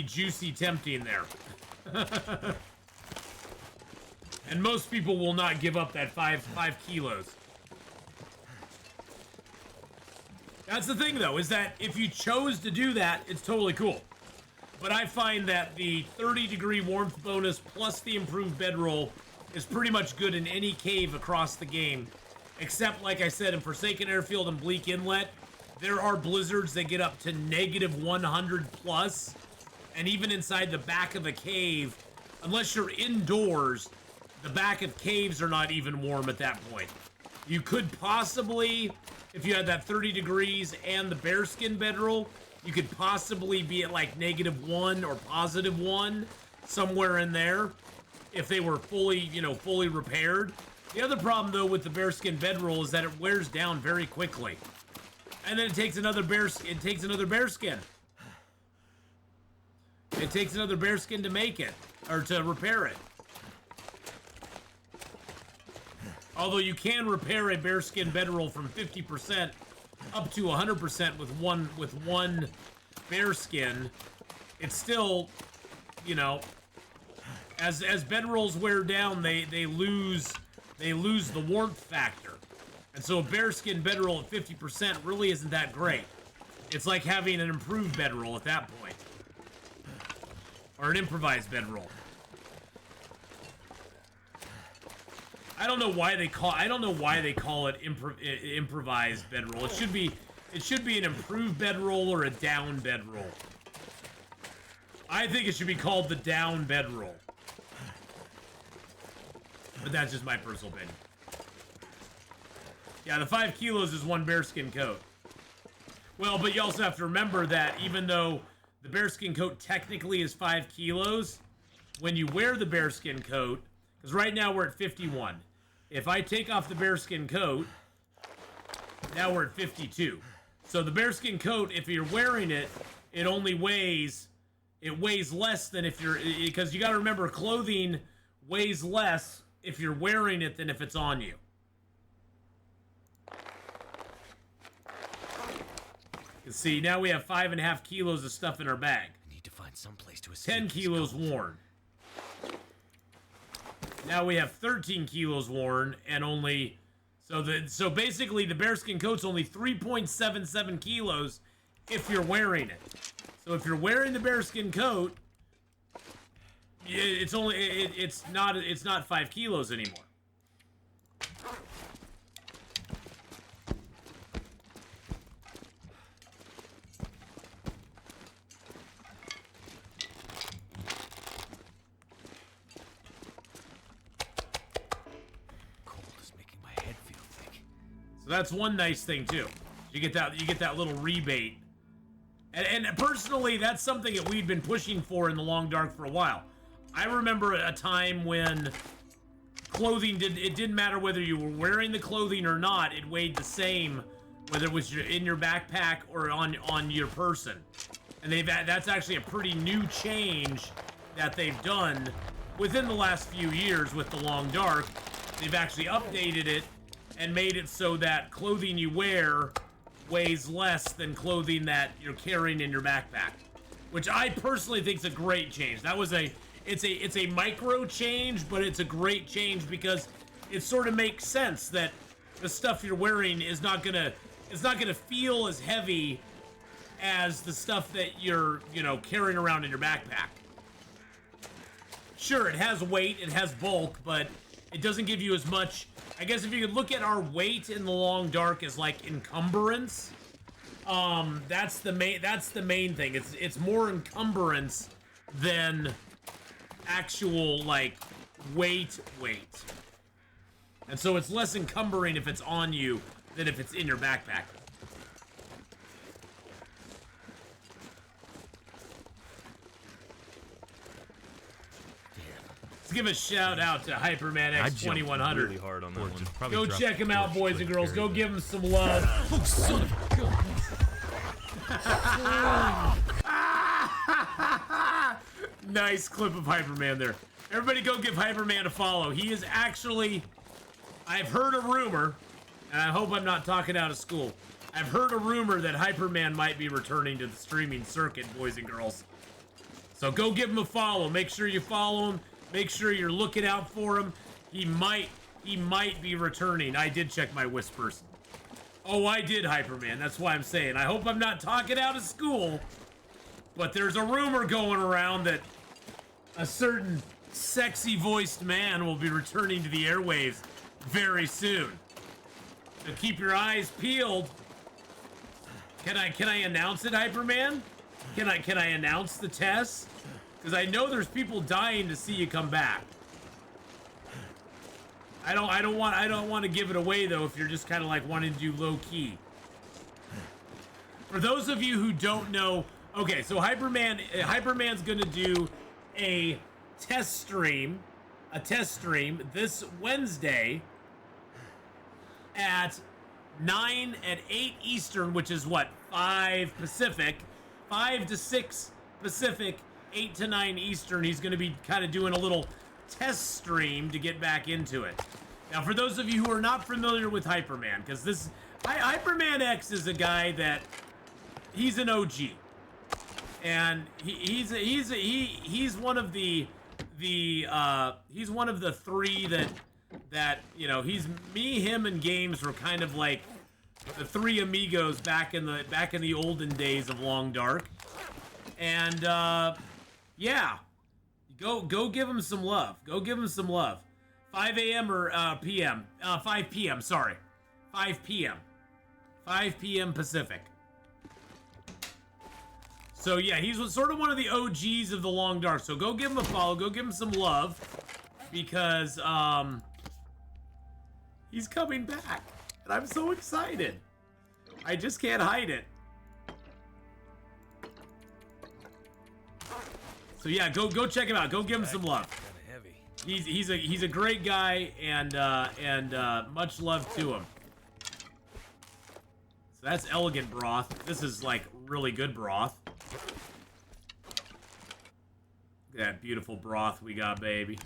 juicy tempting there. And most people will not give up that 5 kilos. That's the thing, though, is that if you chose to do that, it's totally cool. But I find that the 30-degree warmth bonus plus the improved bedroll is pretty much good in any cave across the game. Except, like I said, in Forsaken Airfield and Bleak Inlet, there are blizzards that get up to -100 plus. And even inside the back of a cave, unless you're indoors, the back of caves are not even warm at that point. You could possibly, if you had that 30 degrees and the bearskin bedroll, you could possibly be at like -1 or +1, somewhere in there, if they were fully, fully repaired. The other problem, though, with the bearskin bedroll is that it wears down very quickly. And then it takes another bearskin. It takes another bearskin to make it, or to repair it. Although you can repair a bearskin bedroll from 50% up to 100% with one bearskin, it's still, as bedrolls wear down, they lose the warmth factor. And so a bearskin bedroll at 50% really isn't that great. It's like having an improved bedroll at that point. Or an improvised bedroll. I don't know why they call it improvised bedroll. It should be an improved bedroll or a down bedroll. I think it should be called the down bedroll. But that's just my personal opinion. Yeah, the 5 kilos is 1 bearskin coat. Well, but you also have to remember that even though the bearskin coat technically is 5 kilos, when you wear the bearskin coat, because right now we're at 51. If I take off the bearskin coat, now we're at 52. So the bearskin coat, if you're wearing it, it weighs less than if you're, because you got to remember, clothing weighs less if you're wearing it than if it's on you. You see, now we have 5.5 kilos of stuff in our bag. I need to find some place to escape. 10 kilos worn. Now we have 13 kilos worn, and only so basically the bearskin coat's only 3.77 kilos if you're wearing it. So if you're wearing the bearskin coat, it's not 5 kilos anymore. So that's one nice thing too. You get that little rebate. And personally, that's something that we'd been pushing for in the Long Dark for a while. I remember a time when clothing it didn't matter whether you were wearing the clothing or not, it weighed the same whether it was in your backpack or on your person. And that's actually a pretty new change that they've done within the last few years with the Long Dark. They've actually updated it and made it so that clothing you wear weighs less than clothing that you're carrying in your backpack, which I personally think is a great change. It's a micro change, but it's a great change because it sort of makes sense that the stuff you're wearing is not gonna feel as heavy as the stuff that you're carrying around in your backpack. Sure, it has weight, it has bulk, but it doesn't give you as much. I guess if you could look at our weight in the long dark as like encumbrance, that's the main thing. It's more encumbrance than actual like weight. And so it's less encumbering if it's on you than if it's in your backpack. Let's give a shout out to Hyperman X2100. Really hard on that one. Go check him out, boys and girls. Go give him some love. Oh, son of a gun. Nice clip of Hyperman there. Everybody go give Hyperman a follow. He is actually... I've heard a rumor, and I hope I'm not talking out of school. I've heard a rumor that Hyperman might be returning to the streaming circuit, boys and girls. So go give him a follow. Make sure you follow him. Make sure you're looking out for him. He might be returning. I did check my whispers. Oh, I did, Hyperman. That's why I'm saying. I hope I'm not talking out of school. But there's a rumor going around that a certain sexy-voiced man will be returning to the airwaves very soon. So keep your eyes peeled. Can I announce it, Hyperman? Can I announce the test? Because I know there's people dying to see you come back. I don't want to give it away though if you're just kind of like wanting to do low key. For those of you who don't know, okay, so Hyperman's gonna do a test stream this Wednesday at 8 Eastern, which is what, 5 Pacific, 5 to 6 Pacific, 8 to 9 Eastern. He's going to be kind of doing a little test stream to get back into it. Now, for those of you who are not familiar with Hyperman, because Hyperman X is a guy that he's an OG, and he's one of the three that you know, him and Games were kind of like the three amigos back in the olden days of Long Dark. And yeah, go give him some love. Go give him some love. 5 a.m. or p.m. 5 p.m. Sorry, 5 p.m. 5 p.m. Pacific. So yeah, he's sort of one of the OGs of the Long Dark. So go give him a follow. Go give him some love, because he's coming back, and I'm so excited. I just can't hide it. So yeah, go check him out. Go give him some love. He's a great guy, and much love to him. So that's elegant broth. This is like really good broth. Look at that beautiful broth we got, baby.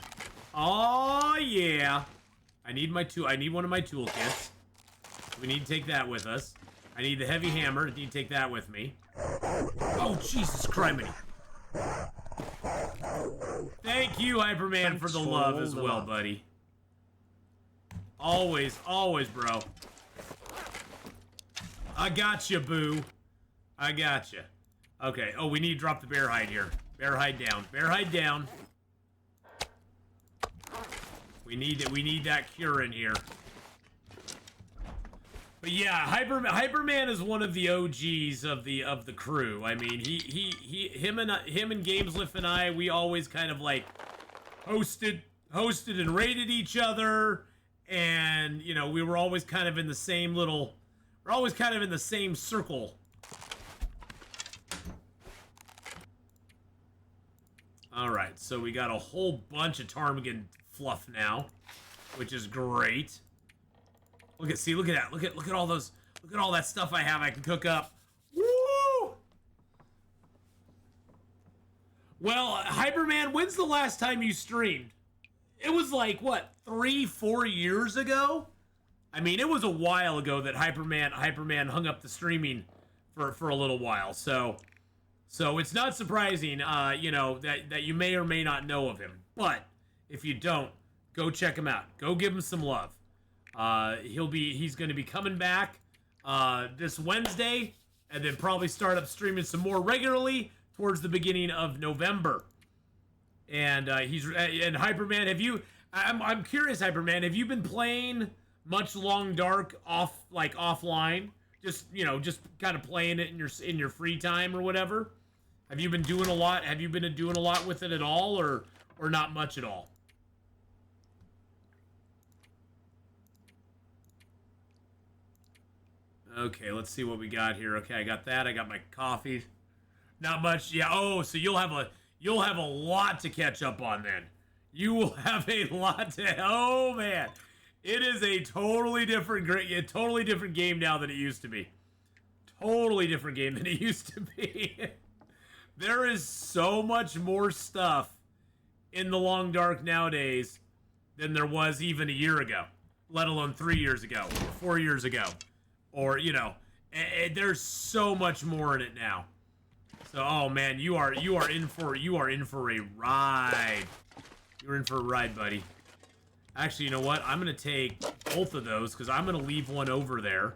Oh yeah. I need one of my toolkits. We need to take that with us. I need the heavy hammer. I need to take that with me. Oh, Jesus Christ. Thank you, Hyperman, for the love as well, buddy. Always, bro. I got you, boo. I got you. Okay. Oh, we need to drop the bear hide here. Bear hide down. Bear hide down. We need that cure in here. But yeah, Hyperman is one of the OGs of the crew. I mean, him and Gameslift and I, we always kind of like hosted and rated each other, and you know, we were always kind of in the same circle. All right, so we got a whole bunch of ptarmigan fluff now, which is great. Look at that. Look at all those. Look at all that stuff I have I can cook up. Woo! Well, Hyperman, when's the last time you streamed? It was like what, 3-4 years ago? I mean, it was a while ago that Hyperman hung up the streaming for a little while. So it's not surprising, you know, that you may or may not know of him. But if you don't, go check him out. Go give him some love. He's going to be coming back this Wednesday, and then probably start up streaming some more regularly towards the beginning of November. And Hyperman, I'm curious, Hyperman. Have you been playing much Long Dark offline? Just just kind of playing it in your free time or whatever. Have you been doing a lot? Have you been doing a lot with it at all, or not much at all? Okay, let's see what we got here. Okay, I got that. I got my coffee. Not much. Yeah. Oh, so you'll have a lot to catch up on then. You will have a lot to. Oh man, it is a totally different game now than it used to be. Totally different game than it used to be. There is so much more stuff in the Long Dark nowadays than there was even a year ago, let alone 3 years ago, or 4 years ago, or there's so much more in it now. So, oh man, you are in for a ride. You're in for a ride, buddy. Actually, you know what? I'm gonna take both of those because I'm gonna leave one over there.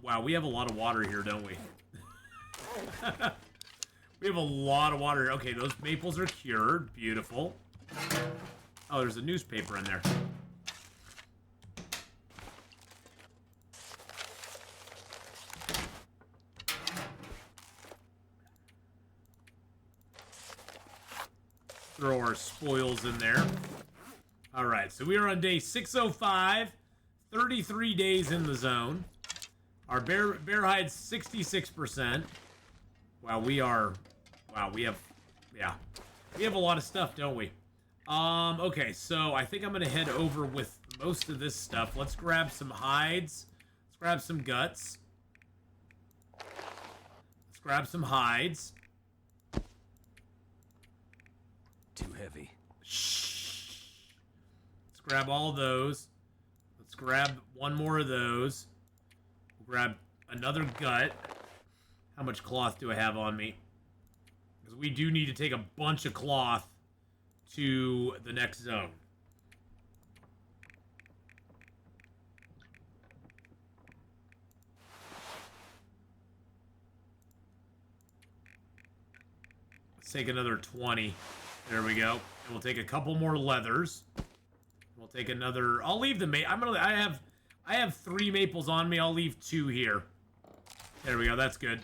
Wow, we have a lot of water here, don't we? We have a lot of water. Okay, those maples are cured. Beautiful. Oh, there's a newspaper in there. Throw our spoils in there. All right, so we are on day 605, 33 days in the zone. Our bear hide's 66%. Wow, we have a lot of stuff, don't we? Okay, so I think I'm gonna head over with most of this stuff. Let's grab some hides. Let's grab some guts. Let's grab some hides. Too heavy. Shh. Let's grab all of those. Let's grab one more of those. We'll grab another gut. How much cloth do I have on me? Because we do need to take a bunch of cloth to the next zone. Let's take another 20. There we go. And we'll take a couple more leathers. We'll take another. I'll leave the I have 3 maples on me. I'll leave 2 here. There we go. That's good.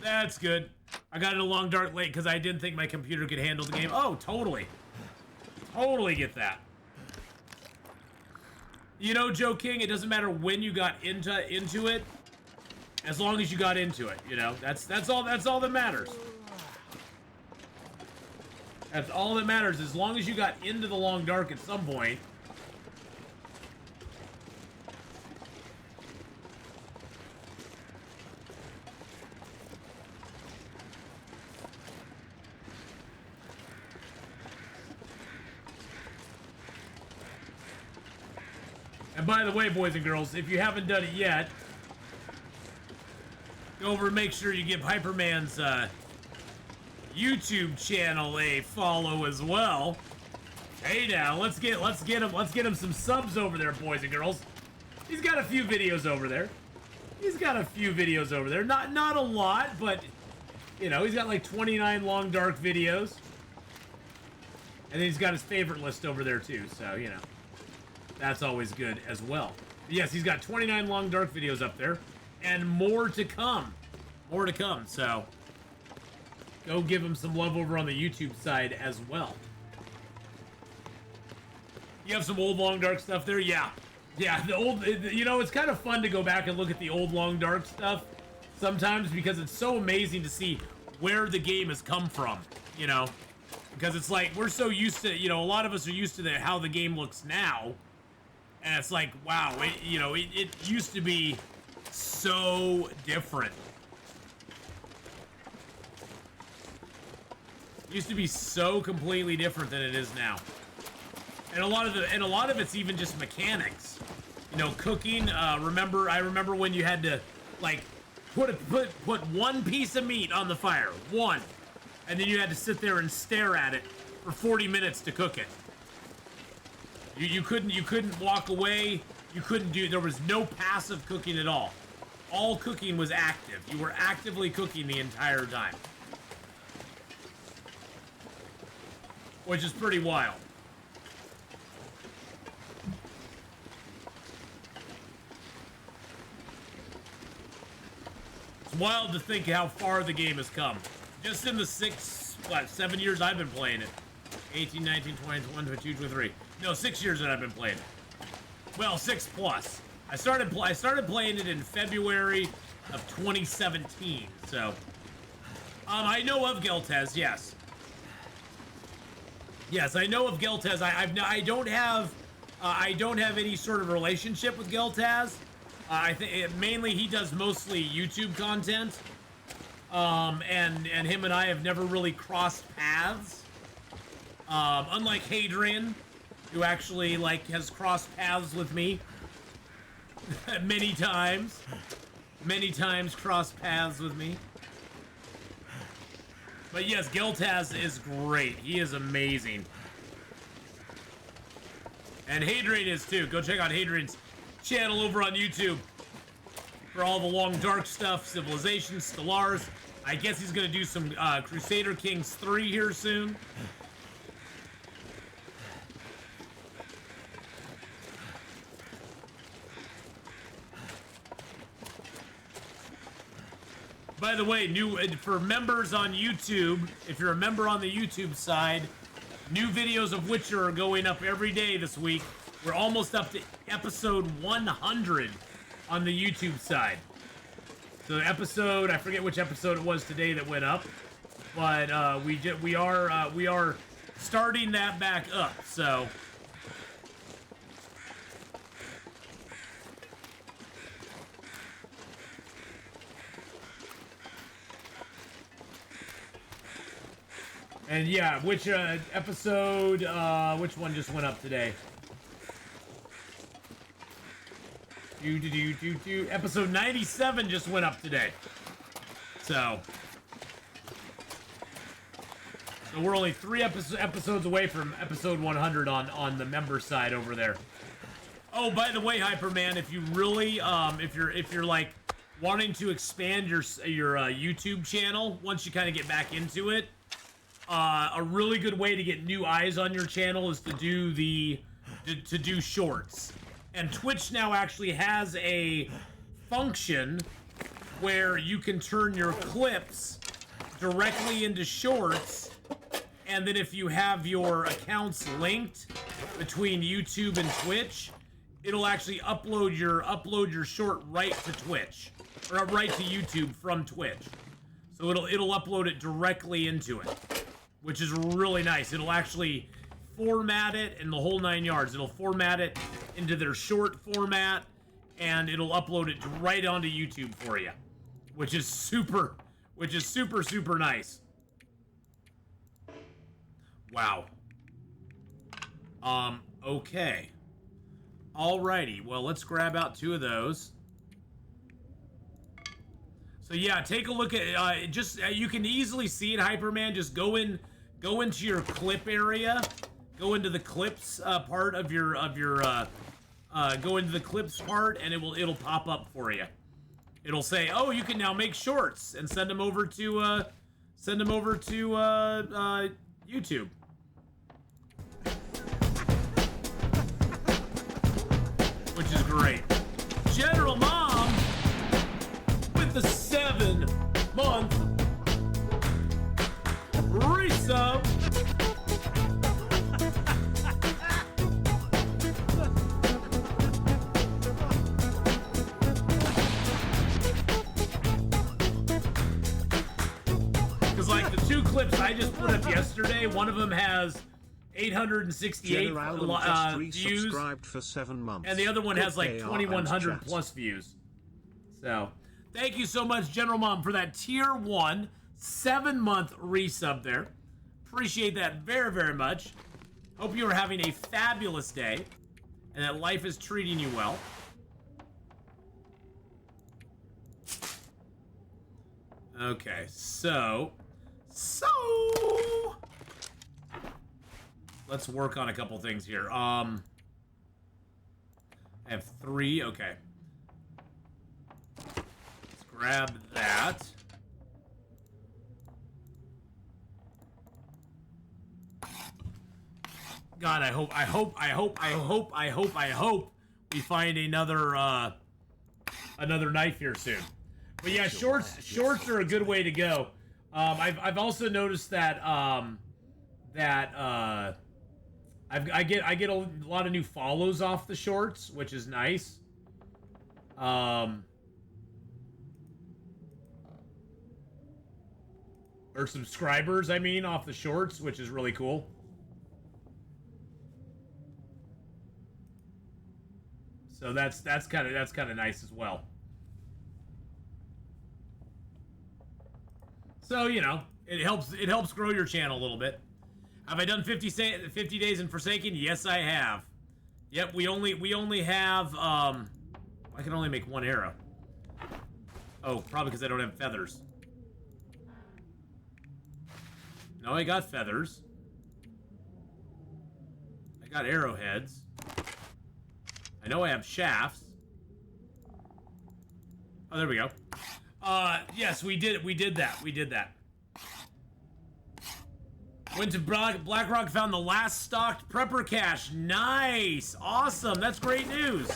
That's good. I got it a Long Dark late because I didn't think my computer could handle the game. Oh, totally. Totally get that. You know, Joe King, it doesn't matter when you got into it, as long as you got into it. You know, that's all that matters. That's all that matters. As long as you got into the Long Dark at some point. And by the way, boys and girls, if you haven't done it yet, go over and make sure you give Hyperman's YouTube channel a follow as well. Hey now, let's get him some subs over there, boys and girls. He's got a few videos over there. Not a lot, but you know, he's got like 29 Long Dark videos. And then he's got his favorite list over there too, so you know. That's always good as well. Yes, he's got 29 Long Dark videos up there. And more to come. More to come, so go give him some love over on the YouTube side as well. You have some old Long Dark stuff there? Yeah. Yeah, the old, you know, it's kind of fun to go back and look at the old Long Dark stuff sometimes because it's so amazing to see where the game has come from, you know? Because it's like, we're so used to, you know, a lot of us are used to how the game looks now. And it's like, wow, it used to be so different. It used to be so completely different than it is now. And a lot of it's even just mechanics. You know, cooking. I remember when you had to like put one piece of meat on the fire, one, and then you had to sit there and stare at it for 40 minutes to cook it. You couldn't walk away. There was no passive cooking at all. all cooking was active. You were actively cooking the entire time. Which is pretty wild. It's wild to think how far the game has come. Just in the 7 years I've been playing it. 18, 19, 20, 21, 22, 23. No, 6 years that I've been playing it. Well, 6 plus. I started playing it in February of 2017. So, I know of Geltez, yes. Yes, I know of Geltez. I don't have any sort of relationship with Geltez. I think mainly he does mostly YouTube content. And him and I have never really crossed paths. Unlike Hadrian, who actually has crossed paths with me many times. Many times crossed paths with me. But yes, Geltaz is great. He is amazing. And Hadrian is too. Go check out Hadrian's channel over on YouTube for all the long dark stuff, Civilization, Stellars. I guess he's gonna do some Crusader Kings 3 here soon. By the way, for members on YouTube, if you're a member on the YouTube side, new videos of Witcher are going up every day this week. We're almost up to episode 100 on the YouTube side. So episode, I forget which episode it was today that went up, but we are starting that back up. So. And yeah, which episode, which one just went up today? Episode 97 just went up today. So we're only 3 episodes away from episode 100 on the member side over there. Oh, by the way, Hyperman, if you really, if you're like wanting to expand your YouTube channel once you kind of get back into it, a really good way to get new eyes on your channel is to do shorts. And Twitch now actually has a function where you can turn your clips directly into shorts, and then if you have your accounts linked between YouTube and Twitch, it'll actually upload your short right to Twitch, or right to YouTube from Twitch. So it'll upload it directly into it, which is really nice. It'll actually format it in the whole 9 yards. It'll format it into their short format, and it'll upload it right onto YouTube for you, which is super nice. Wow. Okay. Alrighty, well, let's grab out 2 of those. So yeah, take a look at, you can easily see it, Hyperman. Just go into your clip area, go into the clips part of your go into the clips part, and it'll pop up for you. It'll say, oh, you can now make shorts and send them over to YouTube. Which is great. General Mom with the 7-month resub. Because like the 2 clips I just put up yesterday, one of them has 868 views, for 7 months. and the other one has like 2,100 plus views. So, thank you so much, General Mom, for that tier 1 7-month resub there. Appreciate that very, very much. Hope you are having a fabulous day, and that life is treating you well. Okay, so let's work on a couple things here. I have 3, okay. grab that. God, I hope we find another knife here soon. But yeah, shorts are a good way to go. I've also noticed that I get a lot of new follows off the shorts, which is nice. Or subscribers, I mean, off the shorts, which is really cool. So that's kind of nice as well. So, you know, it helps grow your channel a little bit. Have I done 50 days in Forsaken? Yes, I have. Yep, we only have I can only make one arrow. Oh, probably because I don't have feathers. No, I got feathers. I got arrowheads. I know I have shafts. Oh, there we go. Yes, we did that. Went to Blackrock, found the last stocked prepper cache. Nice! Awesome! That's great news!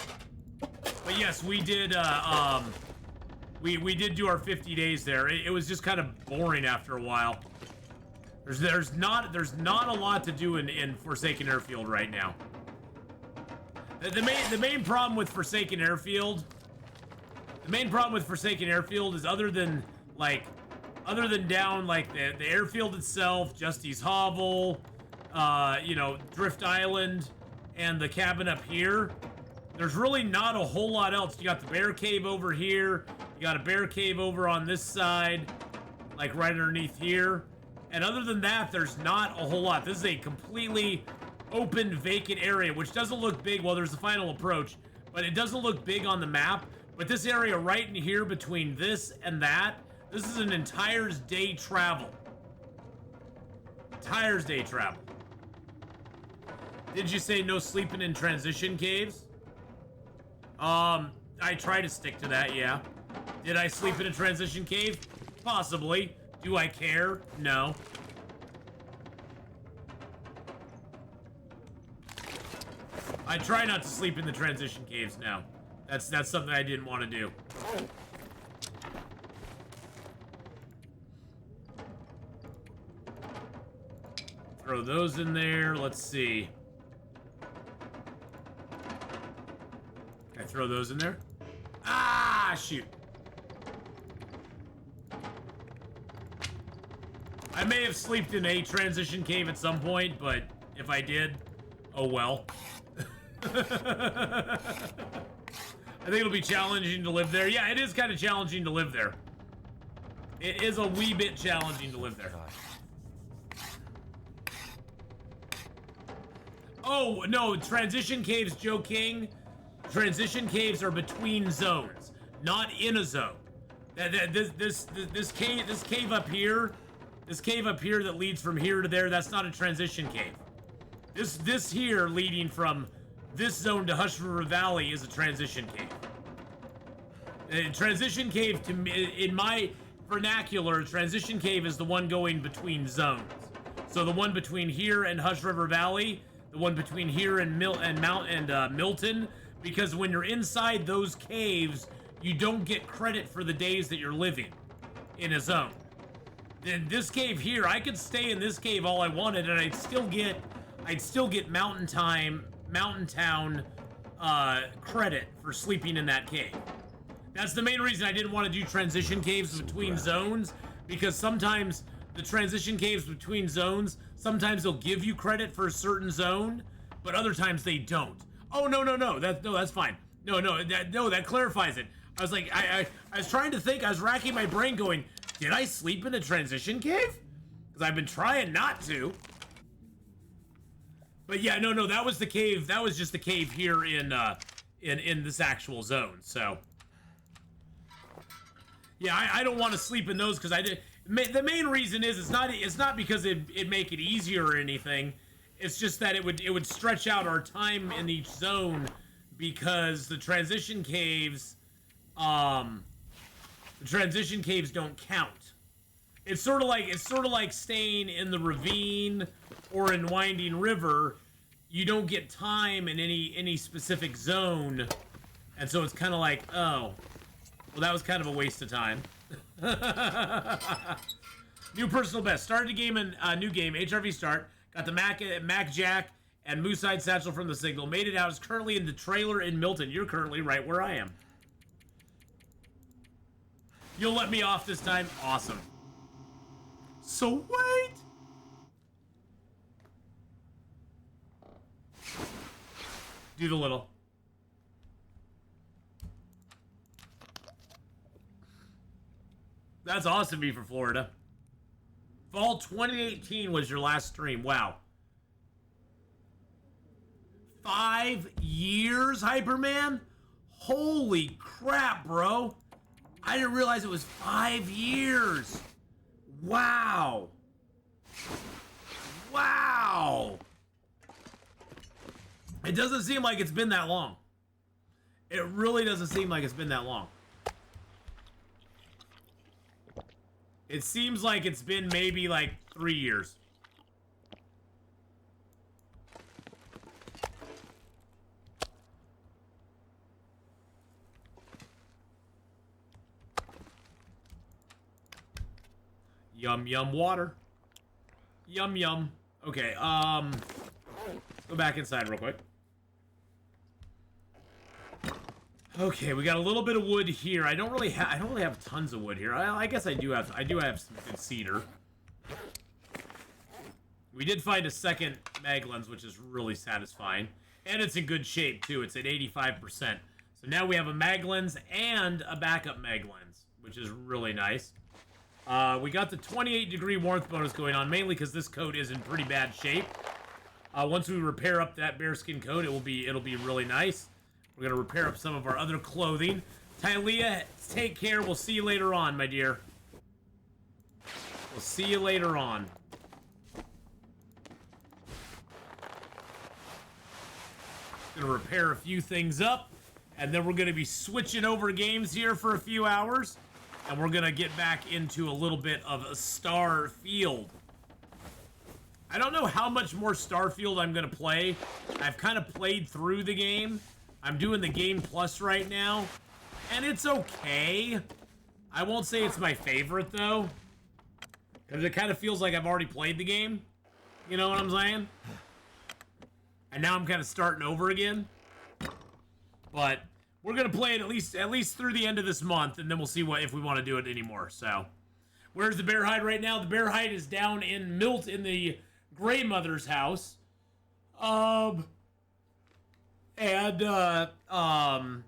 But yes, we did, we did do our 50 days there. It was just kind of boring after a while. There's not a lot to do in Forsaken Airfield right now. The main problem with Forsaken Airfield, is other than down like the airfield itself, Justy's Hovel, you know, Drift Island, and the cabin up here, there's really not a whole lot else. You got the bear cave over here, you got a bear cave over on this side, like right underneath here, and other than that, there's not a whole lot. This is a completely open, vacant area, which doesn't look big. Well, there's the final approach, but it doesn't look big on the map. But this area right in here between this and that, this is an entire day travel. Entire day travel. Did you say no sleeping in transition caves? I try to stick to that, yeah. Did I sleep in a transition cave? Possibly. Do I care? No. I try not to sleep in the transition caves now. That's something I didn't want to do. Throw those in there. Let's see. Can I throw those in there? Ah, shoot. I may have slept in a transition cave at some point, but if I did, oh well. I think it'll be challenging to live there. Yeah, it is kind of challenging to live there. It is a wee bit challenging to live there. Oh, no, transition caves, Joe King. Transition caves are between zones, not in a zone. This cave up here that leads from here to there, that's not a transition cave. This here leading from this zone to Hush River Valley is a transition cave. A transition cave, to me, in my vernacular, transition cave is the one going between zones. So the one between here and Hush River Valley, the one between here and Milton, because when you're inside those caves, you don't get credit for the days that you're living in a zone. Then this cave here, I could stay in this cave all I wanted, and I'd still get Mountain Town credit for sleeping in that cave. That's the main reason I didn't want to do transition caves between zones, because sometimes the transition caves between zones, sometimes they'll give you credit for a certain zone, but other times they don't. Oh, no, that's fine. No, that clarifies it. I was like, I was trying to think, I was racking my brain going, did I sleep in a transition cave? Because I've been trying not to. But yeah, no, that was the cave. That was just the cave here in this actual zone. So yeah, I don't want to sleep in those because I did. The main reason is it's not because it make it easier or anything. It's just that it would stretch out our time in each zone, because the transition caves, The transition caves don't count. It's sort of like staying in the ravine or in Winding River. You don't get time in any specific zone, and so it's kind of like, oh, well, that was kind of a waste of time. New personal best. Started a game in new game, HRV start. Got the Mac Jack and Mooside Satchel from the Signal. Made it out. Is currently in the trailer in Milton. You're currently right where I am. You'll let me off this time? Awesome. So wait. Do the little. That's awesome, me for Florida. Fall 2018 was your last stream. Wow. 5 years, Hyperman? Holy crap, bro. I didn't realize it was 5 years. Wow. Wow. It doesn't seem like it's been that long. It really doesn't seem like it's been that long. It seems like it's been maybe like 3 years. Yum, yum, water. Yum, yum. Okay, let's go back inside real quick. Okay, we got a little bit of wood here. I don't really have tons of wood here. I guess I do have some good cedar. We did find a second mag lens, which is really satisfying. And it's in good shape too. It's at 85%. So now we have a mag lens and a backup mag lens, which is really nice. We got the 28-degree warmth bonus going on, mainly because this coat is in pretty bad shape. Once we repair up that bearskin coat, it'll be really nice. We're gonna repair up some of our other clothing. Tylea, take care. We'll see you later on, my dear. We'll see you later on. Gonna repair a few things up, and then we're gonna be switching over games here for a few hours, and we're gonna get back into a little bit of a Starfield. I don't know how much more Starfield I'm gonna play. I've kind of played through the game. I'm doing the Game Plus right now, and it's okay. I won't say it's my favorite, though, because it kind of feels like I've already played the game. You know what I'm saying? And now I'm kind of starting over again. But we're gonna play it at least through the end of this month, and then we'll see if we want to do it anymore. So, where's the bear hide right now? The bear hide is down in in the Gray Mother's house. And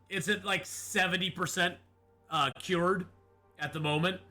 it's at like 70% cured at the moment.